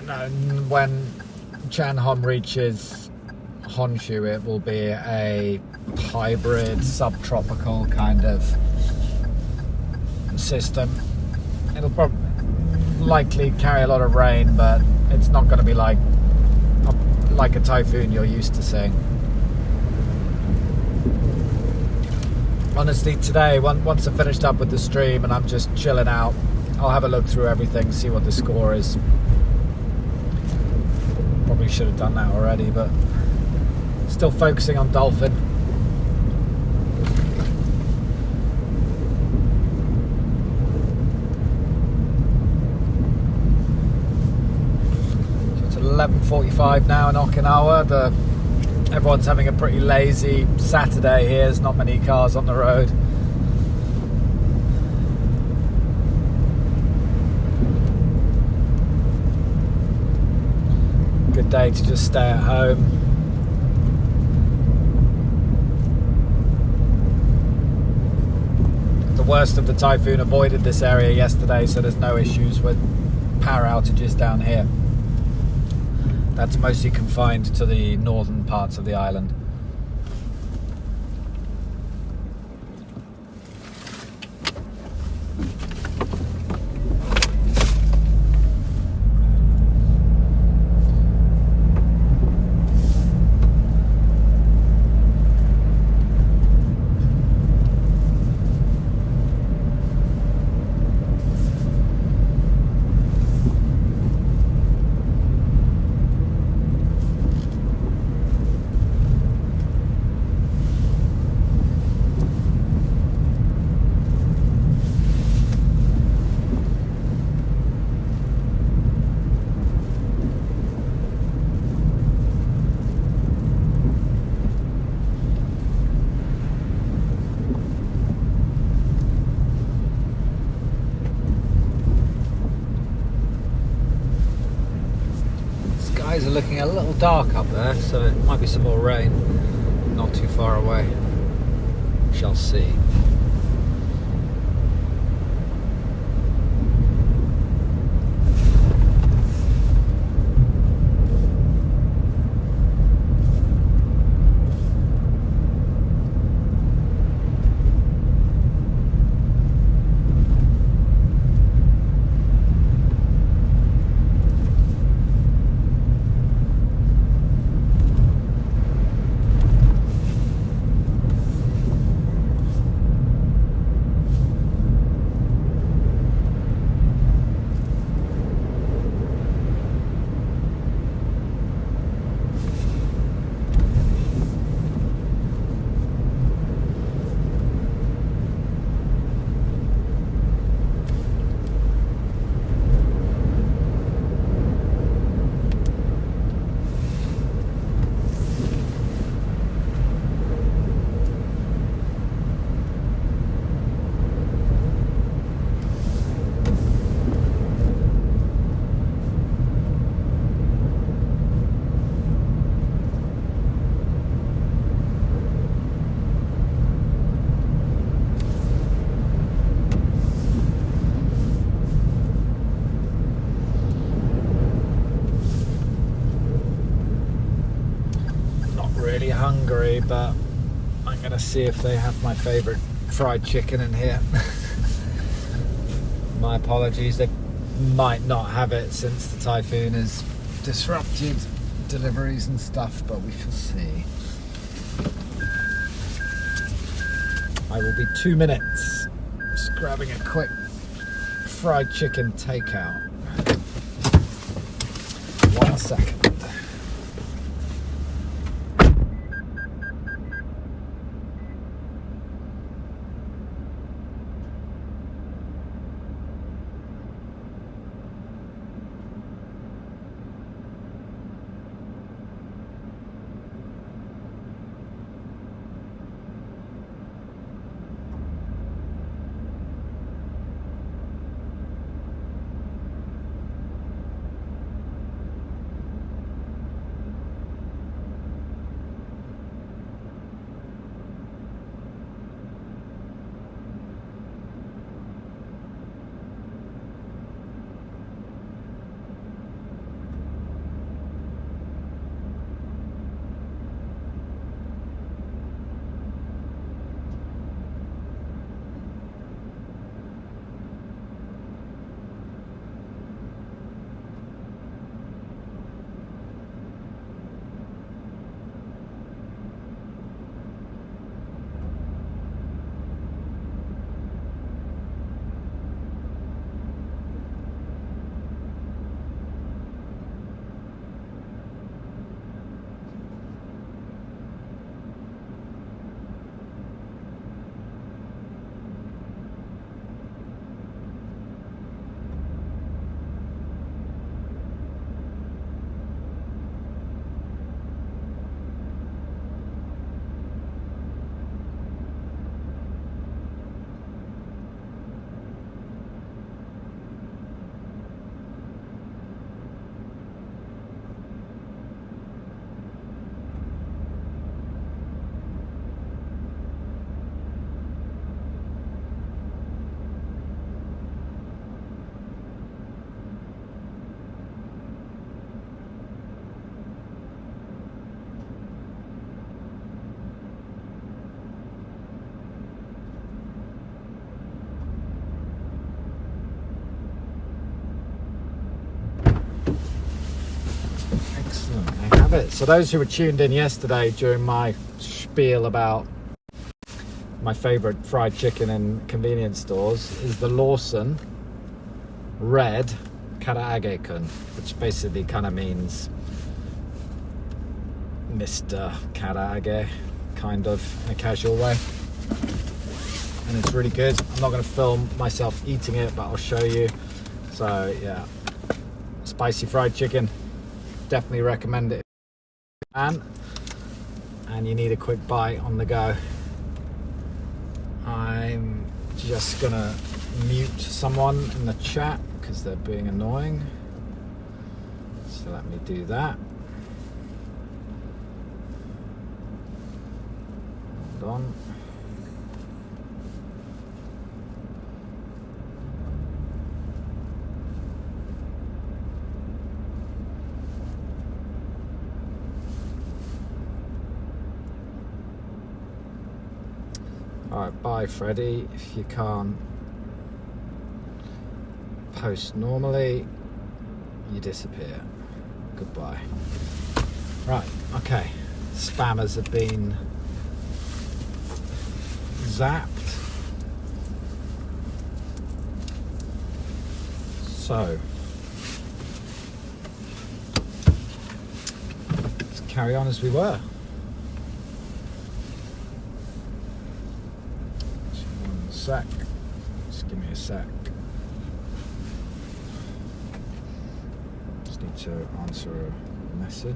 no, when Chanhom reaches Honshu, it will be a hybrid subtropical kind of system. It'll probably likely carry a lot of rain, but it's not going to be like a typhoon you're used to seeing. Honestly, today, once I've finished up with the stream and I'm just chilling out, I'll have a look through everything, see what the score is. Probably should have done that already, but still focusing on Dolphin. So it's 11:45 now in Okinawa. Everyone's having a pretty lazy Saturday here. There's not many cars on the road. Good day to just stay at home. The worst of the typhoon avoided this area yesterday, so there's no issues with power outages down here. That's mostly confined to the northern parts of the island. Skies are looking a little dark up there, so it might be some more rain not too far away. Shall see. Hungry, but I'm gonna see if they have my favorite fried chicken in here. My apologies, they might not have it since the typhoon has disrupted deliveries and stuff, but we shall see. I will be 2 minutes. Just grabbing a quick fried chicken takeout. 1 second. have it. So those who were tuned in yesterday during my spiel about my favourite fried chicken in convenience stores is the Lawson Red Karaage-kun, which basically kind of means Mr. Karaage, kind of in a casual way. And it's really good. I'm not going to film myself eating it, but I'll show you. So yeah, spicy fried chicken, definitely recommend it. And you need a quick bite on the go. I'm just gonna mute someone in the chat because they're being annoying, so let me do that. Hold on. Alright, bye Freddie. If you can't post normally, you disappear. Goodbye. Right, okay. Spammers have been zapped. So, let's carry on as we were. Sec. Just give me a sec. Just need to answer a message.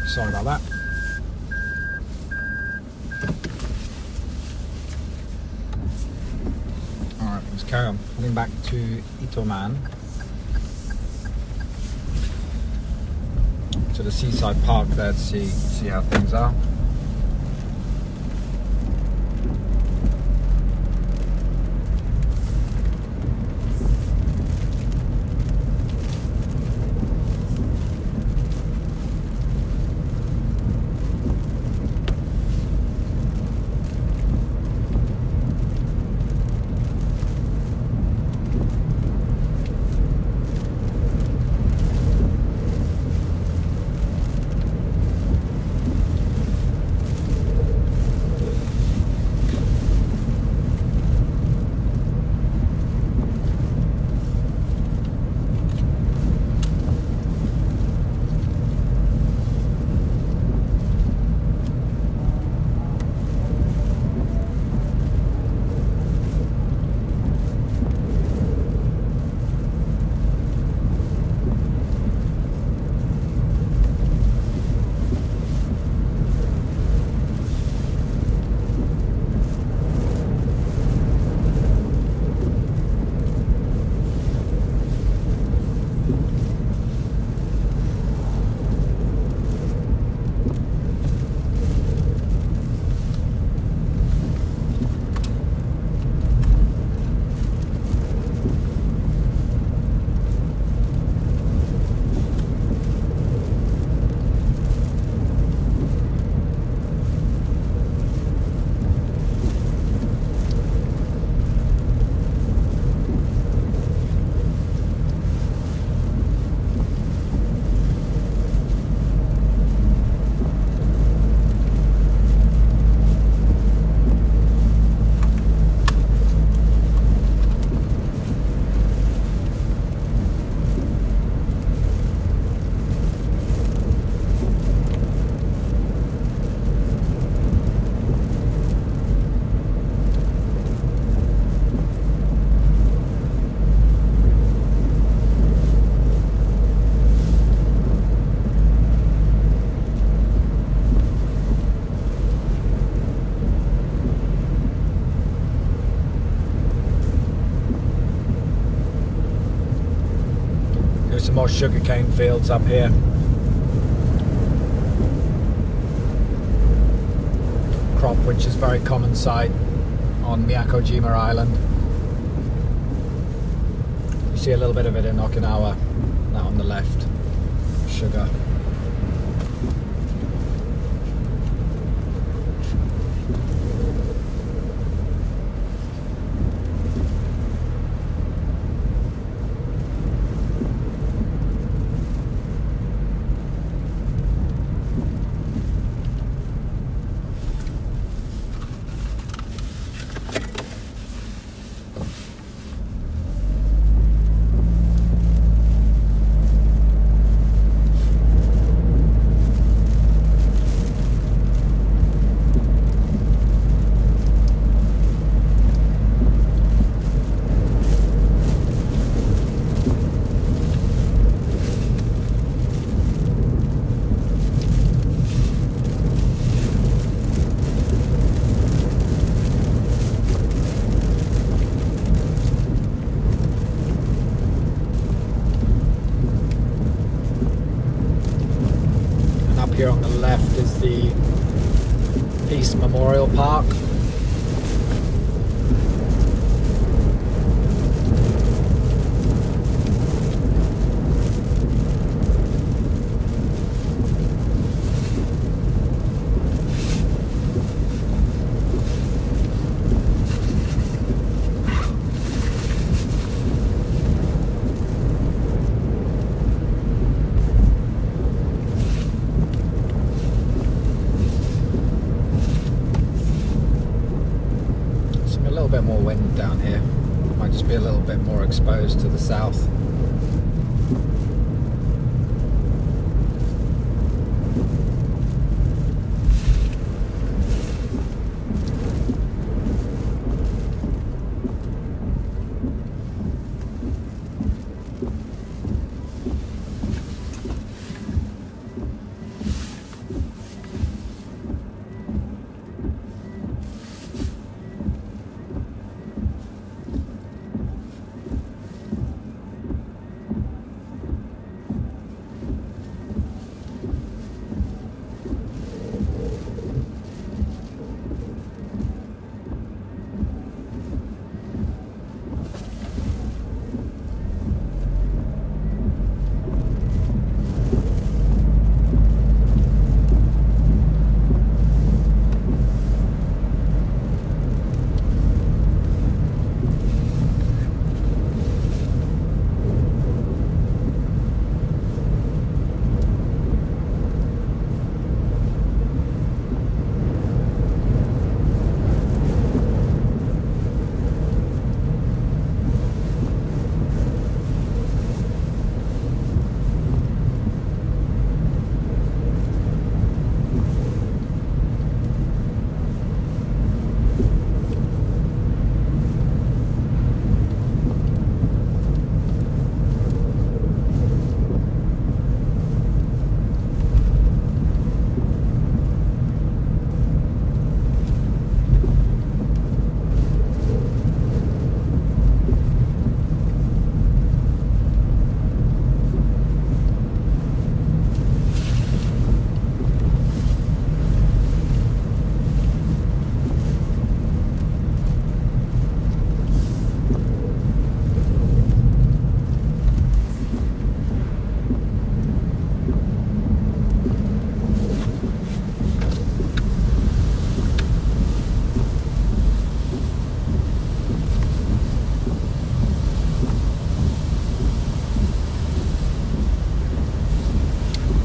Sorry about that. Alright, let's carry on. Heading back to Itoman, to the seaside park there to see how things are. sugarcane fields up here. Crop which is very common sight on Miyakojima Island. You see a little bit of it in Okinawa, that on the left, sugar. Here on the left is the Peace Memorial Park. A bit more wind down here, might just be a little bit more exposed to the south.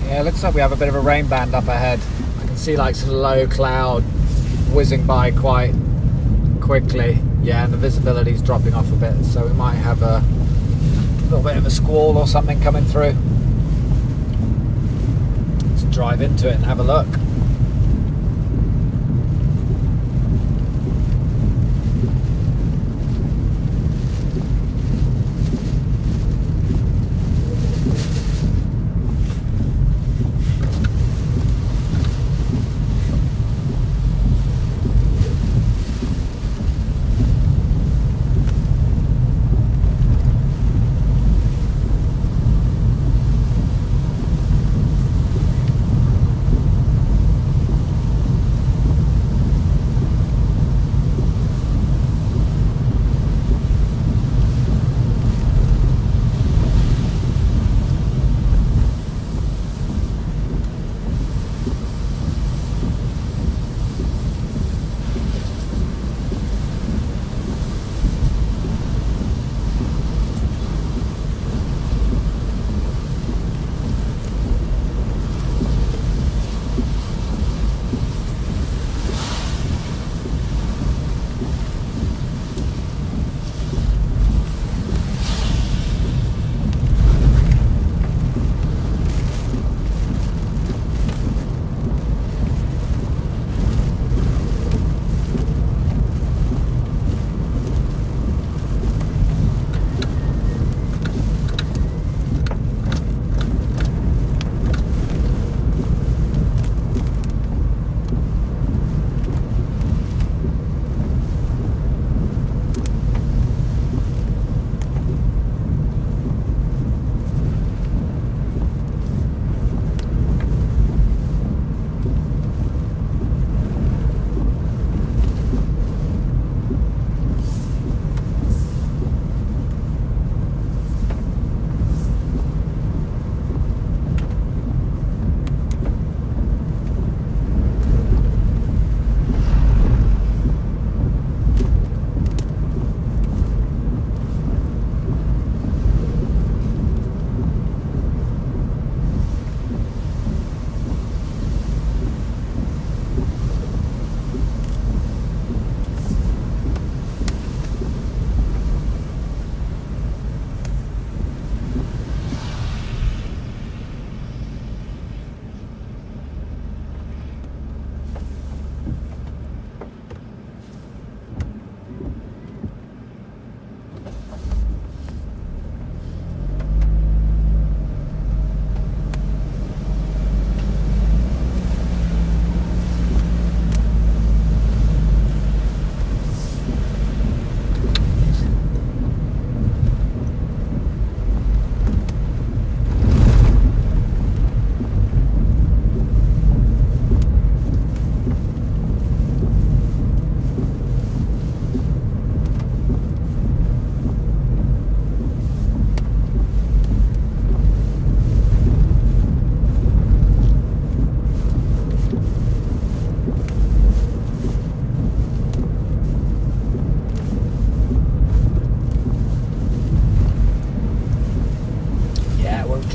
Yeah, it looks like we have a bit of a rain band up ahead. I can see like some low cloud whizzing by quite quickly. Yeah, and the visibility is dropping off a bit, so we might have a little bit of a squall or something coming through. Let's drive into it and have a look.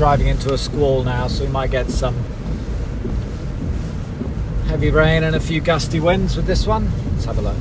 driving into a squall now, so we might get some heavy rain and a few gusty winds with this one. Let's have a look.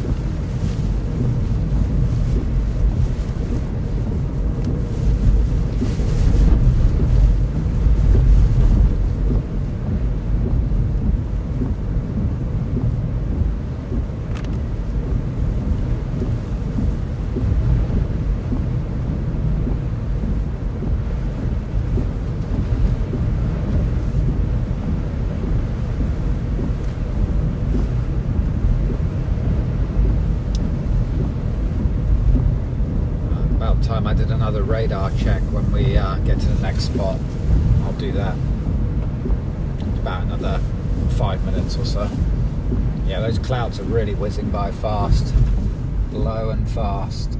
Time I did another radar check. When we get to the next spot, I'll do that. It's about another 5 minutes or so. Yeah, those clouds are really whizzing by fast, low and fast.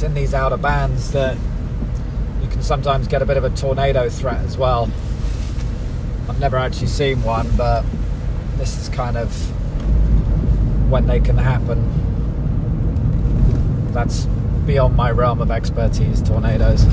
In these outer bands that you can sometimes get a bit of a tornado threat as well. I've never actually seen one, but this is kind of when they can happen. That's beyond my realm of expertise, tornadoes.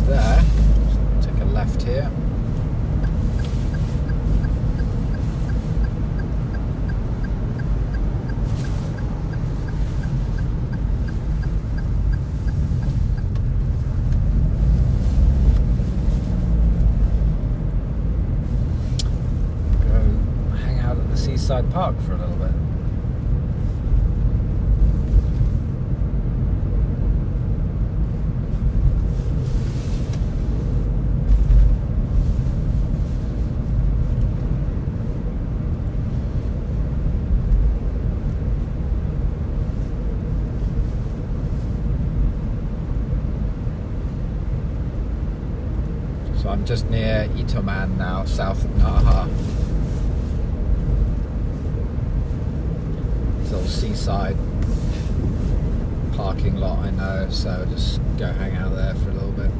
There, take a left here. Go hang out at the seaside park for a little bit. So I'm just near Itoman now, south of Naha. It's a little seaside parking lot, I know, so I'll just go hang out there for a little bit.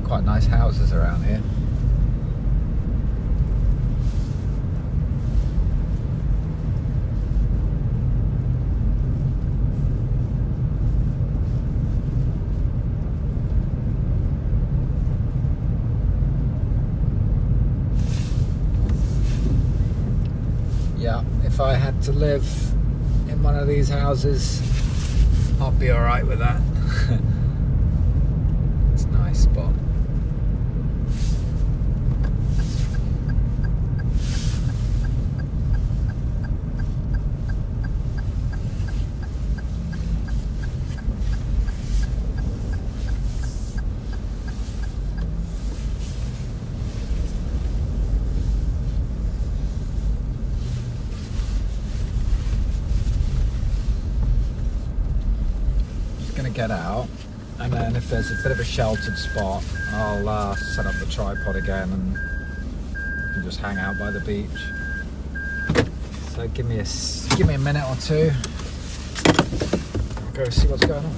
Quite nice houses around here. Yeah, if I had to live in one of these houses, I'd be alright with that. It's a nice spot. Get out, and then if there's a bit of a sheltered spot, I'll set up the tripod again and just hang out by the beach. So give me a minute or two. I'll go see what's going on.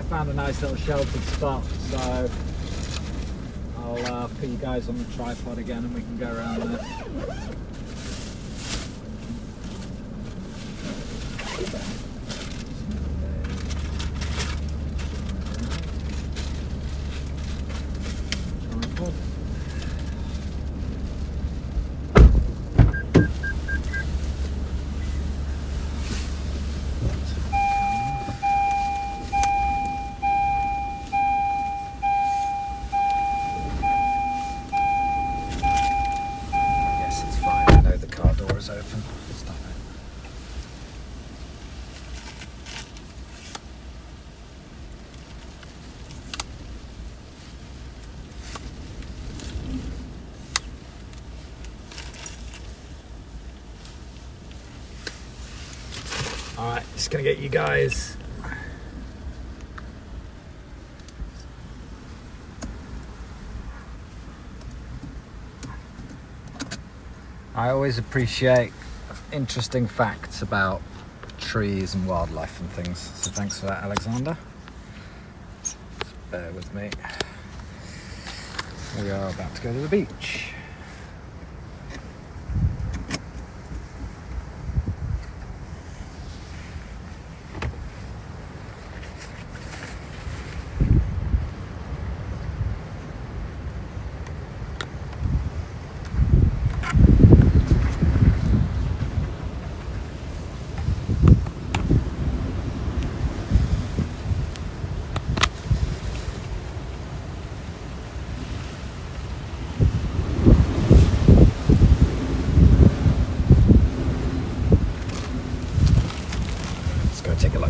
Found a nice little sheltered spot, so I'll put you guys on the tripod again and we can go around there. God. Yes, it's fine. I know the car door is open. Stop it. Alright, just gonna get you guys. I always appreciate interesting facts about trees and wildlife and things, so thanks for that, Alexander. Just bear with me. We are about to go to the beach. Take a look.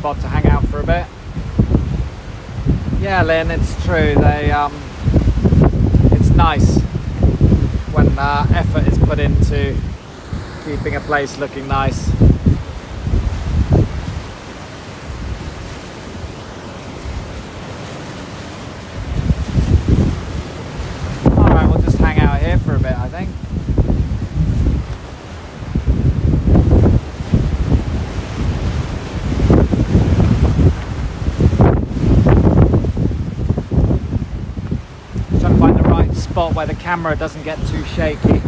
To hang out for a bit. Yeah, Lynn, it's true. It's nice when effort is put into keeping a place looking nice. All right, we'll just hang out here for a bit, I think. Spot where the camera doesn't get too shaky.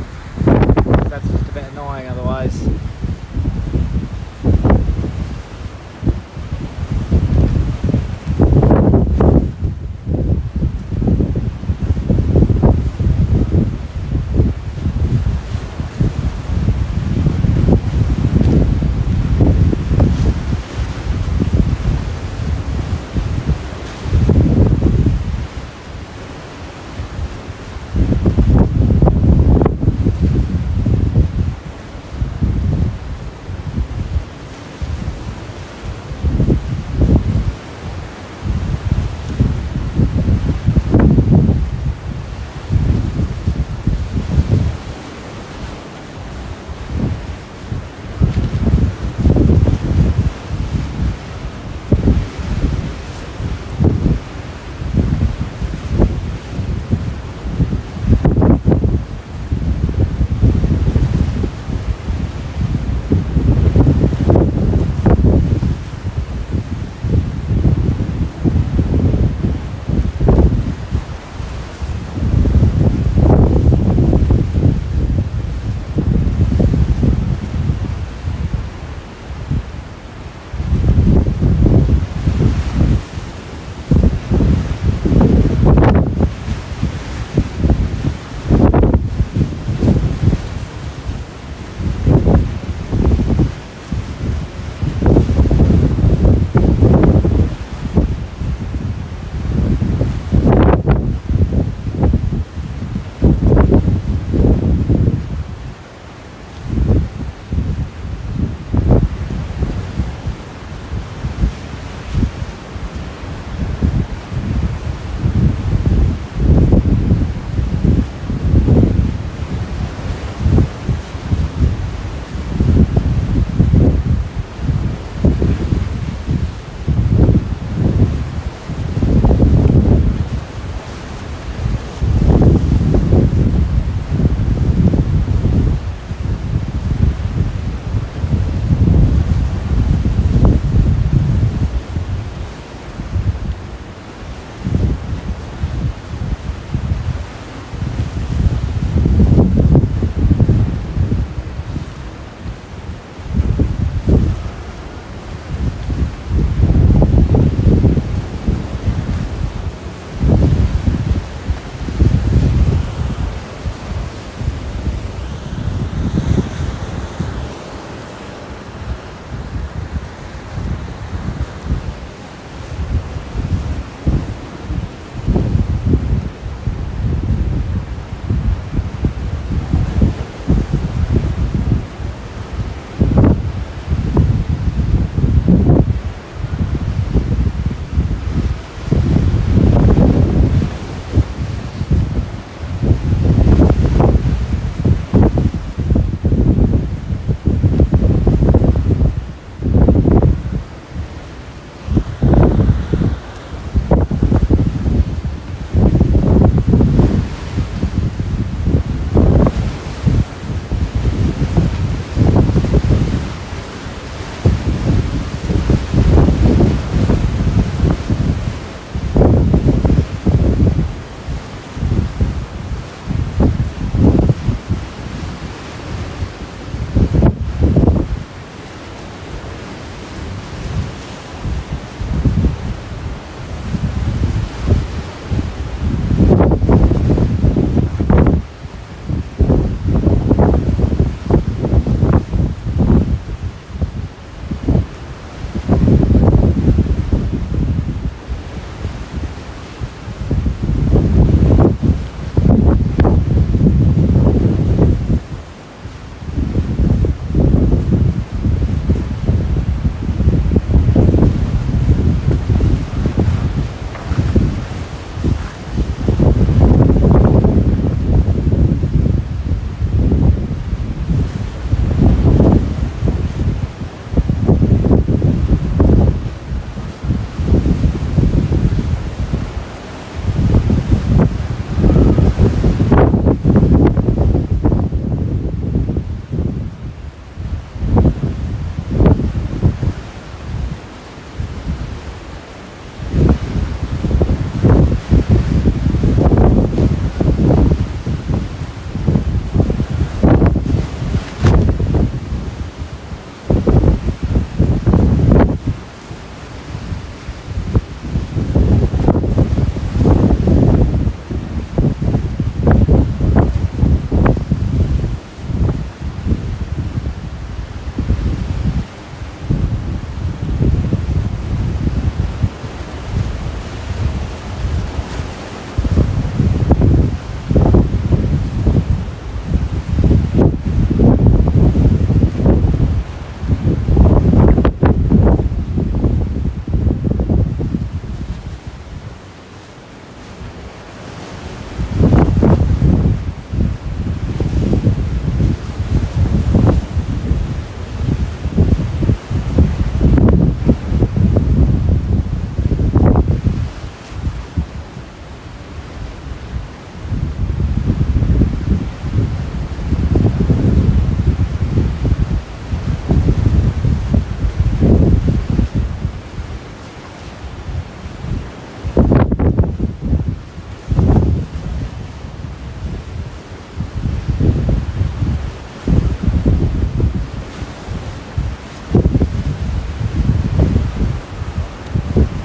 That's just a bit annoying otherwise.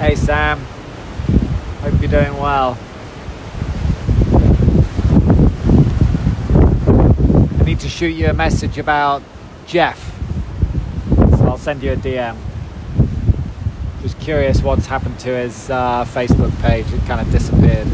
Hey Sam, hope you're doing well. I need to shoot you a message about Jeff, so I'll send you a DM. Just curious what's happened to his Facebook page. It kind of disappeared.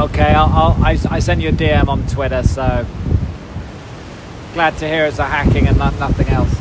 Okay, I send you a DM on Twitter, so glad to hear it's a hacking and nothing else.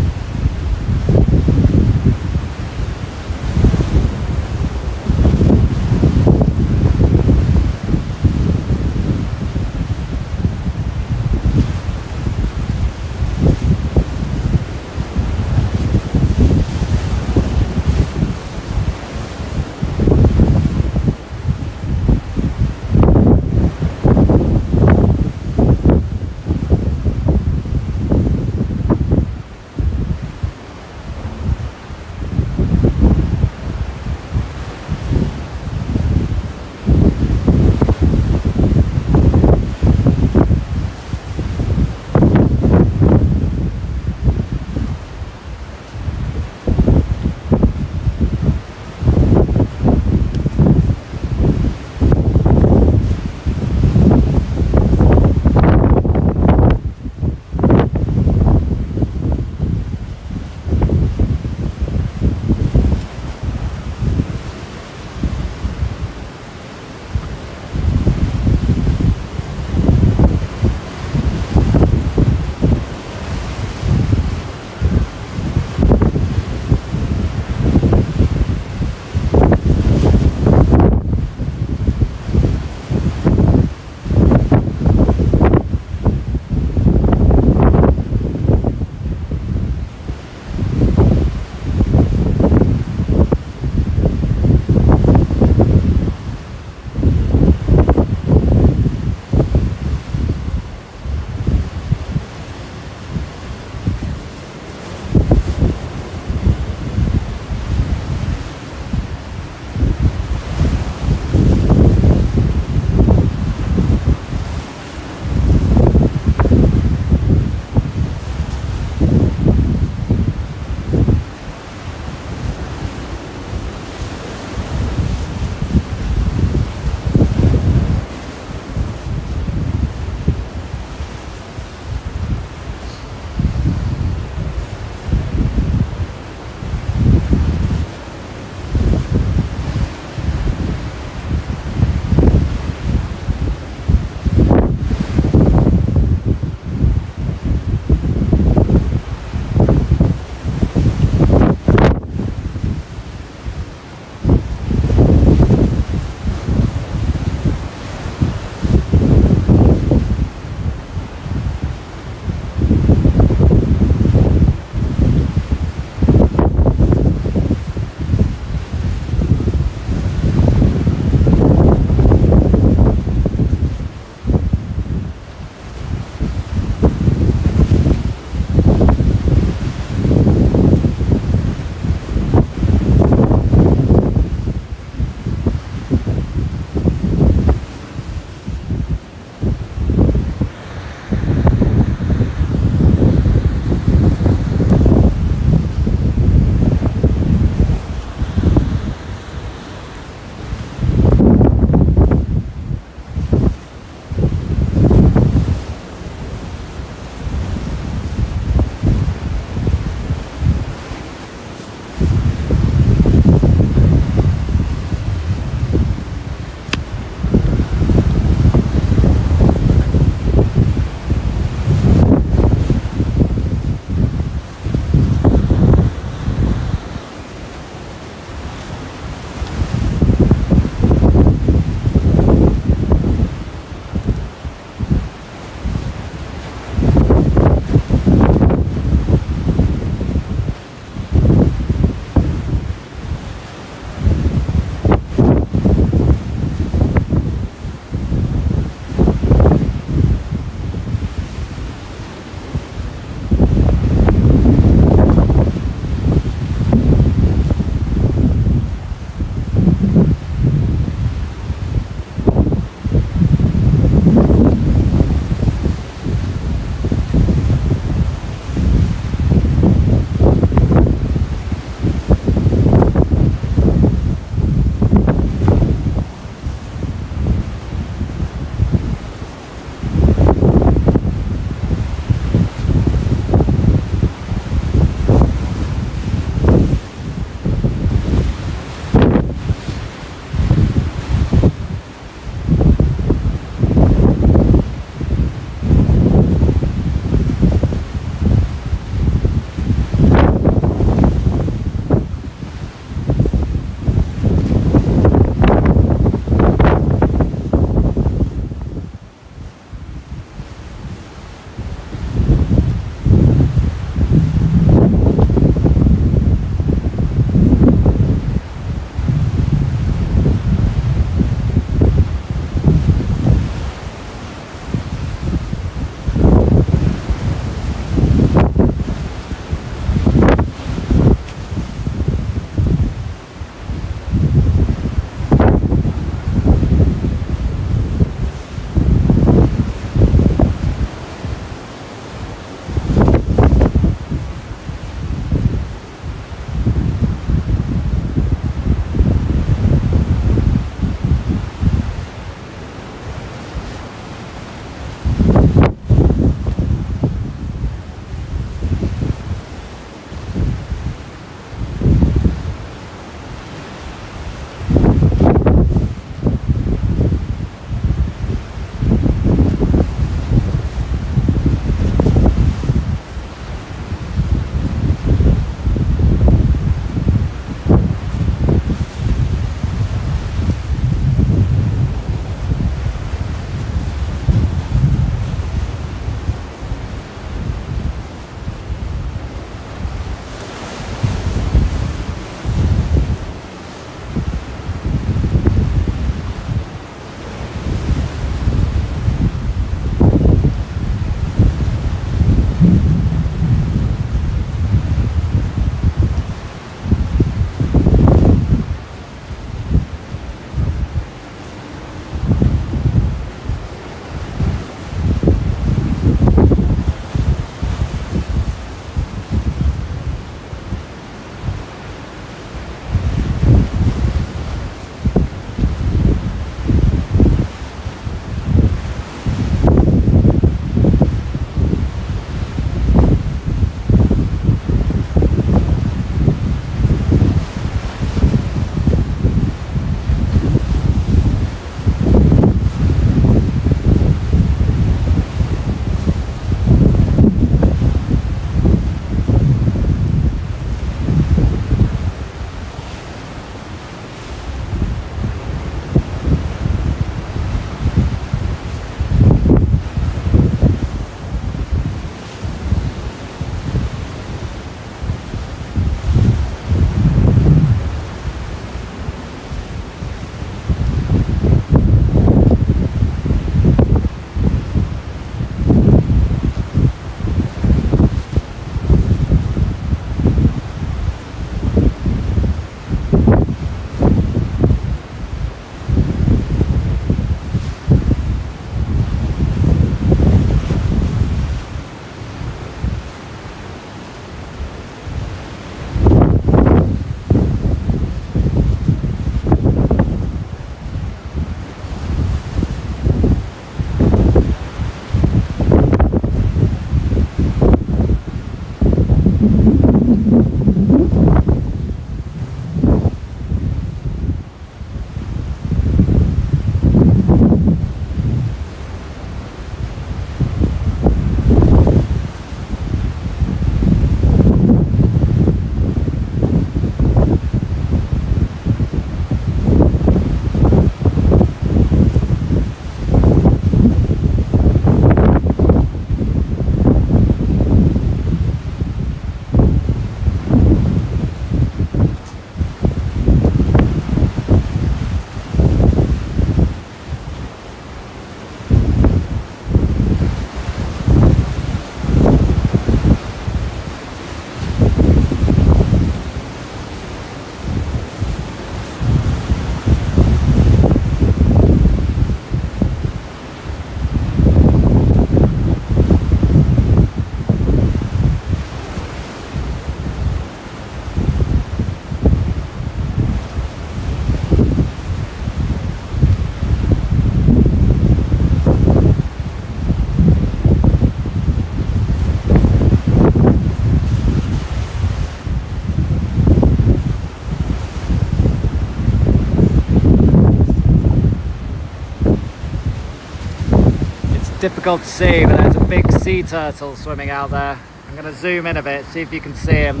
difficult to see, but there's a big sea turtle swimming out there. I'm going to zoom in a bit, see if you can see him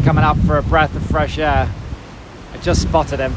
coming up for a breath of fresh air. I just spotted him.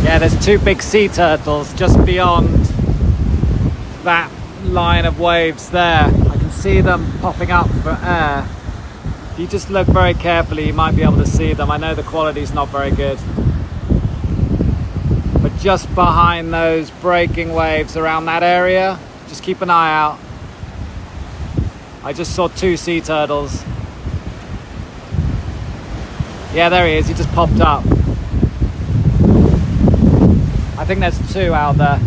Yeah, there's two big sea turtles just beyond that line of waves there. I can see them popping up for air. If you just look very carefully, you might be able to see them. I know the quality's not very good. But just behind those breaking waves around that area, just keep an eye out. I just saw two sea turtles. Yeah, there he is, he just popped up. I think there's two out there.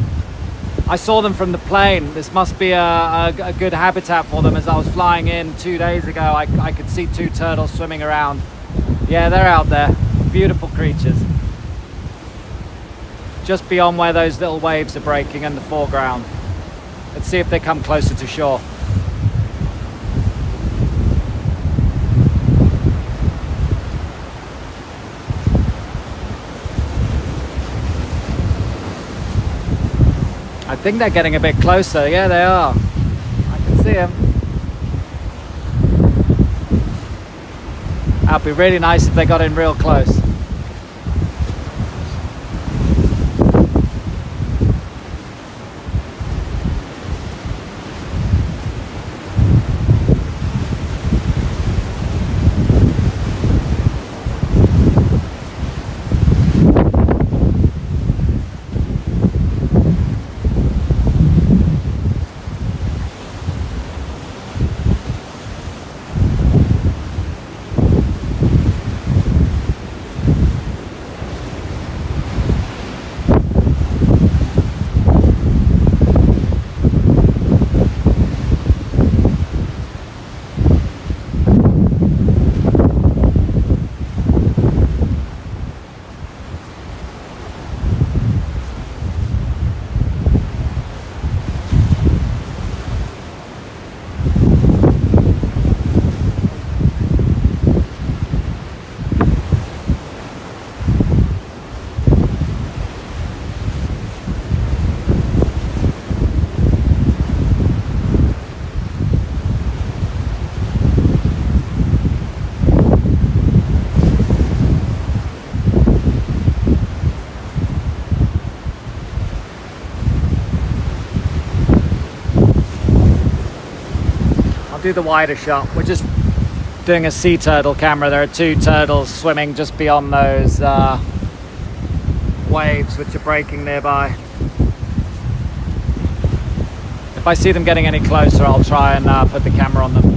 I saw them from the plane. This must be a good habitat for them. As I was flying in 2 days ago, I could see two turtles swimming around. Yeah, they're out there. Beautiful creatures. Just beyond where those little waves are breaking in the foreground. Let's see if they come closer to shore. I think they're getting a bit closer. Yeah, they are. I can see them. That'd be really nice if they got in real close. Do the wider shot. We're just doing a sea turtle camera. There are two turtles swimming just beyond those waves which are breaking nearby. If I see them getting any closer, I'll try and put the camera on them.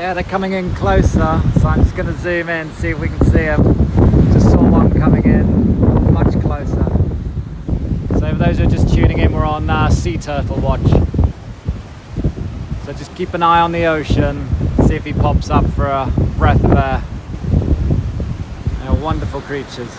Yeah, they're coming in closer, so I'm just going to zoom in, see if we can see them. Just saw one coming in much closer. So for those who are just tuning in, we're on sea turtle watch. So just keep an eye on the ocean, see if he pops up for a breath of air. They're wonderful creatures.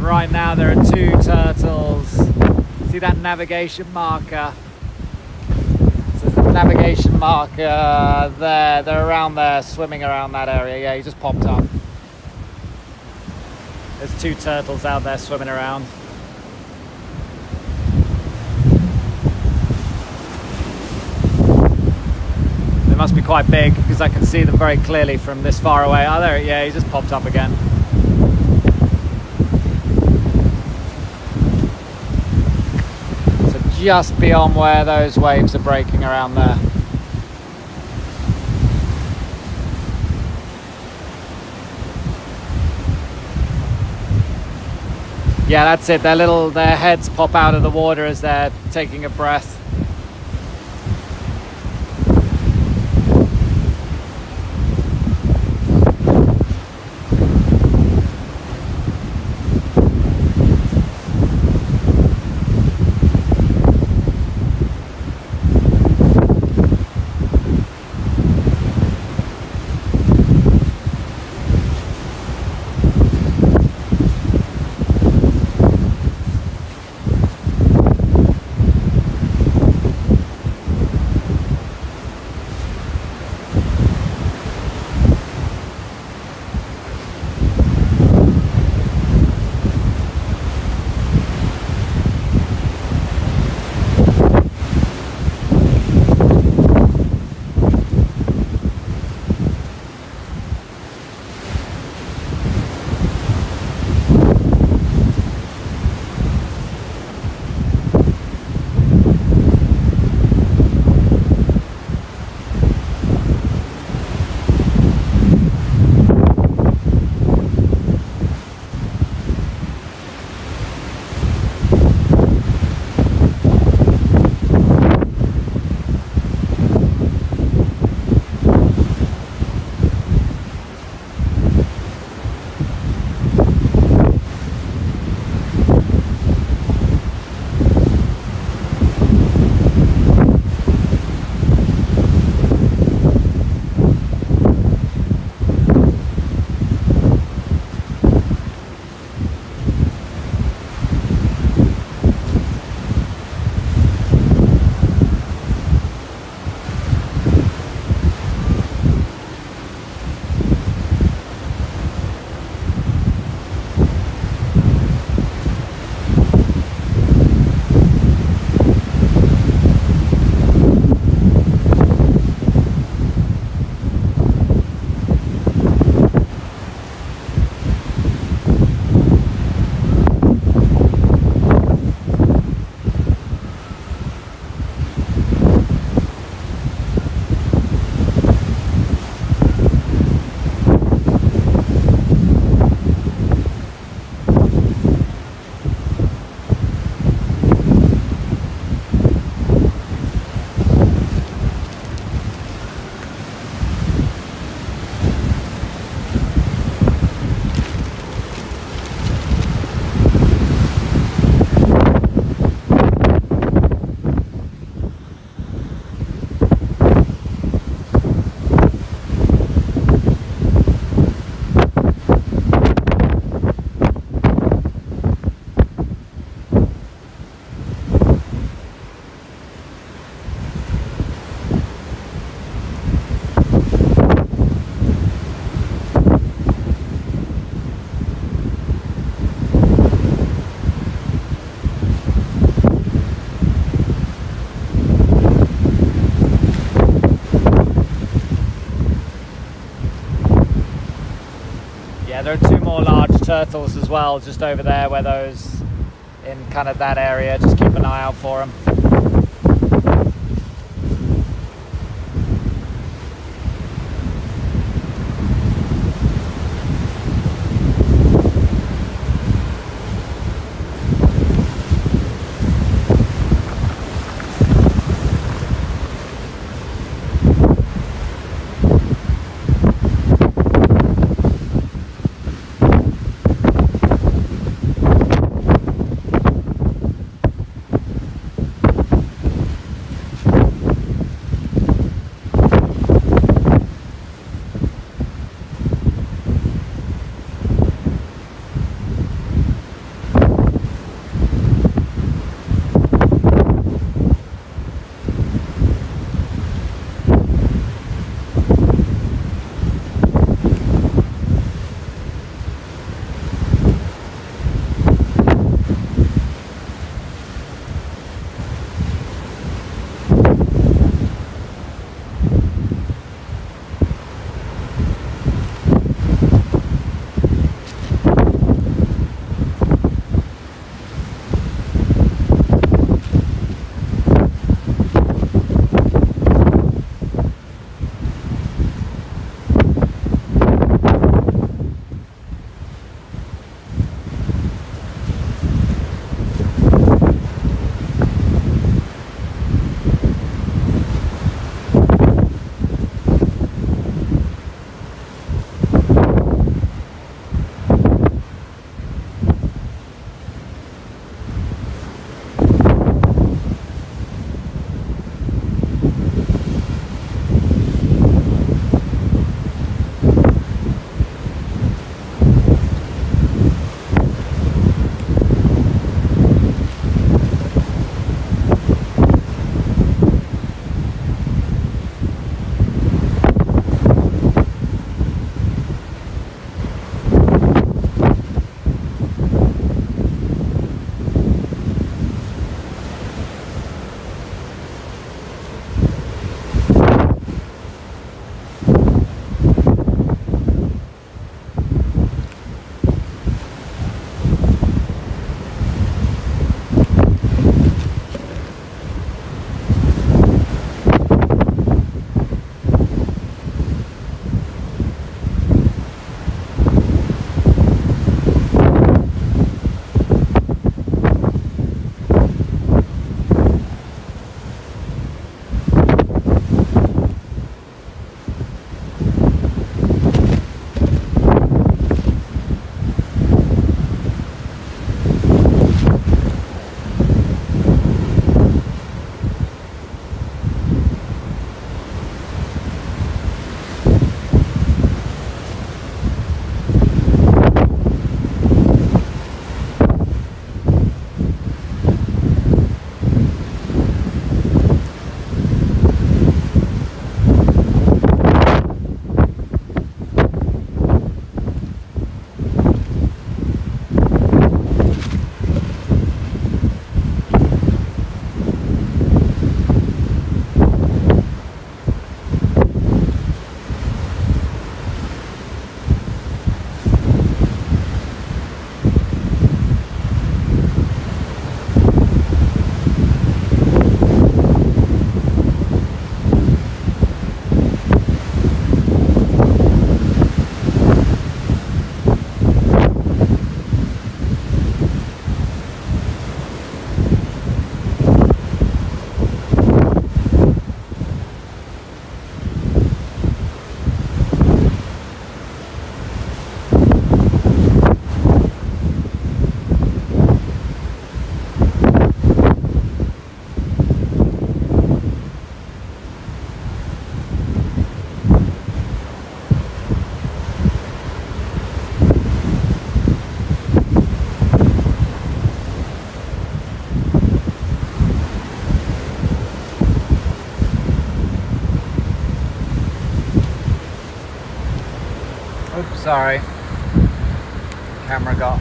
Right now there are 2 turtles. See that navigation marker? So there's a navigation marker there. They're around there, swimming around that area. Yeah, he just popped up. There's 2 turtles out there swimming around. They must be quite big because I can see them very clearly from this far away. Oh, there, yeah, he just popped up again. Just beyond where those waves are breaking around there. Yeah, that's it. Their heads pop out of the water as they're taking a breath. turtles as well, just over there where those, in kind of that area, just keep an eye out for them. Oops, sorry. Camera got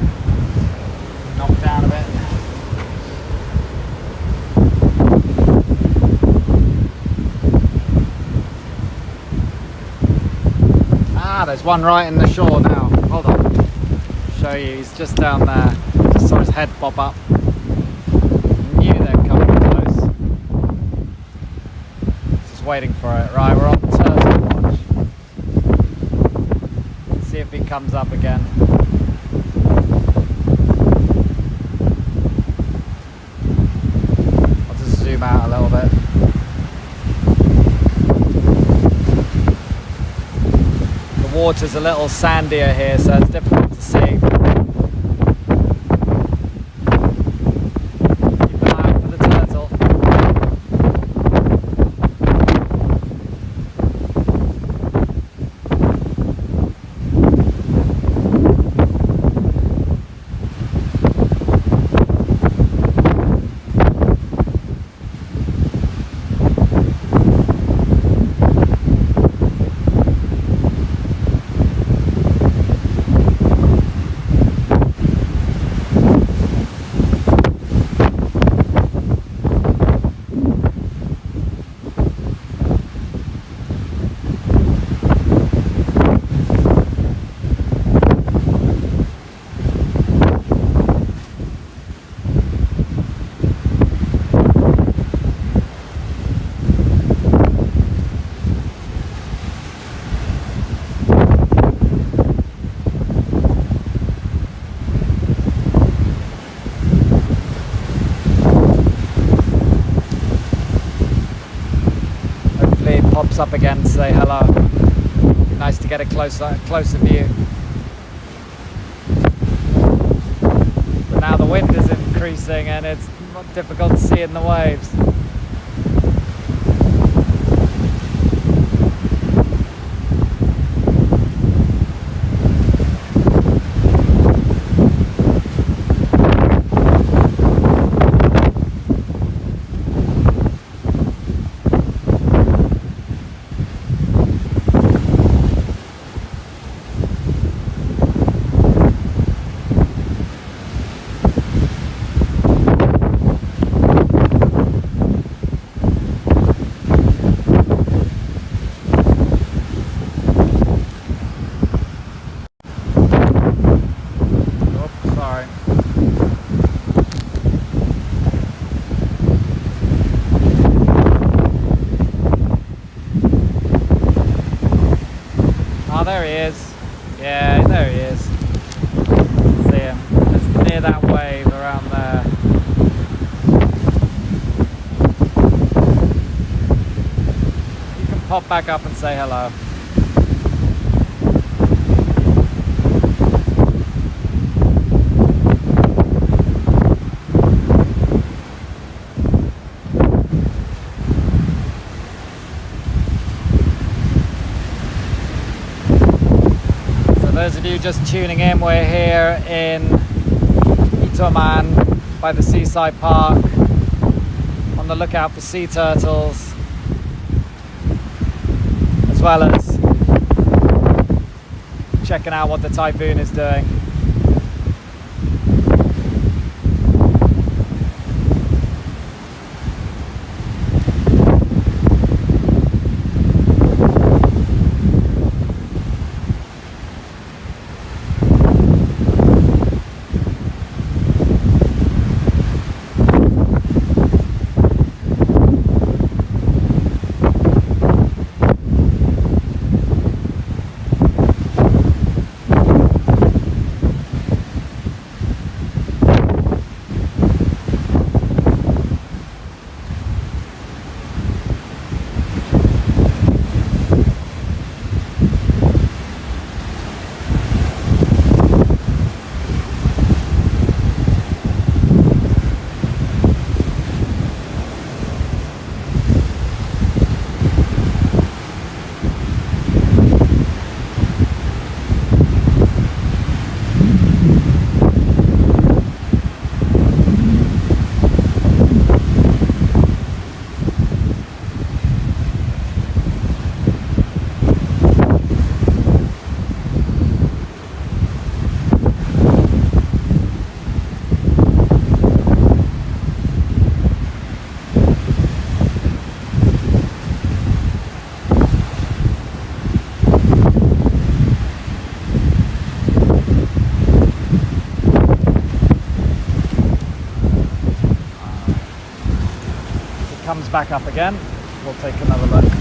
knocked down a bit. Ah, there's one right in the shore now. Hold on. Show show you. He's just down there. Just saw his head pop up. Knew they're coming close. Just waiting for it. Right, we're on turtle watch. See if he comes up again. I'll just zoom out a little bit. The water's a little sandier here, so it's difficult to see. Keep an eye out for the turtle. Pops up again to say hello. Be nice to get a closer view. But now the wind is increasing and it's difficult to see in the waves. Oh, there he is. Yeah, there he is. See him. Just near that wave around there. You can pop back up and say hello. Those of you just tuning in, we're here in Itoman by the seaside park, on the lookout for sea turtles, as well as checking out what the typhoon is doing. comes back up again, we'll take another look.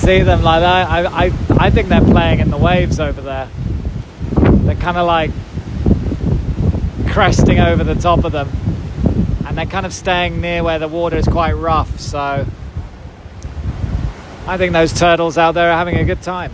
see them like that. I think they're playing in the waves over there. They're kind of like cresting over the top of them, and they're kind of staying near where the water is quite rough, so I think those turtles out there are having a good time.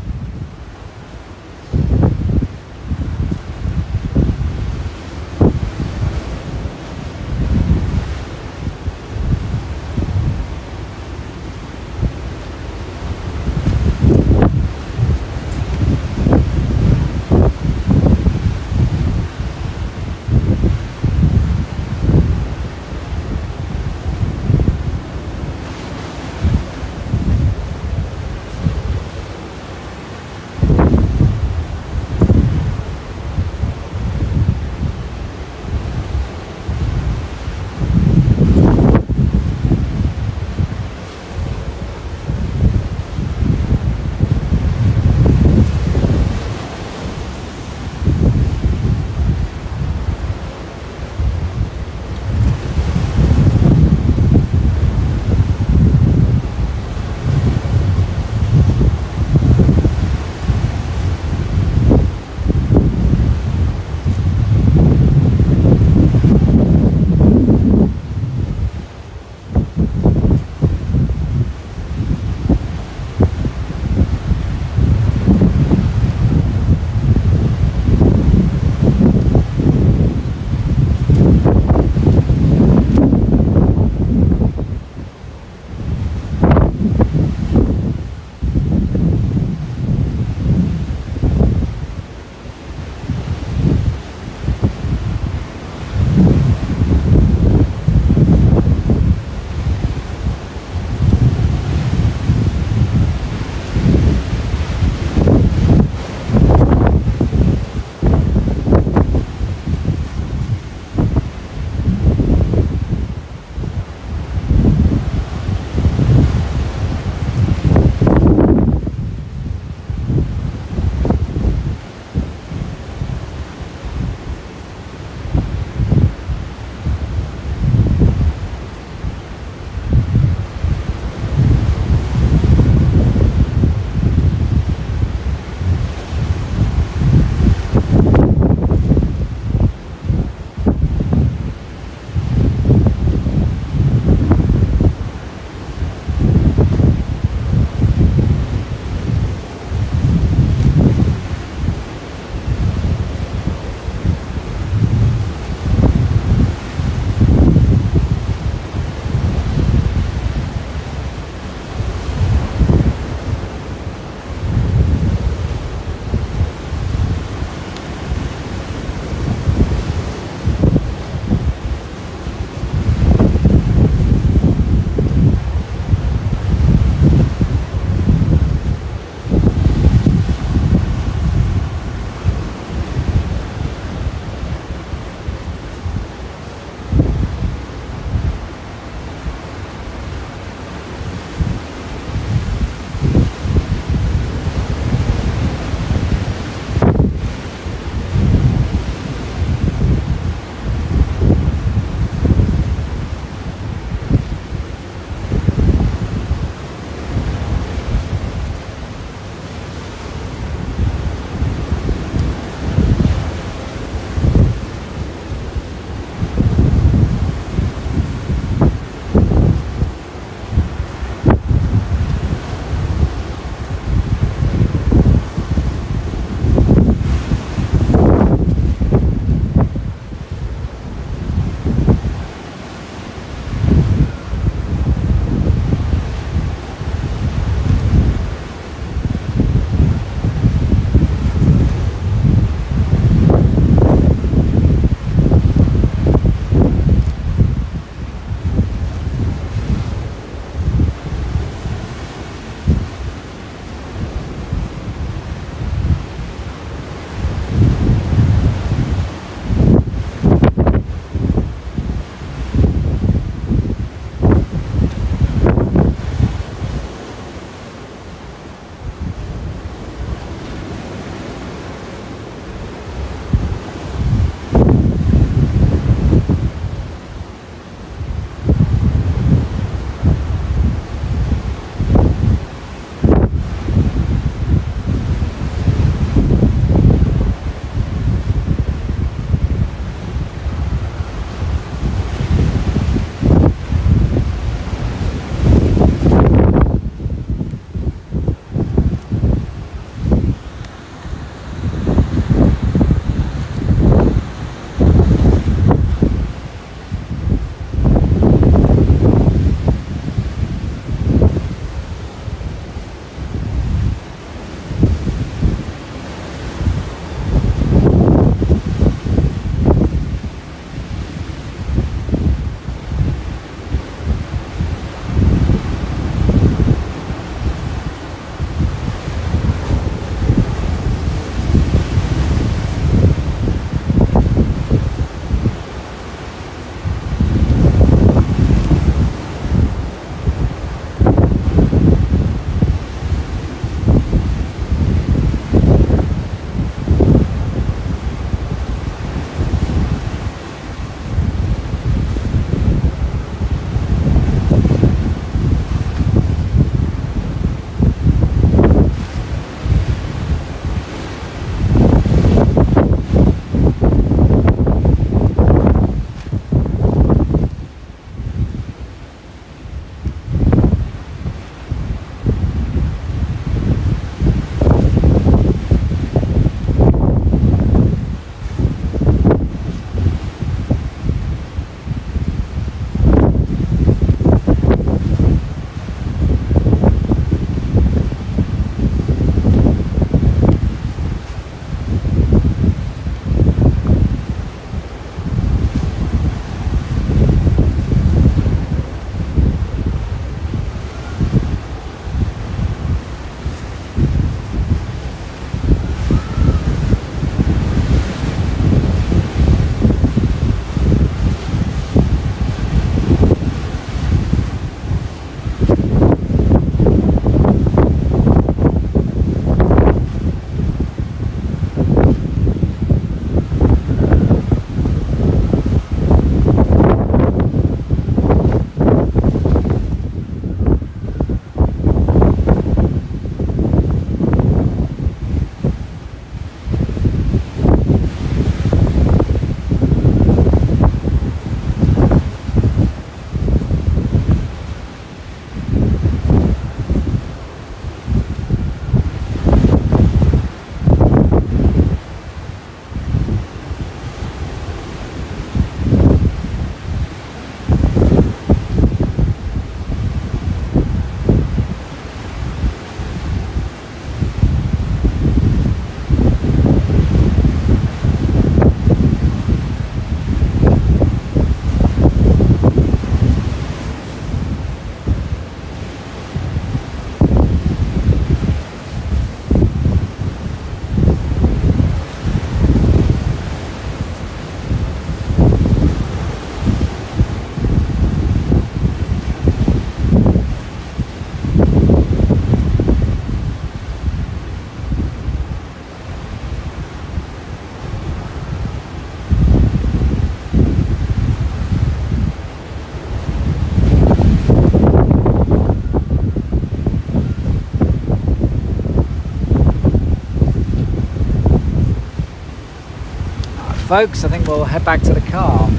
folks. I think we'll head back to the car.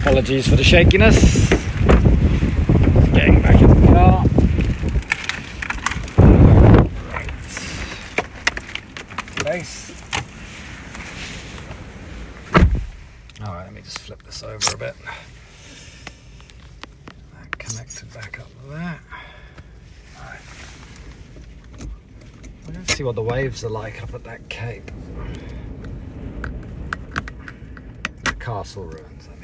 Apologies for the shakiness. Getting back in the car. Right. Place. Alright, let me just flip this over a bit. That connected back up to that. Alright. Let's see what the waves are like up at that cape. The castle ruins, I mean.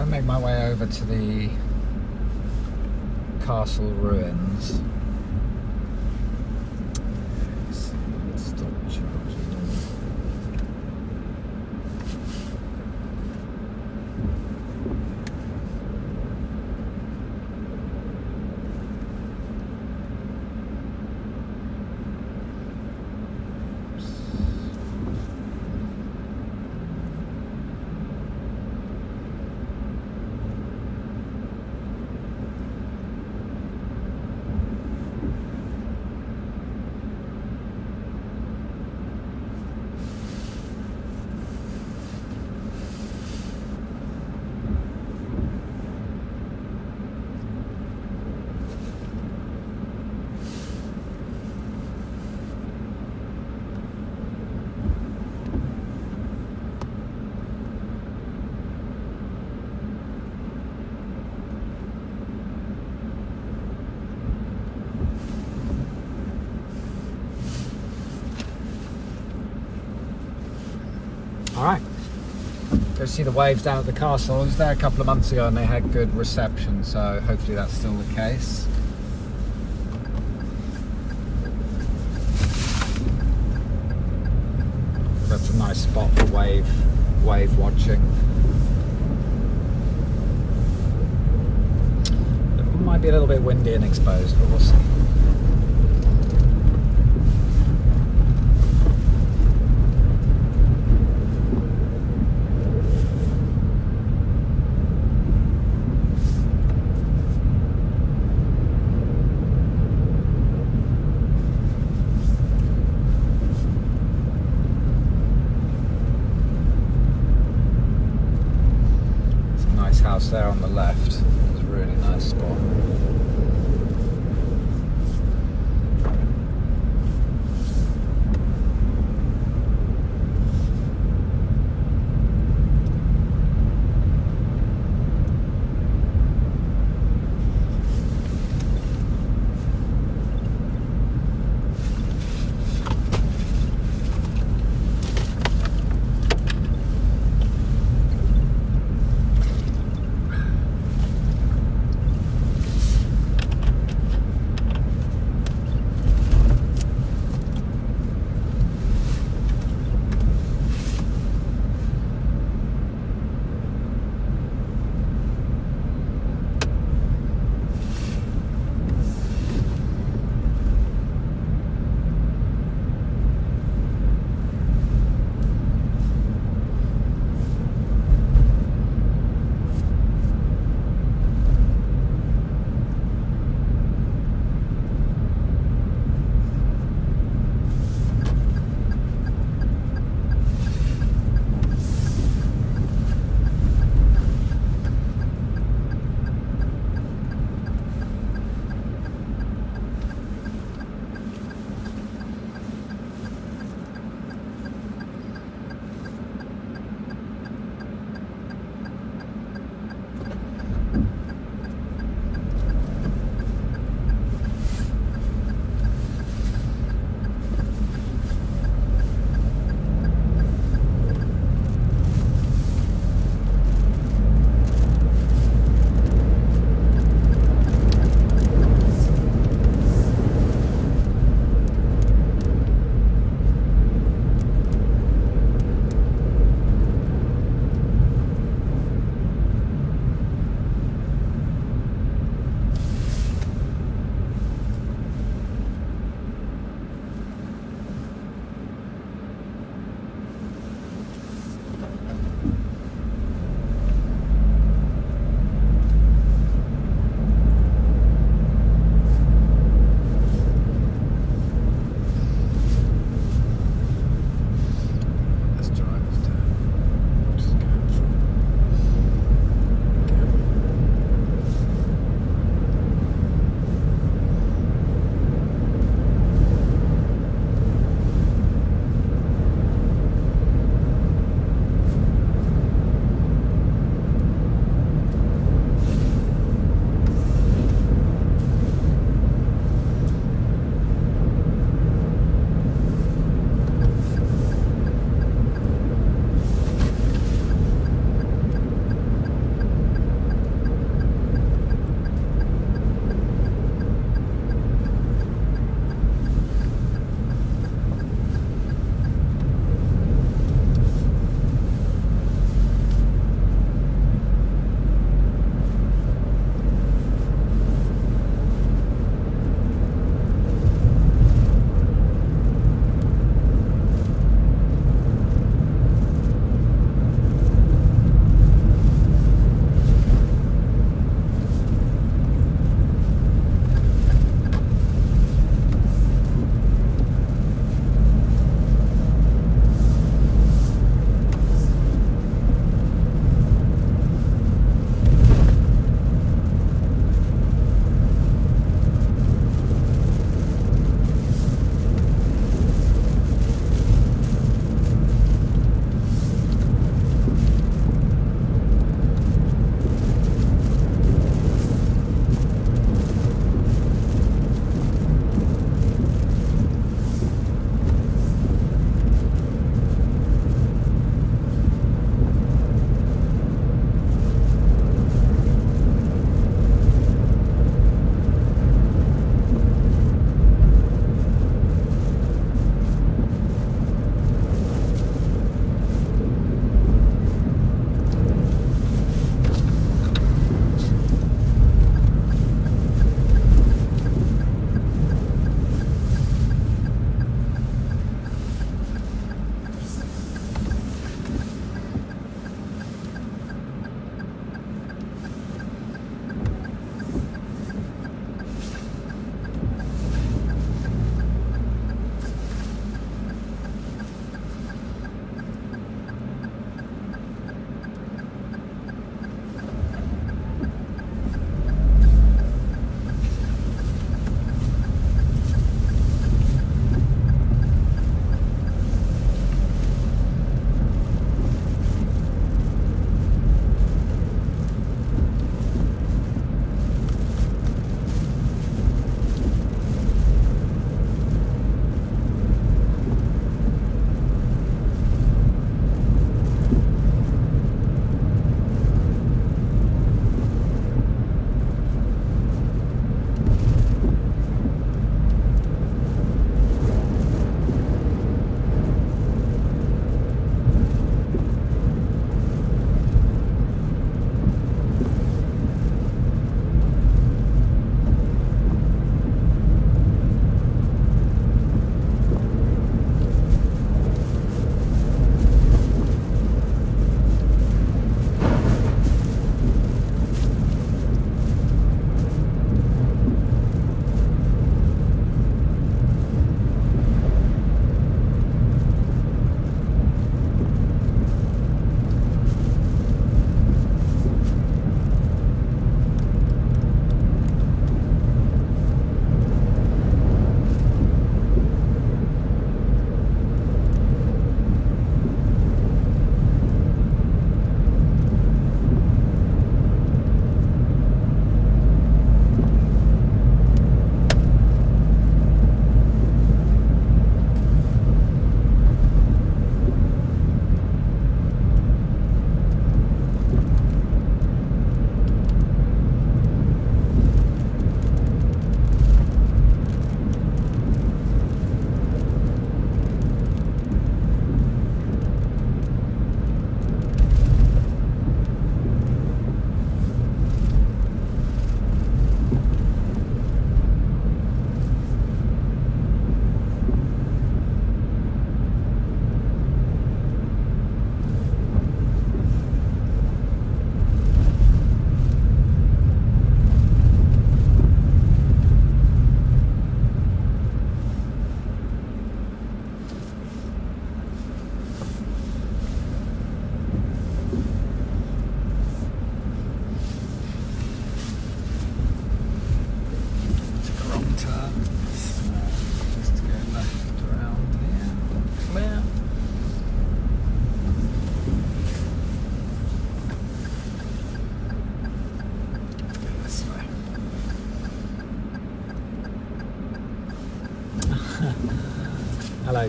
Make my way over to the castle ruins. Stop charging. Alright, go see the waves down at the castle. I was there a couple of months ago and they had good reception, so hopefully that's still the case. That's a nice nice spot for wave watching. It might be a little bit windy and exposed, but we'll see. House there on the left. It's a really nice spot.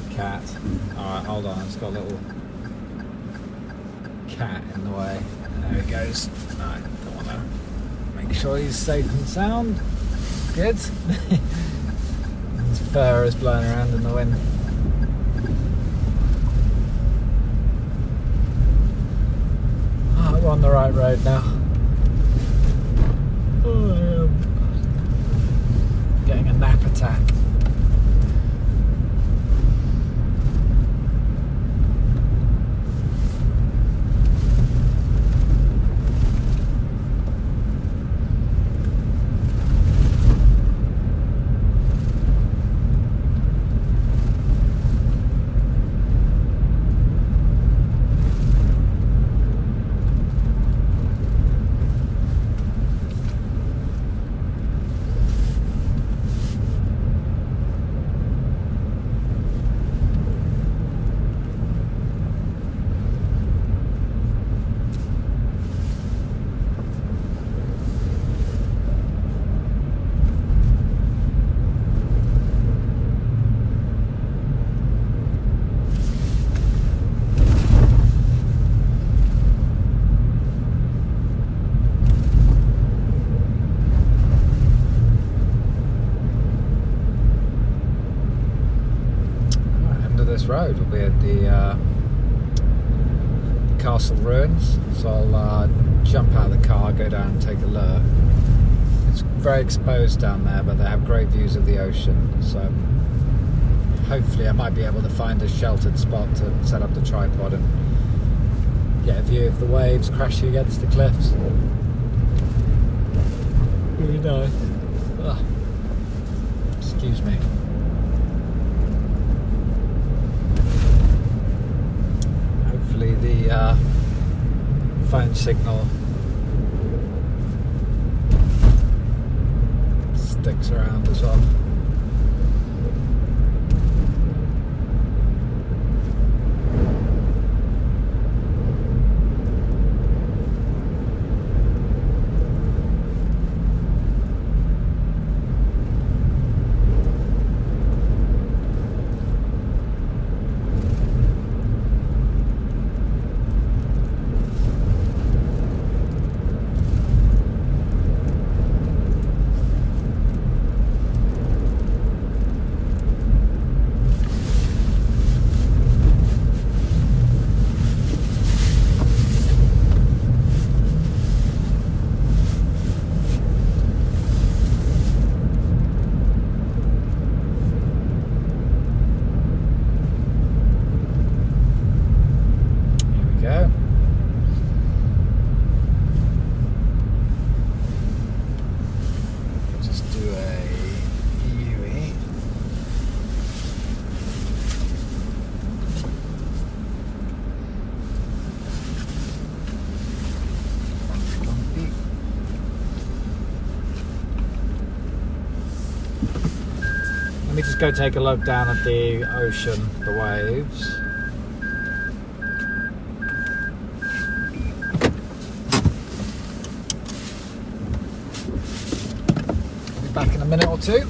say cat. Alright, hold on, it's got a little cat in the way. There he goes. I don't want to make sure he's safe and sound. Good. His fur is blowing around in the wind. Oh, we're on the right road now. Oh, I am getting a nap attack. This road will be at the castle ruins, so I'll jump out of the car, go down and take a look. It's very exposed down there, but they have great views of the ocean, so hopefully I might be able to find a sheltered spot to set up the tripod and get a view of the waves crashing against the cliffs. Really nice. Ugh. Excuse me. The phone signal sticks around as well. Let me just go take a look down at the ocean, the waves. I'll be back in a minute or two.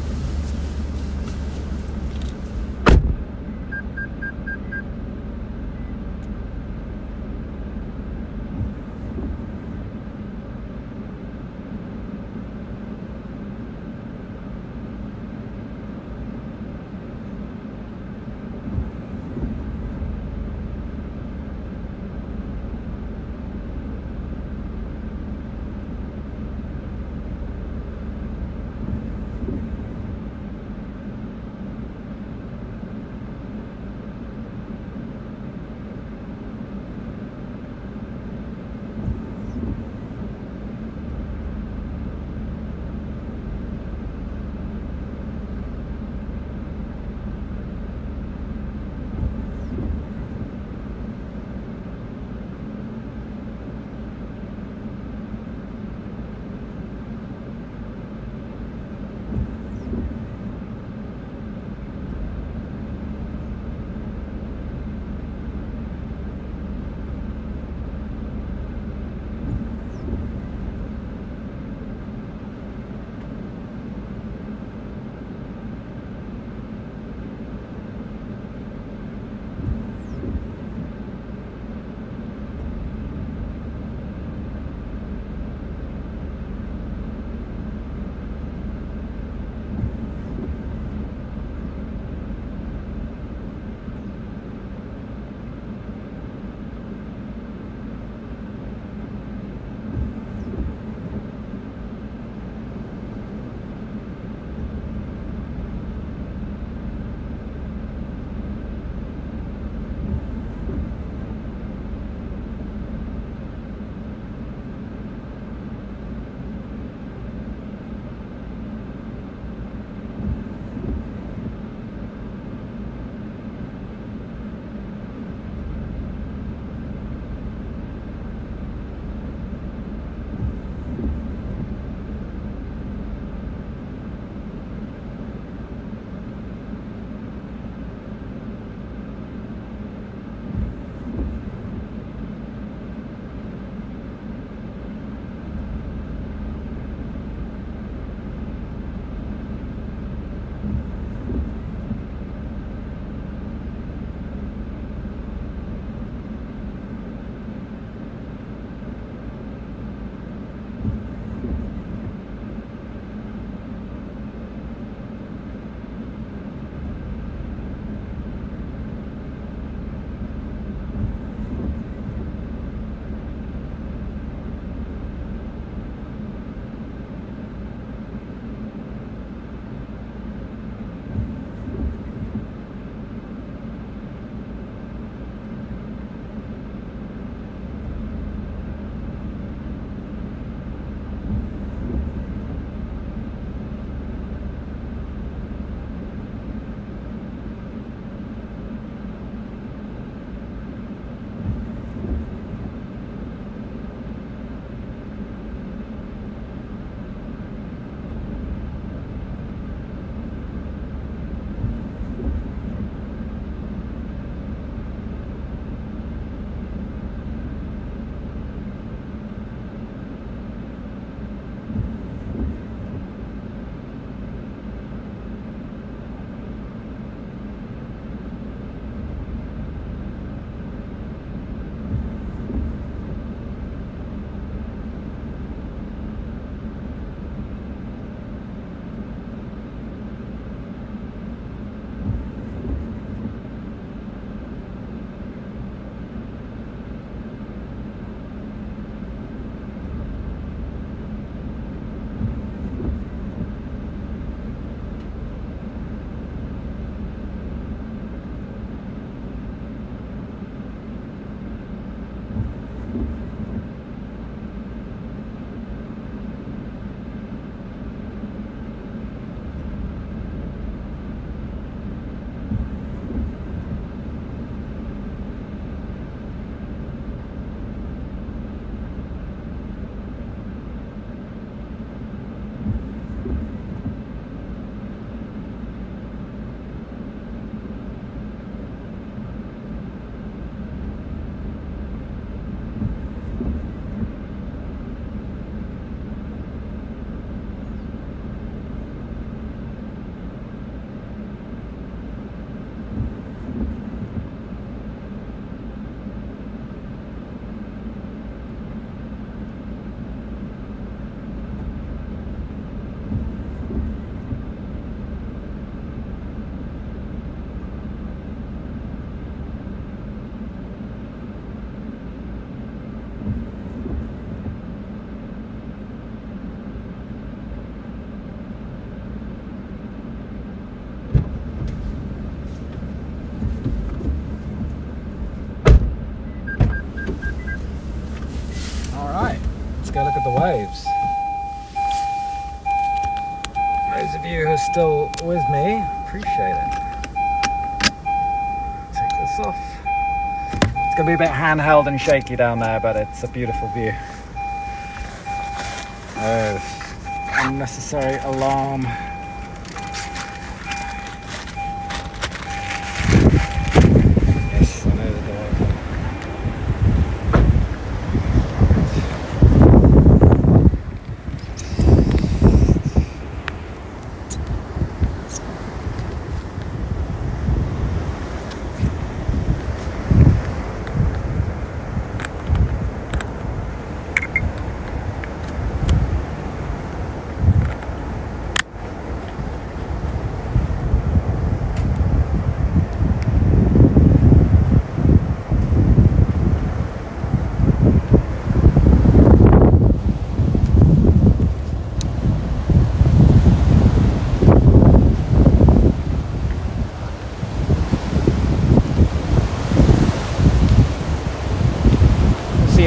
go look at the waves. Those of you who are still with me, appreciate it. Take this off. It's going to be a bit handheld and shaky down there, but it's a beautiful view. Unnecessary alarm. Yes, I know the door.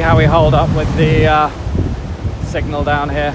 How we hold up with the signal down here.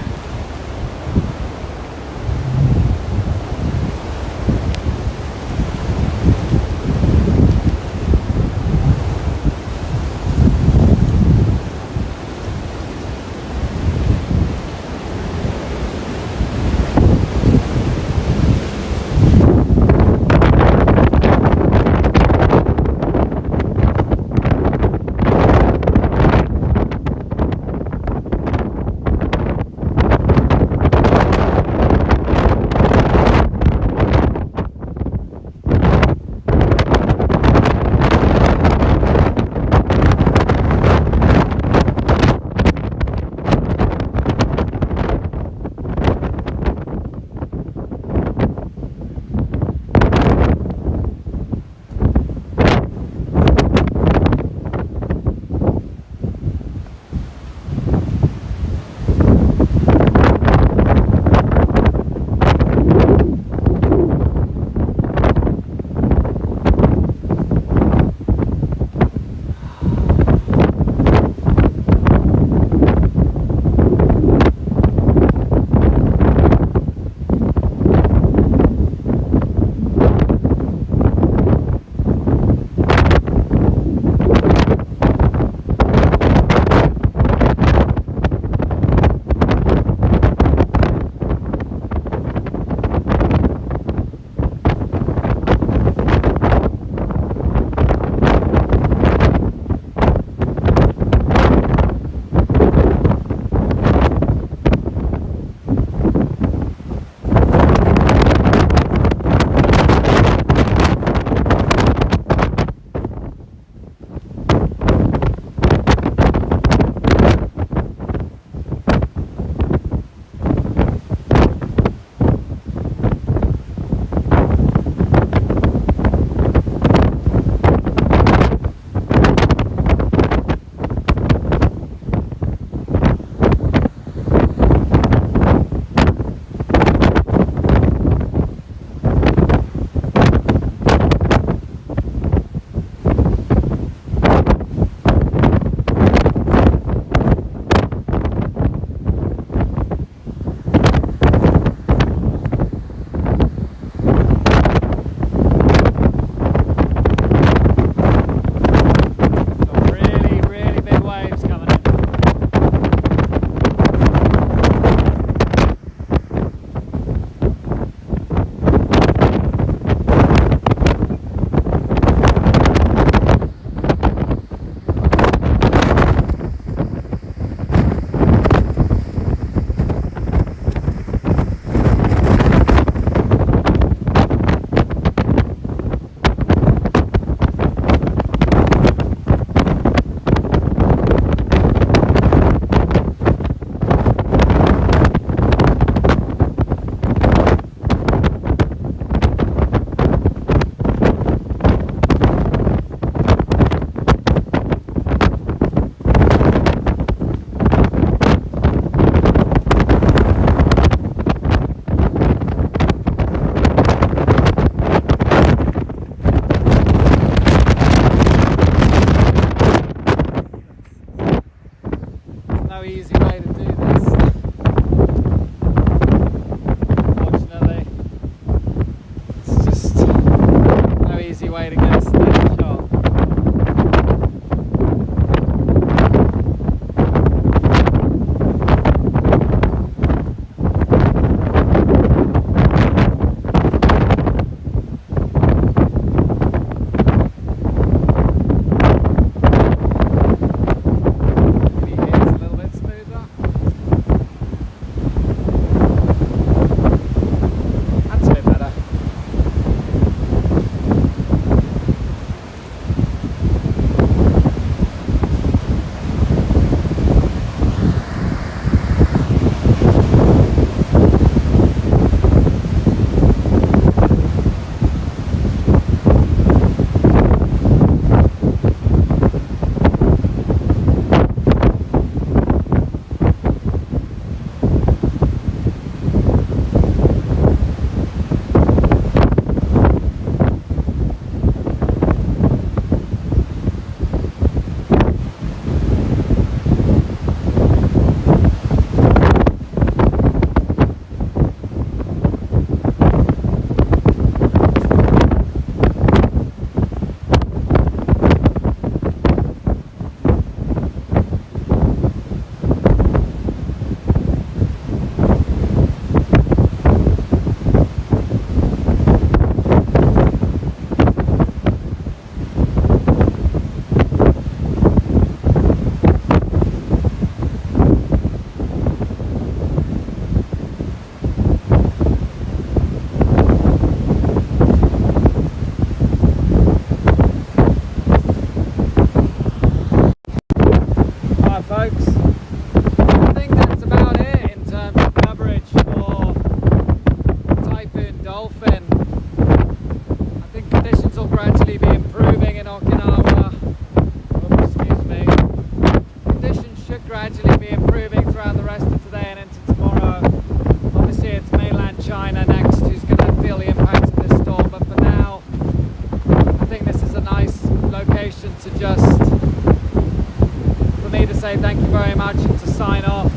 say thank you very much and to sign off.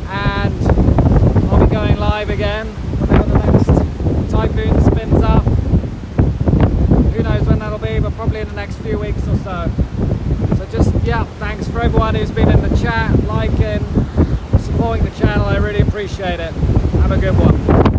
And I'll be going live again whenever the next typhoon spins up. Who knows when that'll be, but probably in the next few weeks or so. So just, yeah, thanks for everyone who's been in the chat, liking, supporting the channel. I really appreciate it. Have a good one.